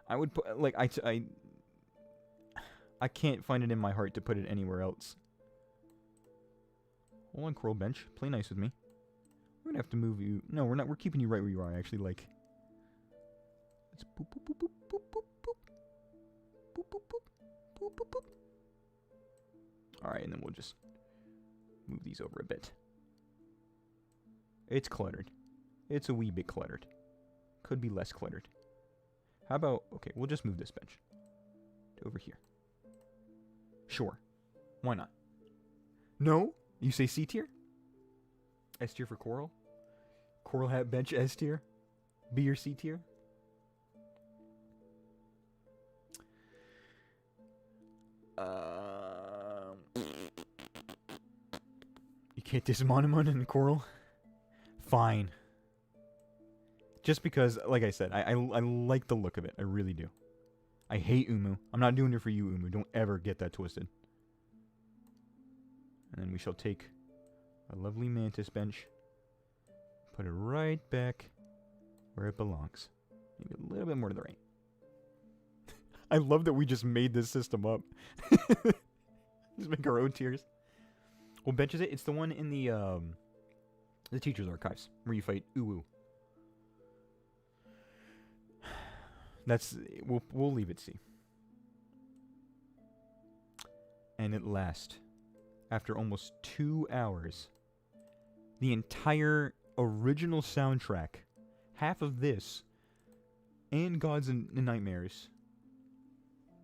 A: I would put... Like, I can't find it in my heart to put it anywhere else. Hold on, Coral Bench. Play nice with me. We're gonna have to move you... No, we're not. We're keeping you right where you are, actually. Like... Let's boop, boop, boop, boop, boop, boop, boop. Boop, boop, boop. Boop, boop, boop. Alright, and then we'll just move these over a bit. It's cluttered. It's a wee bit cluttered. Could be less cluttered. How about... Okay, we'll just move this bench to over here. Sure. Why not? No? You say C tier? S tier for Coral? Coral Hat Bench S tier? B or C tier? You can't Dismonomon in Coral? Fine. Just because, like I said, I like the look of it. I really do. I hate Umu. I'm not doing it for you, Umu. Don't ever get that twisted. And then we shall take a lovely Mantis bench. Put it right back where it belongs. Maybe a little bit more to the right. I love that we just made this system up. Just make our own tiers. What bench is it? It's the one in the teacher's archives where you fight Uwu. That's we'll leave it C. And at last, after almost 2 hours, the entire original soundtrack, half of this, and Gods and Nightmares,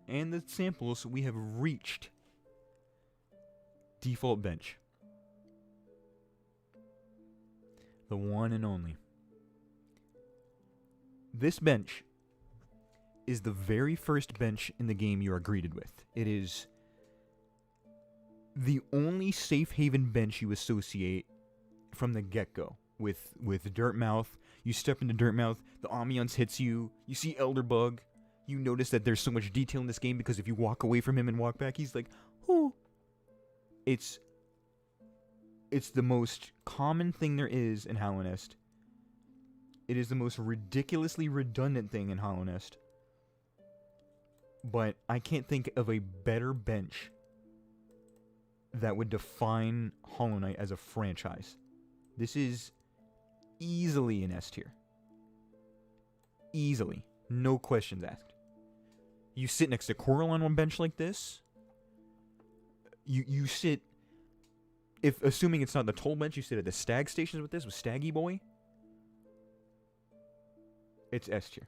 A: and the samples, we have reached default bench. The one and only. This bench is the very first bench in the game you are greeted with. It is the only safe haven bench you associate from the get-go with Dirtmouth. You step into Dirtmouth, the ambiance hits you, you see Elderbug, you notice that there's so much detail in this game because if you walk away from him and walk back, he's like, oh. It's the most common thing there is in Hallownest. It is the most ridiculously redundant thing in Hallownest. But I can't think of a better bench that would define Hollow Knight as a franchise. This is easily an S tier. Easily. No questions asked. You sit next to Coral on one bench like this. You sit... If assuming it's not the toll bench, you sit at the stag stations with this, with Staggy Boy. It's S tier.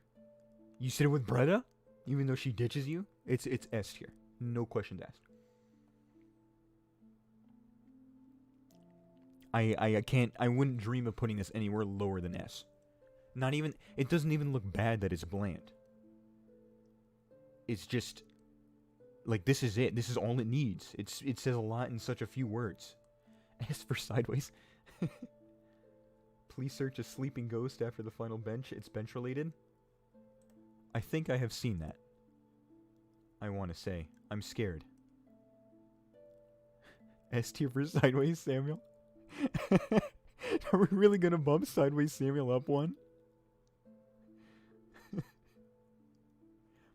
A: You sit with Bretta, even though she ditches you. It's S tier. No questions asked. I wouldn't dream of putting this anywhere lower than S. Not even, it doesn't even look bad that it's bland. It's just, like, this is it. This is all it needs. It says a lot in such a few words. S for sideways. Please search a sleeping ghost after the final bench. It's bench related. I think I have seen that. I want to say. I'm scared. S tier for sideways, Samuel? Are we really gonna bump sideways Samuel up one?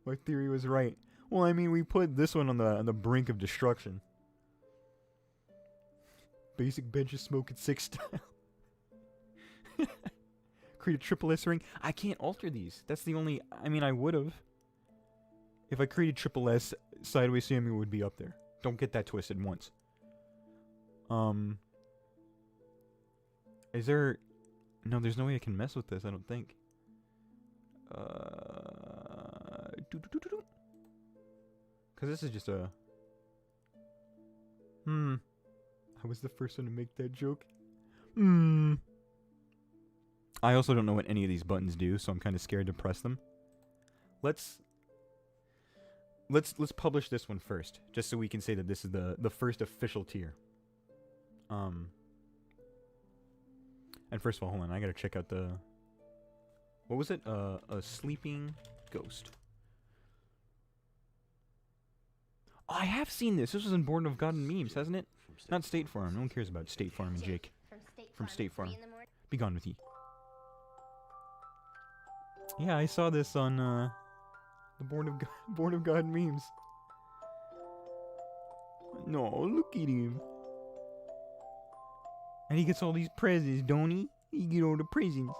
A: My theory was right. Well, I mean, we put this one on the brink of destruction. Basic benches smoking 6 style. Create a triple S ring. I can't alter these. That's the only... I mean, I would have. If I created triple S, Sideways Samuel would be up there. Don't get that twisted once. Is there... No, there's no way I can mess with this, I don't think. Because this is just a... I was the first one to make that joke. I also don't know what any of these buttons do, so I'm kind of scared to press them. Let's publish this one first, just so we can say that this is the first official tier. And first of all, hold on, I gotta check out the... What was it? A sleeping ghost. Oh, I have seen this. This was in Born of God and Memes, hasn't it? Not State Farm. No one cares about State Farm and Jake. From State Farm. Be gone with ye. Yeah, I saw this on the Born of God memes. No, look at him. And he gets all these presents, don't he? He get all the presents.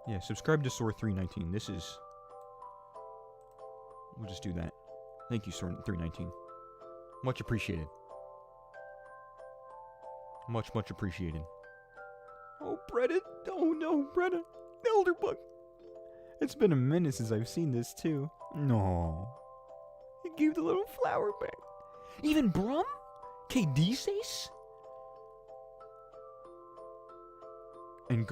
A: Yeah, subscribe to Sore319. This is... We'll just do that. Thank you, Sore319. Much appreciated. Much appreciated. Oh, Bretta. Oh, no, Bretta. Elderbug. It's been a minute since I've seen this, too. No. He gave the little flower back. Even Brum? KD says? And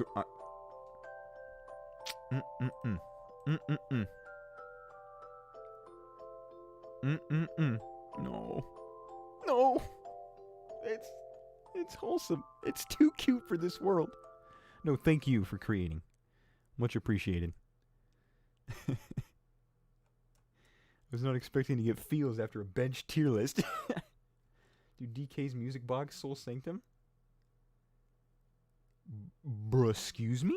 A: No. No. It's wholesome. It's too cute for this world. No, thank you for creating. Much appreciated. I was not expecting to get feels after a bench tier list. Dude, DK's music box, Soul Sanctum? Bruh, excuse me?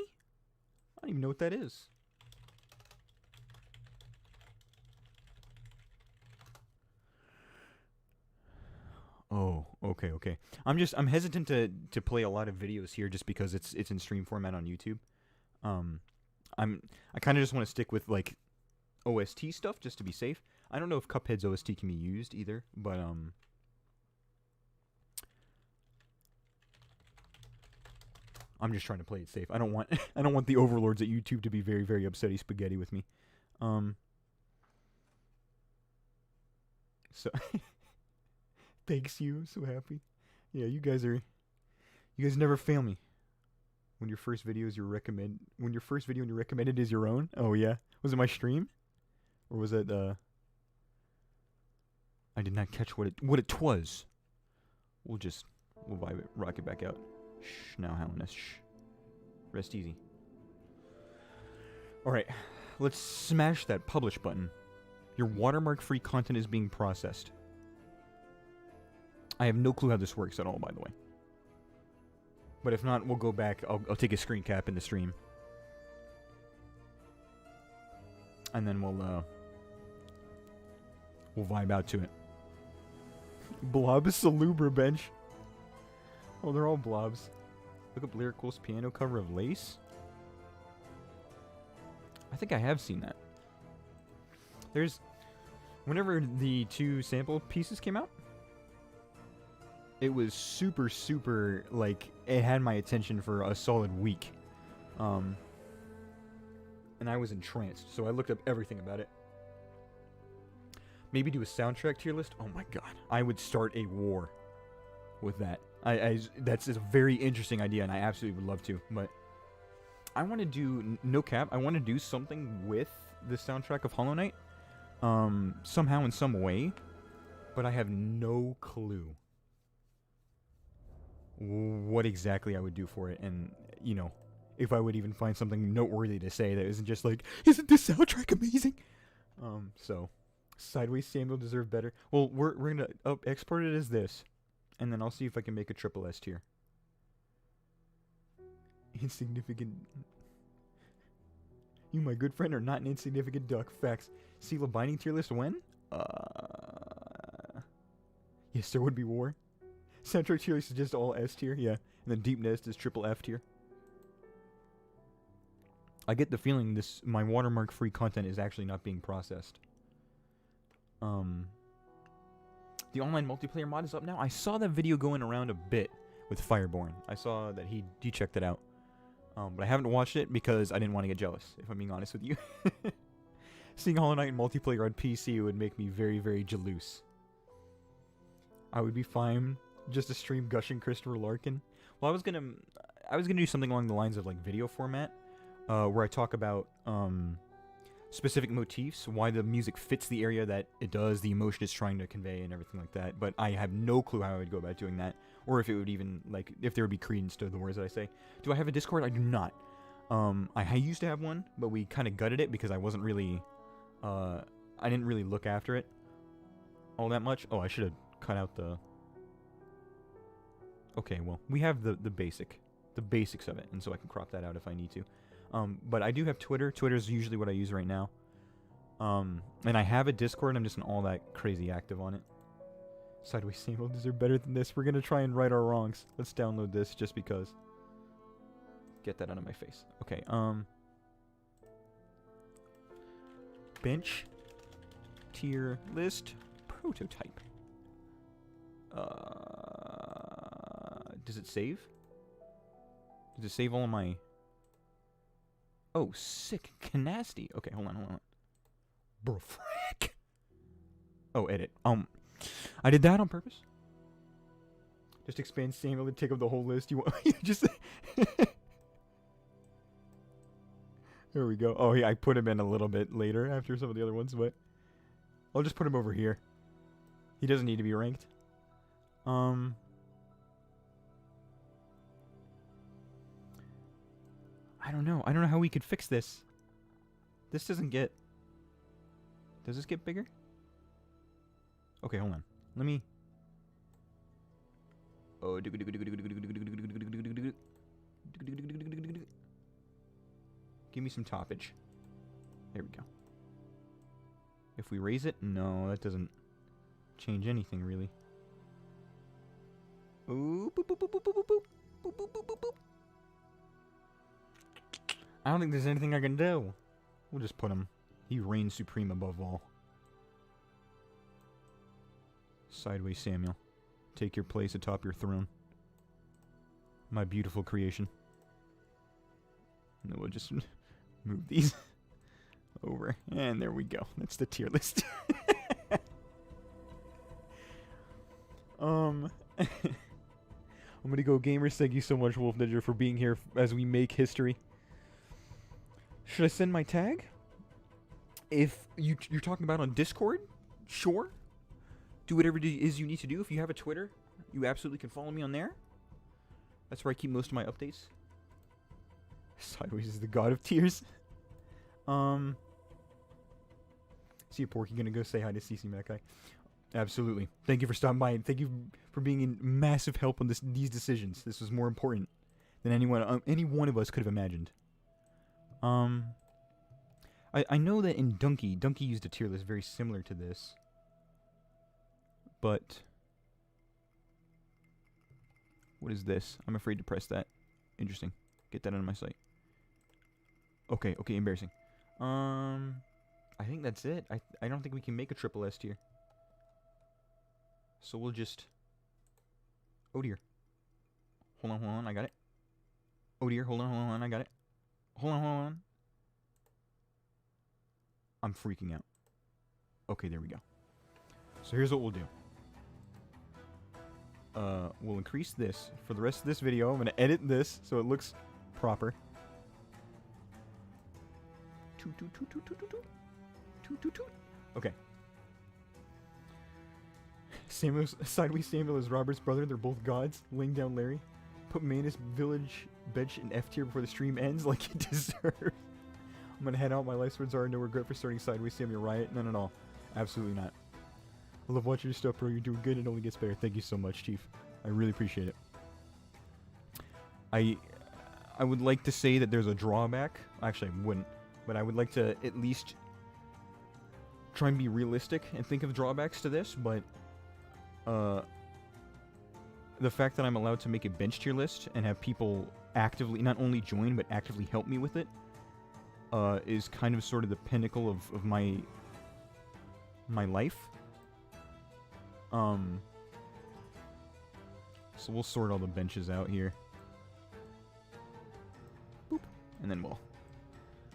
A: I don't even know what that is. Oh, okay. I'm hesitant to play a lot of videos here just because it's in stream format on YouTube. I kind of just want to stick with like OST stuff just to be safe. I don't know if Cuphead's OST can be used either, but I'm just trying to play it safe. I don't want the overlords at YouTube to be very, very upsetty spaghetti with me. So thanks you, so happy. Yeah, you guys never fail me. When your first video is when your first video and your recommended is your own? Oh yeah. Was it my stream? Or was it I did not catch what it was. We'll vibe it, rock it back out. Shh, now Hallownest, shh. Rest easy. Alright, let's smash that publish button. Your watermark-free content is being processed. I have no clue how this works at all, by the way. But if not, we'll go back. I'll take a screen cap in the stream. And then we'll vibe out to it. Blob Salubra bench. Oh, they're all blobs. Look up Lyrical's piano cover of Lace. I think I have seen that. Whenever the 2 sample pieces came out, it was super, like, it had my attention for a solid week. And I was entranced, so I looked up everything about it. Maybe do a soundtrack tier list? Oh my god. I would start a war with that. That's a very interesting idea, and I absolutely would love to, but I want to do, no cap, I want to do something with the soundtrack of Hollow Knight, somehow in some way, but I have no clue what exactly I would do for it, and, you know, if I would even find something noteworthy to say that isn't just like, isn't this soundtrack amazing? So, Sideways Samuel deserved better. Well, we're gonna export it as this, and then I'll see if I can make a triple S tier. Insignificant. You, my good friend, are not an insignificant duck. Facts. Seal a binding tier list when? Yes, there would be war. Soundtrack tier list is just all S tier, yeah. And then Deepnest is triple F tier. I get the feeling my watermark-free content is actually not being processed. The online multiplayer mod is up now. I saw that video going around a bit with Fireborn. I saw that he checked it out. But I haven't watched it because I didn't want to get jealous, if I'm being honest with you. Seeing Hollow Knight in multiplayer on PC would make me very, very jalouse. I would be fine just to stream gushing Christopher Larkin. Well, I was gonna do something along the lines of like video format, where I talk about specific motifs, why the music fits the area that it does, the emotion it's trying to convey, and everything like that. But I have no clue how I would go about doing that, or if it would even, like, if there would be credence to the words that I say. Do I have a Discord? I do not. I used to have one, but we kind of gutted it because I wasn't really, I didn't really look after it all that much. Oh, I should have cut out the... Okay, well, we have the basics of it, and so I can crop that out if I need to. But I do have Twitter. Twitter is usually what I use right now. And I have a Discord. I'm just not all that crazy active on it. Sideways Samuel, these are better than this. We're gonna try and right our wrongs. Let's download this just because. Get that out of my face. Okay, bench tier list prototype. Does it save? Does it save all of my... Oh, sick. Canasty. Okay, hold on. Bro, frick. Oh, edit. I did that on purpose. Just expand Samuel to take up the whole list. You want... you just... There we go. Oh, yeah, I put him in a little bit later after some of the other ones, but... I'll just put him over here. He doesn't need to be ranked. I don't know. I don't know how we could fix this. This doesn't get... Does this get bigger? Okay, hold on. Let me... Oh, give me some toppage. There we go. If we raise it, no, that doesn't change anything really. Ooh, boop, boop, boop, boop, boop, boop, boop, boop, boop, boop, boop, boop. I don't think there's anything I can do. We'll just put him. He reigns supreme above all. Sideways Samuel. Take your place atop your throne. My beautiful creation. And then we'll just move these over. And there we go. That's the tier list. I'm gonna go gamers. Thank you so much, Wolf Ninja, for being here as we make history. Should I send my tag? If you're talking about on Discord, sure. Do whatever it is you need to do. If you have a Twitter, you absolutely can follow me on there. That's where I keep most of my updates. Sideways is the god of tears. See a Porky gonna go say hi to CC Mackay. Absolutely. Thank you for stopping by, and thank you for being in massive help on these decisions. This was more important than any one of us could have imagined. I know that in Donkey used a tier list very similar to this. But what is this? I'm afraid to press that. Interesting. Get that out of my sight. Okay, embarrassing. I think that's it. I don't think we can make a triple S tier. So we'll just... Oh dear. Hold on, I got it. Oh dear, hold on, I got it. Hold on. I'm freaking out. Okay, there we go. So here's what we'll do. We'll increase this. For the rest of this video, I'm going to edit this so it looks proper. Okay. Sideways Samuel is Robert's brother. They're both gods. Laying down Larry. Put Manus Village bench in F tier before the stream ends like it deserves. I'm going to head out. My life's words are no regret for starting Sideways Samuel Riot. None at all. Absolutely not. I love watching your stuff, bro. You're doing good. It only gets better. Thank you so much, Chief. I really appreciate it. I would like to say that there's a drawback. Actually, I wouldn't. But I would like to at least try and be realistic and think of drawbacks to this. But the fact that I'm allowed to make a bench tier list and have people actively not only join but actively help me with it is kind of sort of the pinnacle of my life. So we'll sort all the benches out here. Boop. And then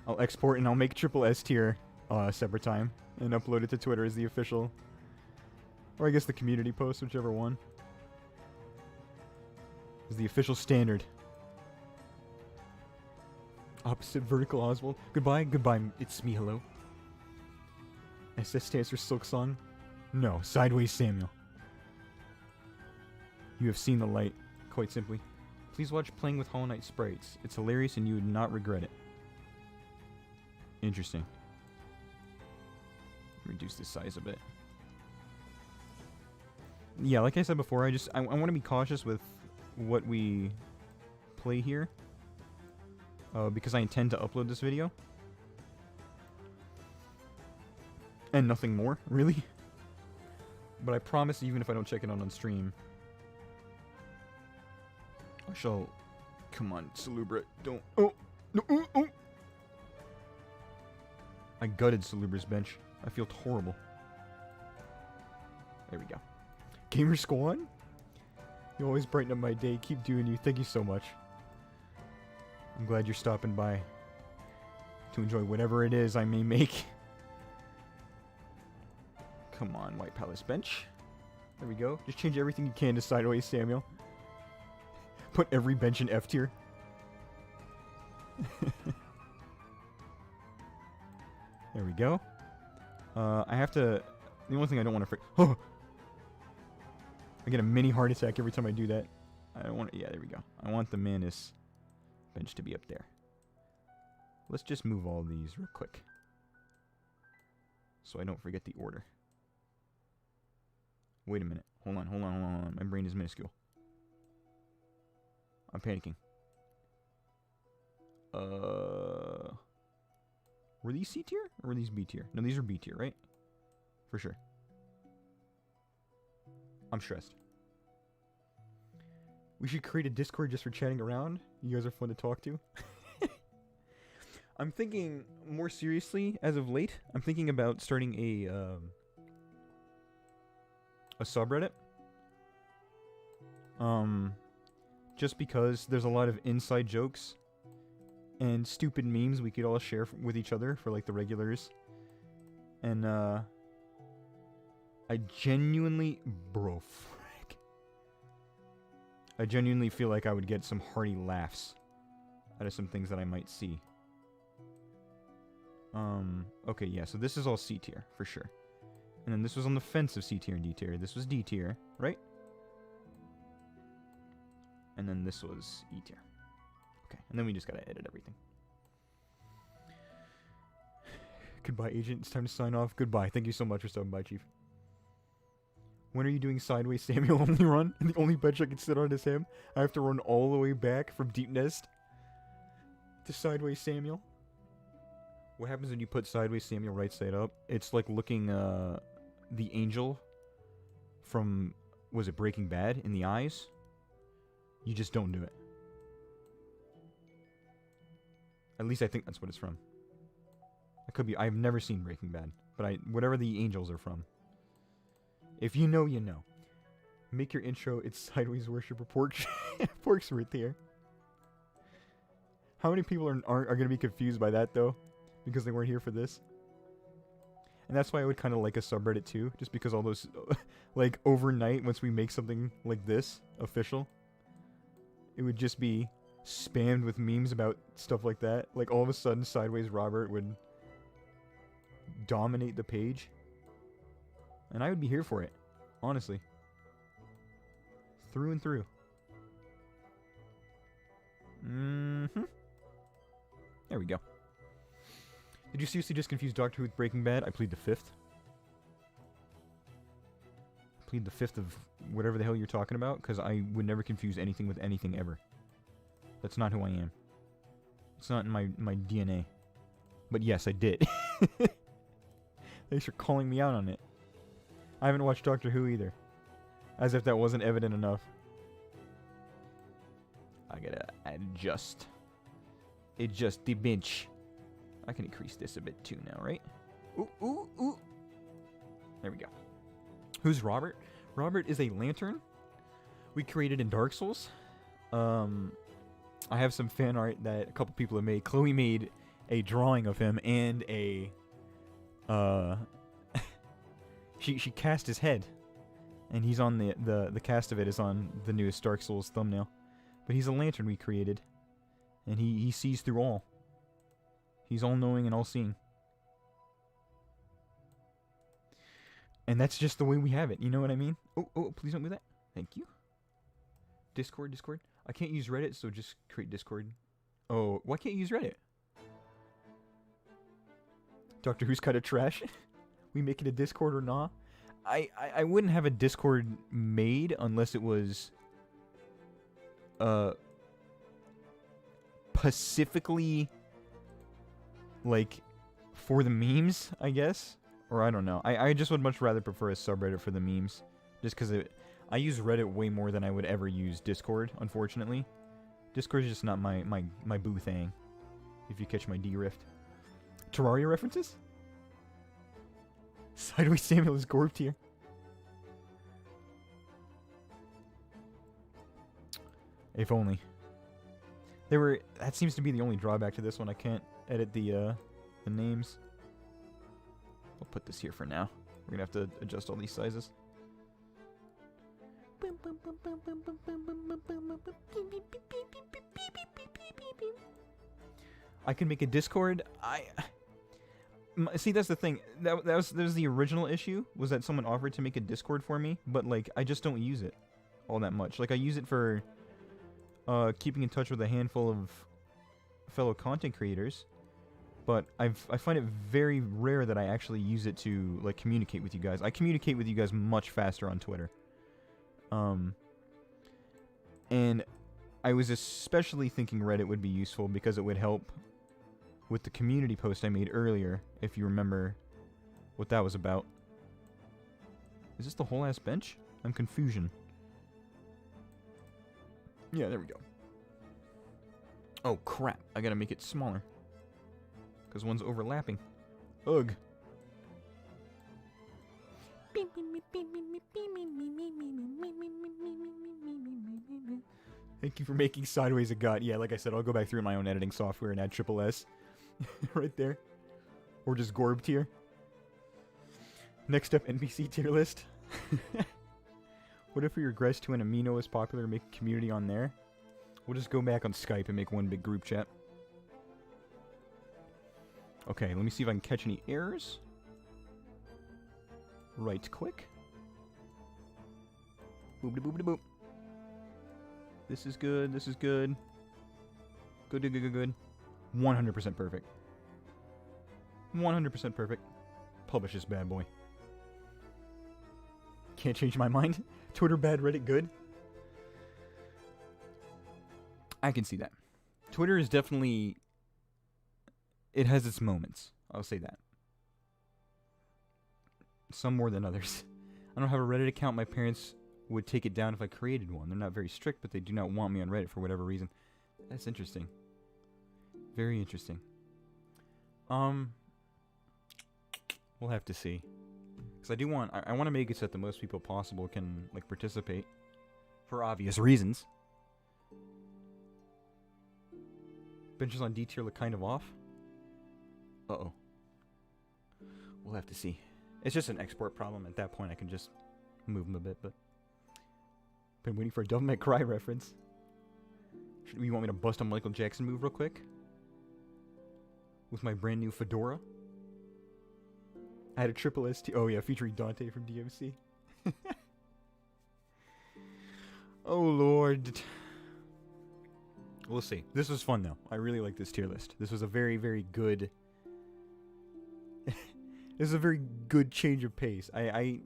A: I'll export and I'll make triple S tier a separate time and upload it to Twitter as the official, or I guess the community post, whichever one is the official standard. Opposite vertical Oswald. Goodbye. It's me, hello. SS stands for Silk Song? No, Sideways Samuel. You have seen the light, quite simply. Please watch Playing with Hollow Knight Sprites. It's hilarious and you would not regret it. Interesting. Reduce the size a bit. Yeah, like I said before, I want to be cautious with what we play here. Because I intend to upload this video. And nothing more, really. But I promise, even if I don't check it out on stream, I shall... Come on, Salubra, don't... Oh! No! Oh! Oh! I gutted Salubra's bench. I feel horrible. There we go. Gamer Squad? You always brighten up my day. Keep doing you. Thank you so much. I'm glad you're stopping by to enjoy whatever it is I may make. Come on, White Palace bench. There we go. Just change everything you can to Sideways Samuel. Put every bench in F tier. There we go. I have to... The only thing I don't want to... Oh! I get a mini heart attack every time I do that. I don't want... Yeah, there we go. I want the Manus bench to be up there. Let's just move all these real quick. So I don't forget the order. Wait a minute. Hold on, hold on, hold on, hold on. My brain is minuscule. I'm panicking. Were these C tier? Or were these B tier? No, these are B tier, right? For sure. I'm stressed. We should create a Discord just for chatting around. You guys are fun to talk to. I'm thinking more seriously as of late. I'm thinking about starting a subreddit. Just because there's a lot of inside jokes and stupid memes we could all share with each other for like the regulars. And I genuinely, frick. I genuinely feel like I would get some hearty laughs out of some things that I might see. Okay, yeah, so this is all C tier, for sure. And then this was on the fence of C tier and D tier. This was D tier, right? And then this was E tier. Okay, and then we just gotta edit everything. Goodbye, agent. It's time to sign off. Goodbye. Thank you so much for stopping by, Chief. When are you doing Sideways Samuel only run? And the only bench I can sit on is him? I have to run all the way back from Deepnest to Sideways Samuel? What happens when you put Sideways Samuel right side up? It's like looking the angel from, was it Breaking Bad, in the eyes? You just don't do it. At least I think that's what it's from. I could be, I've never seen Breaking Bad, but whatever the angels are from. If you know, you know. Make your intro, it's Sideways Worship Report. Pork's right there. How many people are going to be confused by that, though? Because they weren't here for this? And that's why I would kind of like a subreddit, too. Just because all those, like, overnight, once we make something like this official, it would just be spammed with memes about stuff like that. Like, all of a sudden, Sideways Robert would dominate the page. And I would be here for it. Honestly. Through and through. Mm-hmm. There we go. Did you seriously just confuse Doctor Who with Breaking Bad? I plead the fifth. I plead the fifth of whatever the hell you're talking about, because I would never confuse anything with anything ever. That's not who I am. It's not in my DNA. But yes, I did. Thanks for calling me out on it. I haven't watched Doctor Who either. As if that wasn't evident enough. I gotta adjust the bench. I can increase this a bit too now, right? Ooh, ooh, ooh. There we go. Who's Robert? Robert is a lantern we created in Dark Souls. I have some fan art that a couple people have made. Chloe made a drawing of him and a... she cast his head. And he's on the cast of it is on the newest Dark Souls thumbnail. But he's a lantern we created. And he sees through all. He's all-knowing and all-seeing. And that's just the way we have it. You know what I mean? Oh, please don't do that. Thank you. Discord. I can't use Reddit, so just create Discord. Oh, why can't you use Reddit? Doctor Who's kind of trash. We make it a Discord or not? I wouldn't have a Discord made unless it was specifically like for the memes, I guess. Or I don't know. I just would much rather prefer a subreddit for the memes. Just because I use Reddit way more than I would ever use Discord, unfortunately. Discord is just not my boo thing. If you catch my D-rift. Terraria references? Sideways Samuel is Gorb tier. If only. That seems to be the only drawback to this one. I can't edit the names. I'll put this here for now. We're gonna have to adjust all these sizes. I can make a Discord. See, that's the thing. That was the original issue, was that someone offered to make a Discord for me, but like I just don't use it all that much. Like I use it for keeping in touch with a handful of fellow content creators, but I find it very rare that I actually use it to like communicate with you guys. I communicate with you guys much faster on Twitter. And I was especially thinking Reddit would be useful because it would help with the community post I made earlier, if you remember what that was about. Is this the whole ass bench? I'm confusion. Yeah, there we go. Oh crap, I gotta make it smaller. Because one's overlapping. Ugh. Thank you for making Sideways a god. Yeah, like I said, I'll go back through my own editing software and add triple S. Right there. Or just Gorb tier. Next up, NPC tier list. What if we regress to an amino is popular and make a community on there? We'll just go back on Skype and make one big group chat. Okay, let me see if I can catch any errors. Right click. Boop-de-boop-de-boop. This is good, this is good. Good. 100% perfect. 100% perfect. Publish this bad boy. Can't change my mind. Twitter bad, Reddit good. I can see that. Twitter is definitely... It has its moments. I'll say that. Some more than others. I don't have a Reddit account. My parents would take it down if I created one. They're not very strict, but they do not want me on Reddit for whatever reason. That's interesting. Very interesting. We'll have to see. Because I want to make it so that the most people possible can, like, participate. For obvious reasons. Benches on D tier look kind of off. Uh-oh. We'll have to see. It's just an export problem. At that point, I can just move them a bit, but... Been waiting for a Devil May Cry reference. You want me to bust a Michael Jackson move real quick? With my brand new fedora? I had a triple ST. Oh yeah, featuring Dante from DMC. Oh lord. We'll see. This was fun though. I really like this tier list. This was a very, very good... This is a very good change of pace. I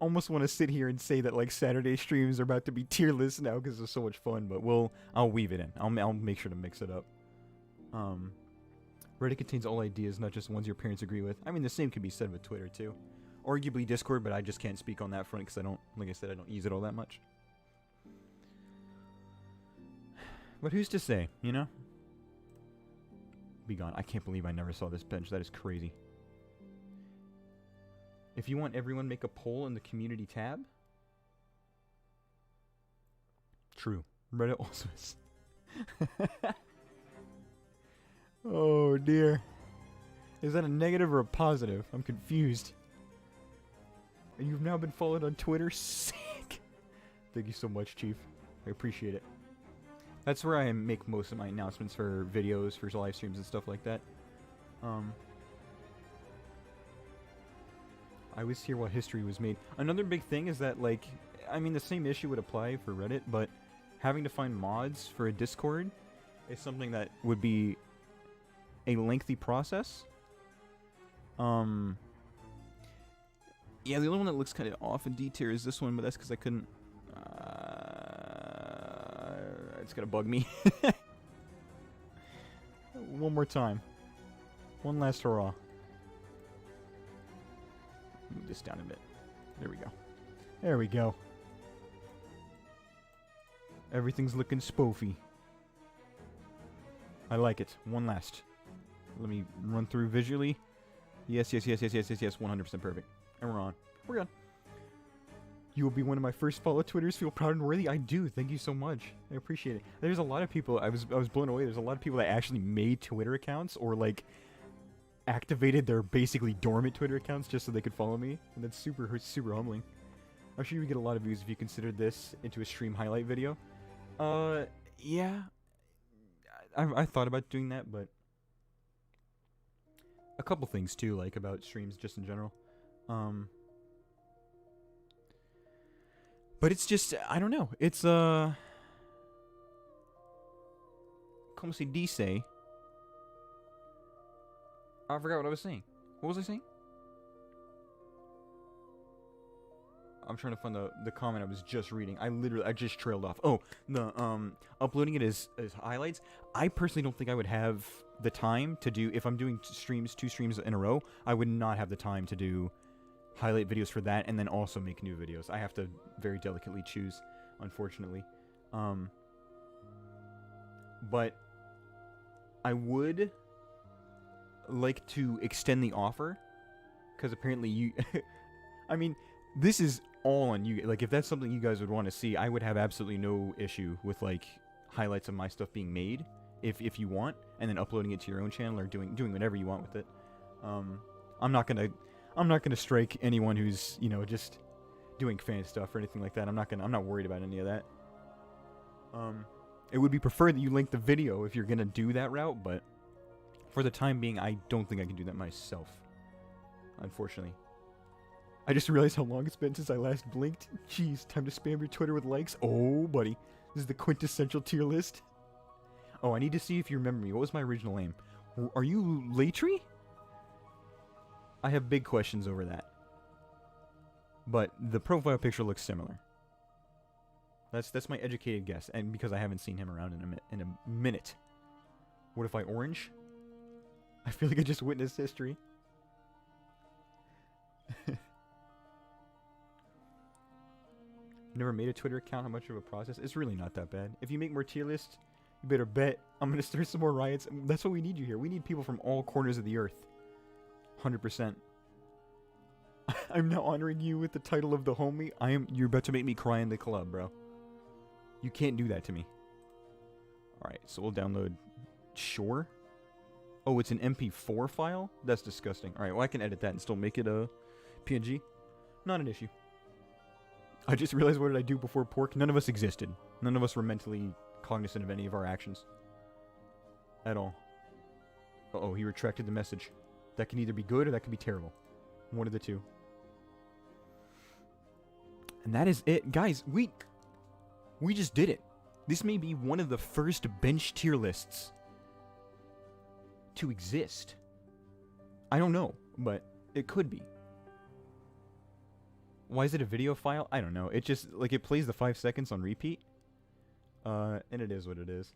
A: almost want to sit here and say that like Saturday streams are about to be tier lists now because it's so much fun, but I'll weave it in. I'll make sure to mix it up. Reddit contains all ideas, not just ones your parents agree with. I mean, the same can be said with Twitter too. Arguably Discord, but I just can't speak on that front because I don't, like I said, I don't use it all that much. But who's to say, you know? Be gone. I can't believe I never saw this bench. That is crazy. If you want everyone, make a poll in the community tab. True. Reddit also is. Oh dear. Is that a negative or a positive? I'm confused. And you've now been followed on Twitter? Sick! Thank you so much, Chief. I appreciate it. That's where I make most of my announcements for videos, for live streams and stuff like that. I was here while history was made. Another big thing is that, like, I mean, the same issue would apply for Reddit, but having to find mods for a Discord is something that would be a lengthy process. Yeah, the only one that looks kind of off in D tier is this one, but that's because I couldn't. It's gonna bug me. One more time. One last hurrah. Move this down a bit. There we go. There we go. Everything's looking spoofy. I like it. One last. Let me run through visually. Yes, yes, yes, yes, yes, yes, yes. 100% perfect. And we're on. We're good. You will be one of my first follow Twitters. Feel proud and worthy. I do. Thank you so much. I appreciate it. There's a lot of people. I was blown away. There's a lot of people that actually made Twitter accounts or like activated their basically dormant Twitter accounts just so they could follow me, and that's super humbling. I'm sure you would get a lot of views if you considered this into a stream highlight video. Yeah. I thought about doing that, but a couple things too, like about streams just in general. But it's just, I don't know. It's, como se dice? I forgot what I was saying. What was I saying? I'm trying to find the comment I was just reading. I just trailed off. Oh, the, uploading it as highlights. I personally don't think I would have the time to do, if I'm doing two streams in a row, I would not have the time to do highlight videos for that and then also make new videos. I have to very delicately choose, unfortunately. But I would like to extend the offer, because apparently you I mean, this is all on you. Like, if that's something you guys would want to see, I would have absolutely no issue with like highlights of my stuff being made if you want, and then uploading it to your own channel or doing whatever you want with it. I'm not gonna strike anyone who's, you know, just doing fan stuff or anything like that. I'm not worried about any of that. It would be preferred that you link the video if you're gonna do that route, but for the time being, I don't think I can do that myself, unfortunately. I just realized how long it's been since I last blinked. Jeez, time to spam your Twitter with likes. Oh, buddy. This is the quintessential tier list. Oh, I need to see if you remember me. What was my original name? Are you Latry? I have big questions over that. But the profile picture looks similar. That's my educated guess, and because I haven't seen him around in a minute. What if I orange? I feel like I just witnessed history. Never made a Twitter account. How much of a process? It's really not that bad. If you make more tier lists, you better bet I'm gonna start some more riots. That's what we need you here. We need people from all corners of the earth. 100%. I'm now honoring you with the title of the homie. You're about to make me cry in the club, bro. You can't do that to me. Alright, so we'll download Sure. Oh, it's an MP4 file? That's disgusting. Alright, well I can edit that and still make it a PNG. Not an issue. I just realized, what did I do before pork? None of us existed. None of us were mentally cognizant of any of our actions. At all. Uh-oh, he retracted the message. That can either be good or that can be terrible. One of the two. And that is it. Guys, we just did it. This may be one of the first bench tier lists to exist. I don't know, but it could be. Why is it a video file? I don't know. It just, like, it plays the 5 seconds on repeat. And it is what it is.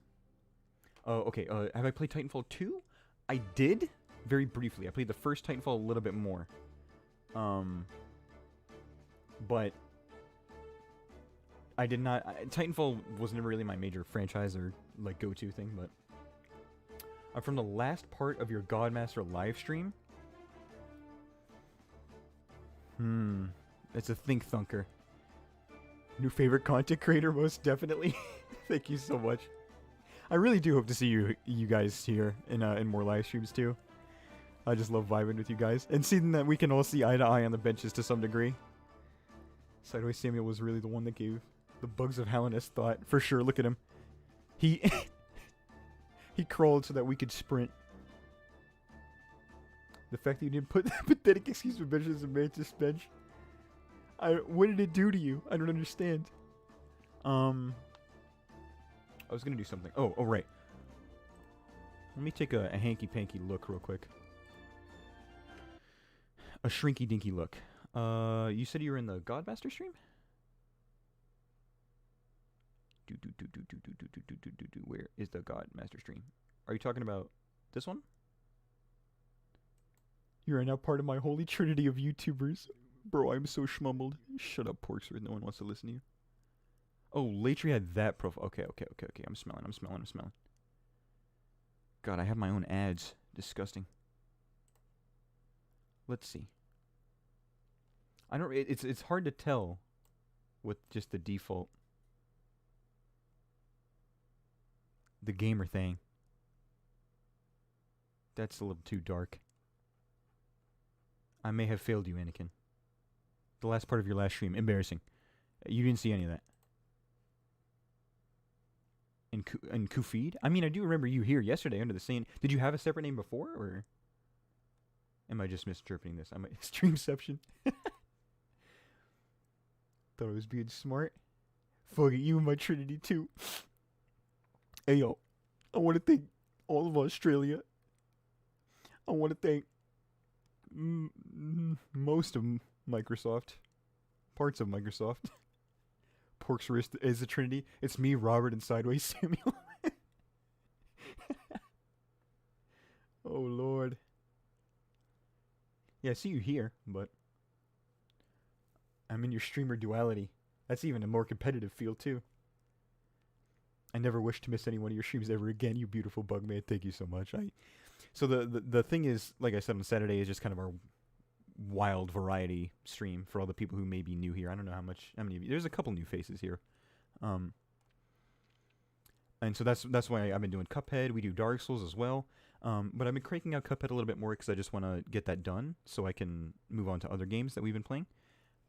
A: Oh, okay. Have I played Titanfall 2? I did, very briefly. I played the first Titanfall a little bit more. But I did not... Titanfall was never really my major franchise or, like, go-to thing, but... from the last part of your Godmaster live stream? It's a think thunker. New favorite content creator, most definitely. Thank you so much. I really do hope to see you guys here in more live streams too. I just love vibing with you guys and seeing that we can all see eye to eye on the benches to some degree. Sideways Samuel was really the one that gave the bugs of Hallownest thought. For sure, look at him. He he crawled so that we could sprint. The fact that you didn't put that pathetic excuse for bench as a mantis bench. What did it do to you? I don't understand. I was gonna do something. Oh, right. Let me take a hanky-panky look real quick. A shrinky-dinky look. You said you were in the Godmaster stream? Where is the Godmaster stream? Are you talking about this one? You are now part of my holy trinity of YouTubers. Bro, I'm so schmumbled. Shut up, Porksworth. No one wants to listen to you. Oh, Latry had that profile. Okay. I'm smelling. God, I have my own ads. Disgusting. Let's see. I don't. It's hard to tell with just the default. The gamer thing. That's a little too dark. I may have failed you, Anakin. The last part of your last stream. Embarrassing. You didn't see any of that. In Kufid? I mean, I do remember you here yesterday under the same... Did you have a separate name before, or... Am I just misinterpreting this? Streamception. Thought I was being smart. Fuck it, you and my Trinity too. Hey yo, I want to thank all of Australia. I want to thank most of Microsoft. Parts of Microsoft. Pork's Wrist is a Trinity. It's me, Robert, and Sideways Samuel. Oh Lord. Yeah, I see you here, but I'm in your streamer duality. That's even a more competitive feel too. I never wish to miss any one of your streams ever again, you beautiful bug man. Thank you so much. So the thing is, like I said on Saturday, is just kind of our wild variety stream for all the people who may be new here. I don't know how many of you. There's a couple new faces here. And so that's why I've been doing Cuphead. We do Dark Souls as well. But I've been cranking out Cuphead a little bit more because I just want to get that done so I can move on to other games that we've been playing.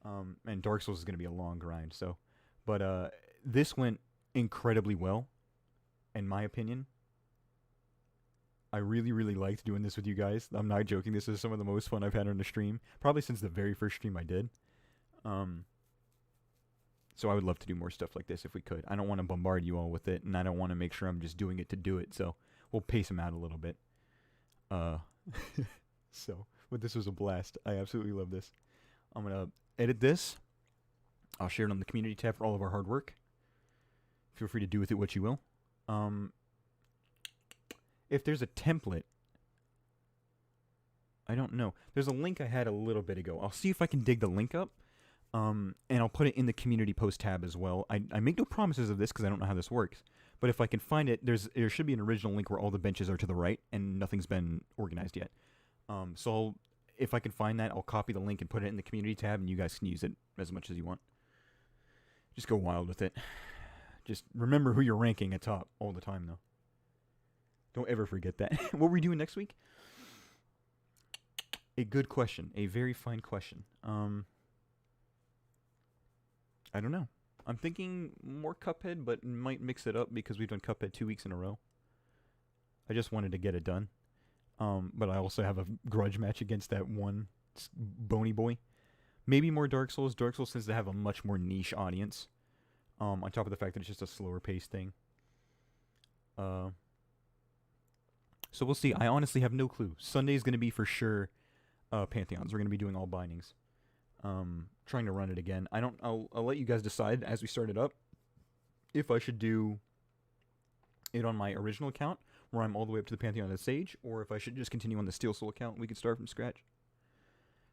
A: And Dark Souls is going to be a long grind. But this went incredibly well, in my opinion. I really, really liked doing this with you guys. I'm not joking. This is some of the most fun I've had on the stream, probably since the very first stream I did. So I would love to do more stuff like this if we could. I don't want to bombard you all with it, and I don't want to make sure I'm just doing it to do it. So we'll pace them out a little bit. But this was a blast. I absolutely love this. I'm gonna edit this. I'll share it on the community tab for all of our hard work. Feel free to do with it what you will. If there's a template, I don't know. There's a link I had a little bit ago. I'll see if I can dig the link up, and I'll put it in the community post tab as well. I make no promises of this because I don't know how this works. But if I can find it, there should be an original link where all the benches are to the right and nothing's been organized yet. So if I can find that, I'll copy the link and put it in the community tab, and you guys can use it as much as you want. Just go wild with it. Just remember who you're ranking at top all the time, though. Don't ever forget that. What were we doing next week? A good question. A very fine question. I don't know. I'm thinking more Cuphead, but might mix it up because we've done Cuphead 2 weeks in a row. I just wanted to get it done. But I also have a grudge match against that one bony boy. Maybe more Dark Souls. Dark Souls tends to have a much more niche audience. On top of the fact that it's just a slower paced thing. So we'll see. I honestly have no clue. Sunday's going to be for sure Pantheons. We're going to be doing all bindings. Trying to run it again. I'll let you guys decide as we start it up if I should do it on my original account where I'm all the way up to the Pantheon of the Sage, or if I should just continue on the Steel Soul account. We could start from scratch.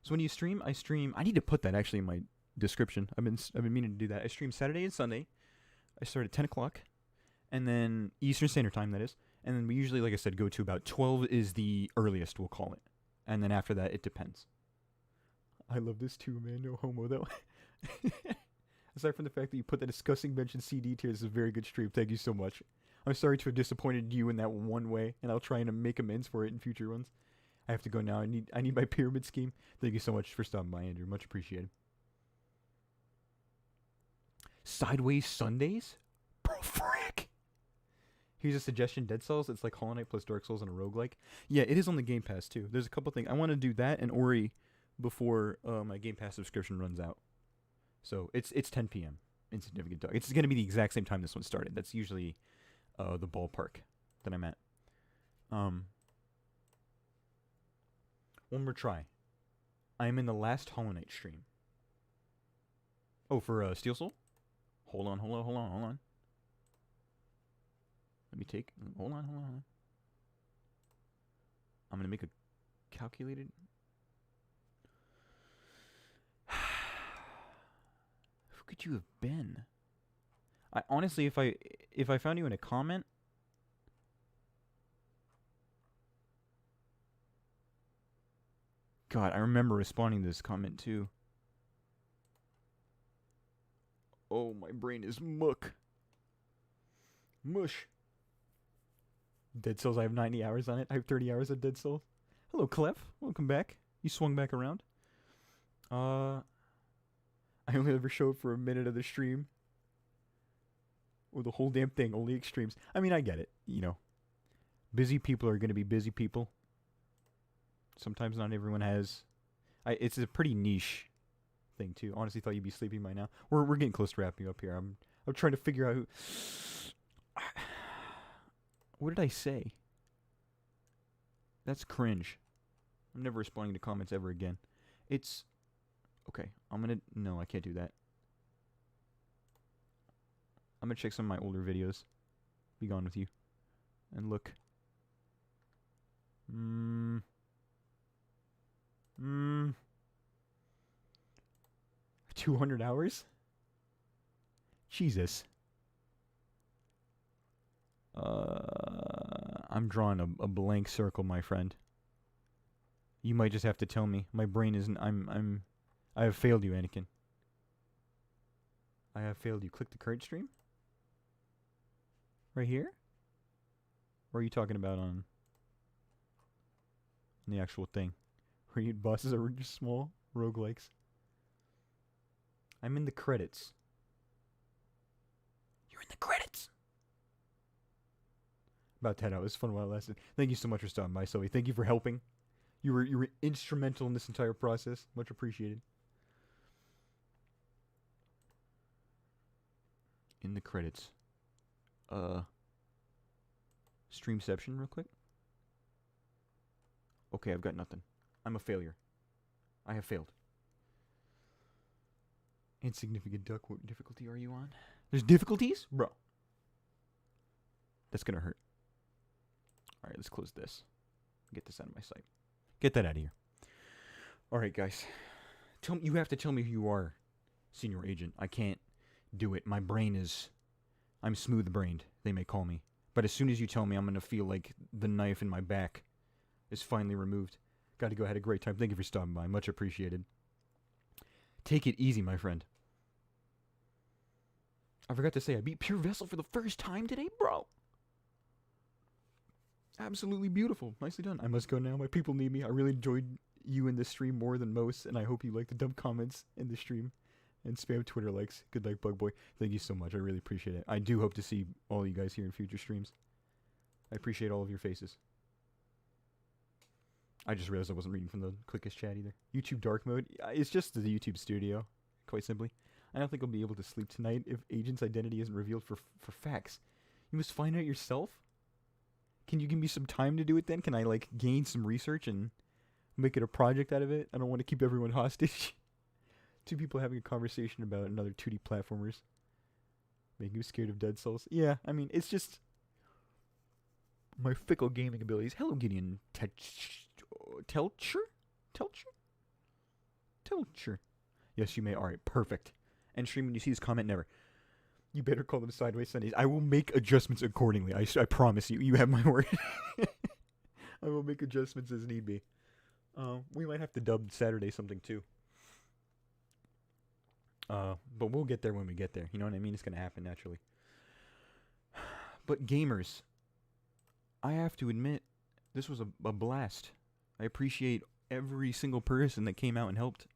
A: So when you stream, I stream. I need to put that actually in my description. I've been meaning to do that. I stream Saturday and Sunday. I start at 10 o'clock, and then Eastern Standard Time, that is. And then we usually, like I said, go to about 12 is the earliest, we'll call it. And then after that, it depends. I love this too, man. No homo, though. Aside from the fact that you put that disgusting bench in CD tier, this is a very good stream. Thank you so much. I'm sorry to have disappointed you in that one way, and I'll try and make amends for it in future ones. I have to go now. I need my pyramid scheme. Thank you so much for stopping by, Andrew. Much appreciated. Sideways Sundays? Bro, frick! Here's a suggestion: Dead Cells. It's like Hollow Knight plus Dark Souls and a roguelike. Yeah, it is on the Game Pass too. There's a couple things I want to do that and Ori before my Game Pass subscription runs out. So it's 10 p.m. Insignificant Dog. It's gonna be the exact same time this one started. That's usually the ballpark that I'm at. One more try. I am in the last Hollow Knight stream. Oh, for Steel Soul? Hold on. Let me take... Hold on. I'm going to make a calculated... Who could you have been? I honestly, if I found you in a comment... God, I remember responding to this comment too. Oh, my brain is mush. Dead Cells, I have 90 hours on it. I have 30 hours of Dead Cells. Hello, Clef. Welcome back. You swung back around. I only ever showed for a minute of the stream. Or the whole damn thing, only extremes. I mean, I get it, you know. Busy people are going to be busy people. Sometimes not everyone has... it's a pretty niche thing, too. Honestly, thought you'd be sleeping by now. We're getting close to wrapping up here. I'm trying to figure out who... What did I say? That's cringe. I'm never responding to comments ever again. It's... Okay, I'm gonna... No, I can't do that. I'm gonna check some of my older videos. Be gone with you. And look. 200 hours? Jesus. I'm drawing a blank circle, my friend. You might just have to tell me. My brain isn't... I have failed you, Anakin. I have failed you. Click the current stream? Right here? Or are you talking about on the actual thing? Where your bosses are just small roguelikes. I'm in the credits. You're in the credits! About 10 hours. Fun while it lasted. Thank you so much for stopping by, Sylvie. Thank you for helping. You were instrumental in this entire process. Much appreciated. In the credits. Streamception real quick. Okay, I've got nothing. I'm a failure. I have failed. Insignificant Duck, what difficulty are you on? There's difficulties? Bro. That's gonna hurt. Alright, let's close this. Get this out of my sight. Get that out of here. Alright, guys. You have to tell me who you are, Senior Agent. I can't do it. My brain is... I'm smooth-brained, they may call me. But as soon as you tell me, I'm gonna feel like the knife in my back is finally removed. Gotta go. Had a great time. Thank you for stopping by. Much appreciated. Take it easy, my friend. I forgot to say, I beat Pure Vessel for the first time today, bro. Absolutely beautiful. Nicely done. I must go now. My people need me. I really enjoyed you in this stream more than most, and I hope you like the dumb comments in the stream and spam Twitter likes. Good night, Bug Boy. Thank you so much. I really appreciate it. I do hope to see all you guys here in future streams. I appreciate all of your faces. I just realized I wasn't reading from the quickest chat either. YouTube dark mode. It's just the YouTube studio, quite simply. I don't think I'll be able to sleep tonight if Agent's identity isn't revealed for facts. You must find out yourself? Can you give me some time to do it then? Can I, like, gain some research and make it a project out of it? I don't want to keep everyone hostage. Two people having a conversation about another 2D platformers. Making you scared of Dead Souls. Yeah, I mean, it's just... my fickle gaming abilities. Hello, Gideon Telcher? Yes, you may. Alright, perfect. And stream when you see this comment, never. You better call them Sideways Sundays. I will make adjustments accordingly. I promise you. You have my word. I will make adjustments as need be. We might have to dub Saturday something too. But we'll get there when we get there. You know what I mean? It's going to happen naturally. But gamers, I have to admit, this was a blast. I appreciate every single person that came out and helped.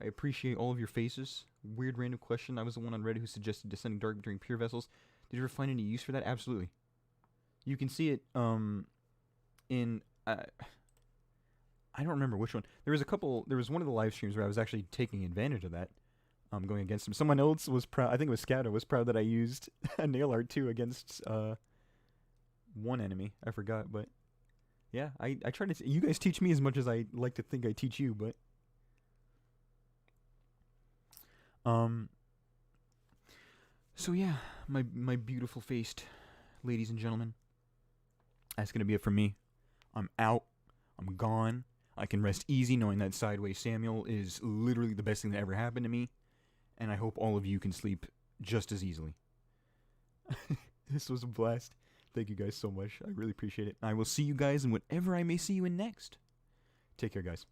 A: I appreciate all of your faces. Weird random question. I was the one on Reddit who suggested descending dark between pure vessels. Did you ever find any use for that? Absolutely. You can see it in I don't remember which one. There was one of the live streams where I was actually taking advantage of that. Going against him. Someone else was proud. I think it was Scatter was proud that I used a nail art too against one enemy. I forgot, but yeah, I try to. You guys teach me as much as I like to think I teach you, but So yeah, my beautiful faced ladies and gentlemen. That's gonna be it for me. I'm out. I'm gone. I can rest easy knowing that Sideways Samuel is literally the best thing that ever happened to me. And I hope all of you can sleep just as easily. This was a blast. Thank you guys so much. I really appreciate it. I will see you guys in whatever I may see you in next. Take care, guys.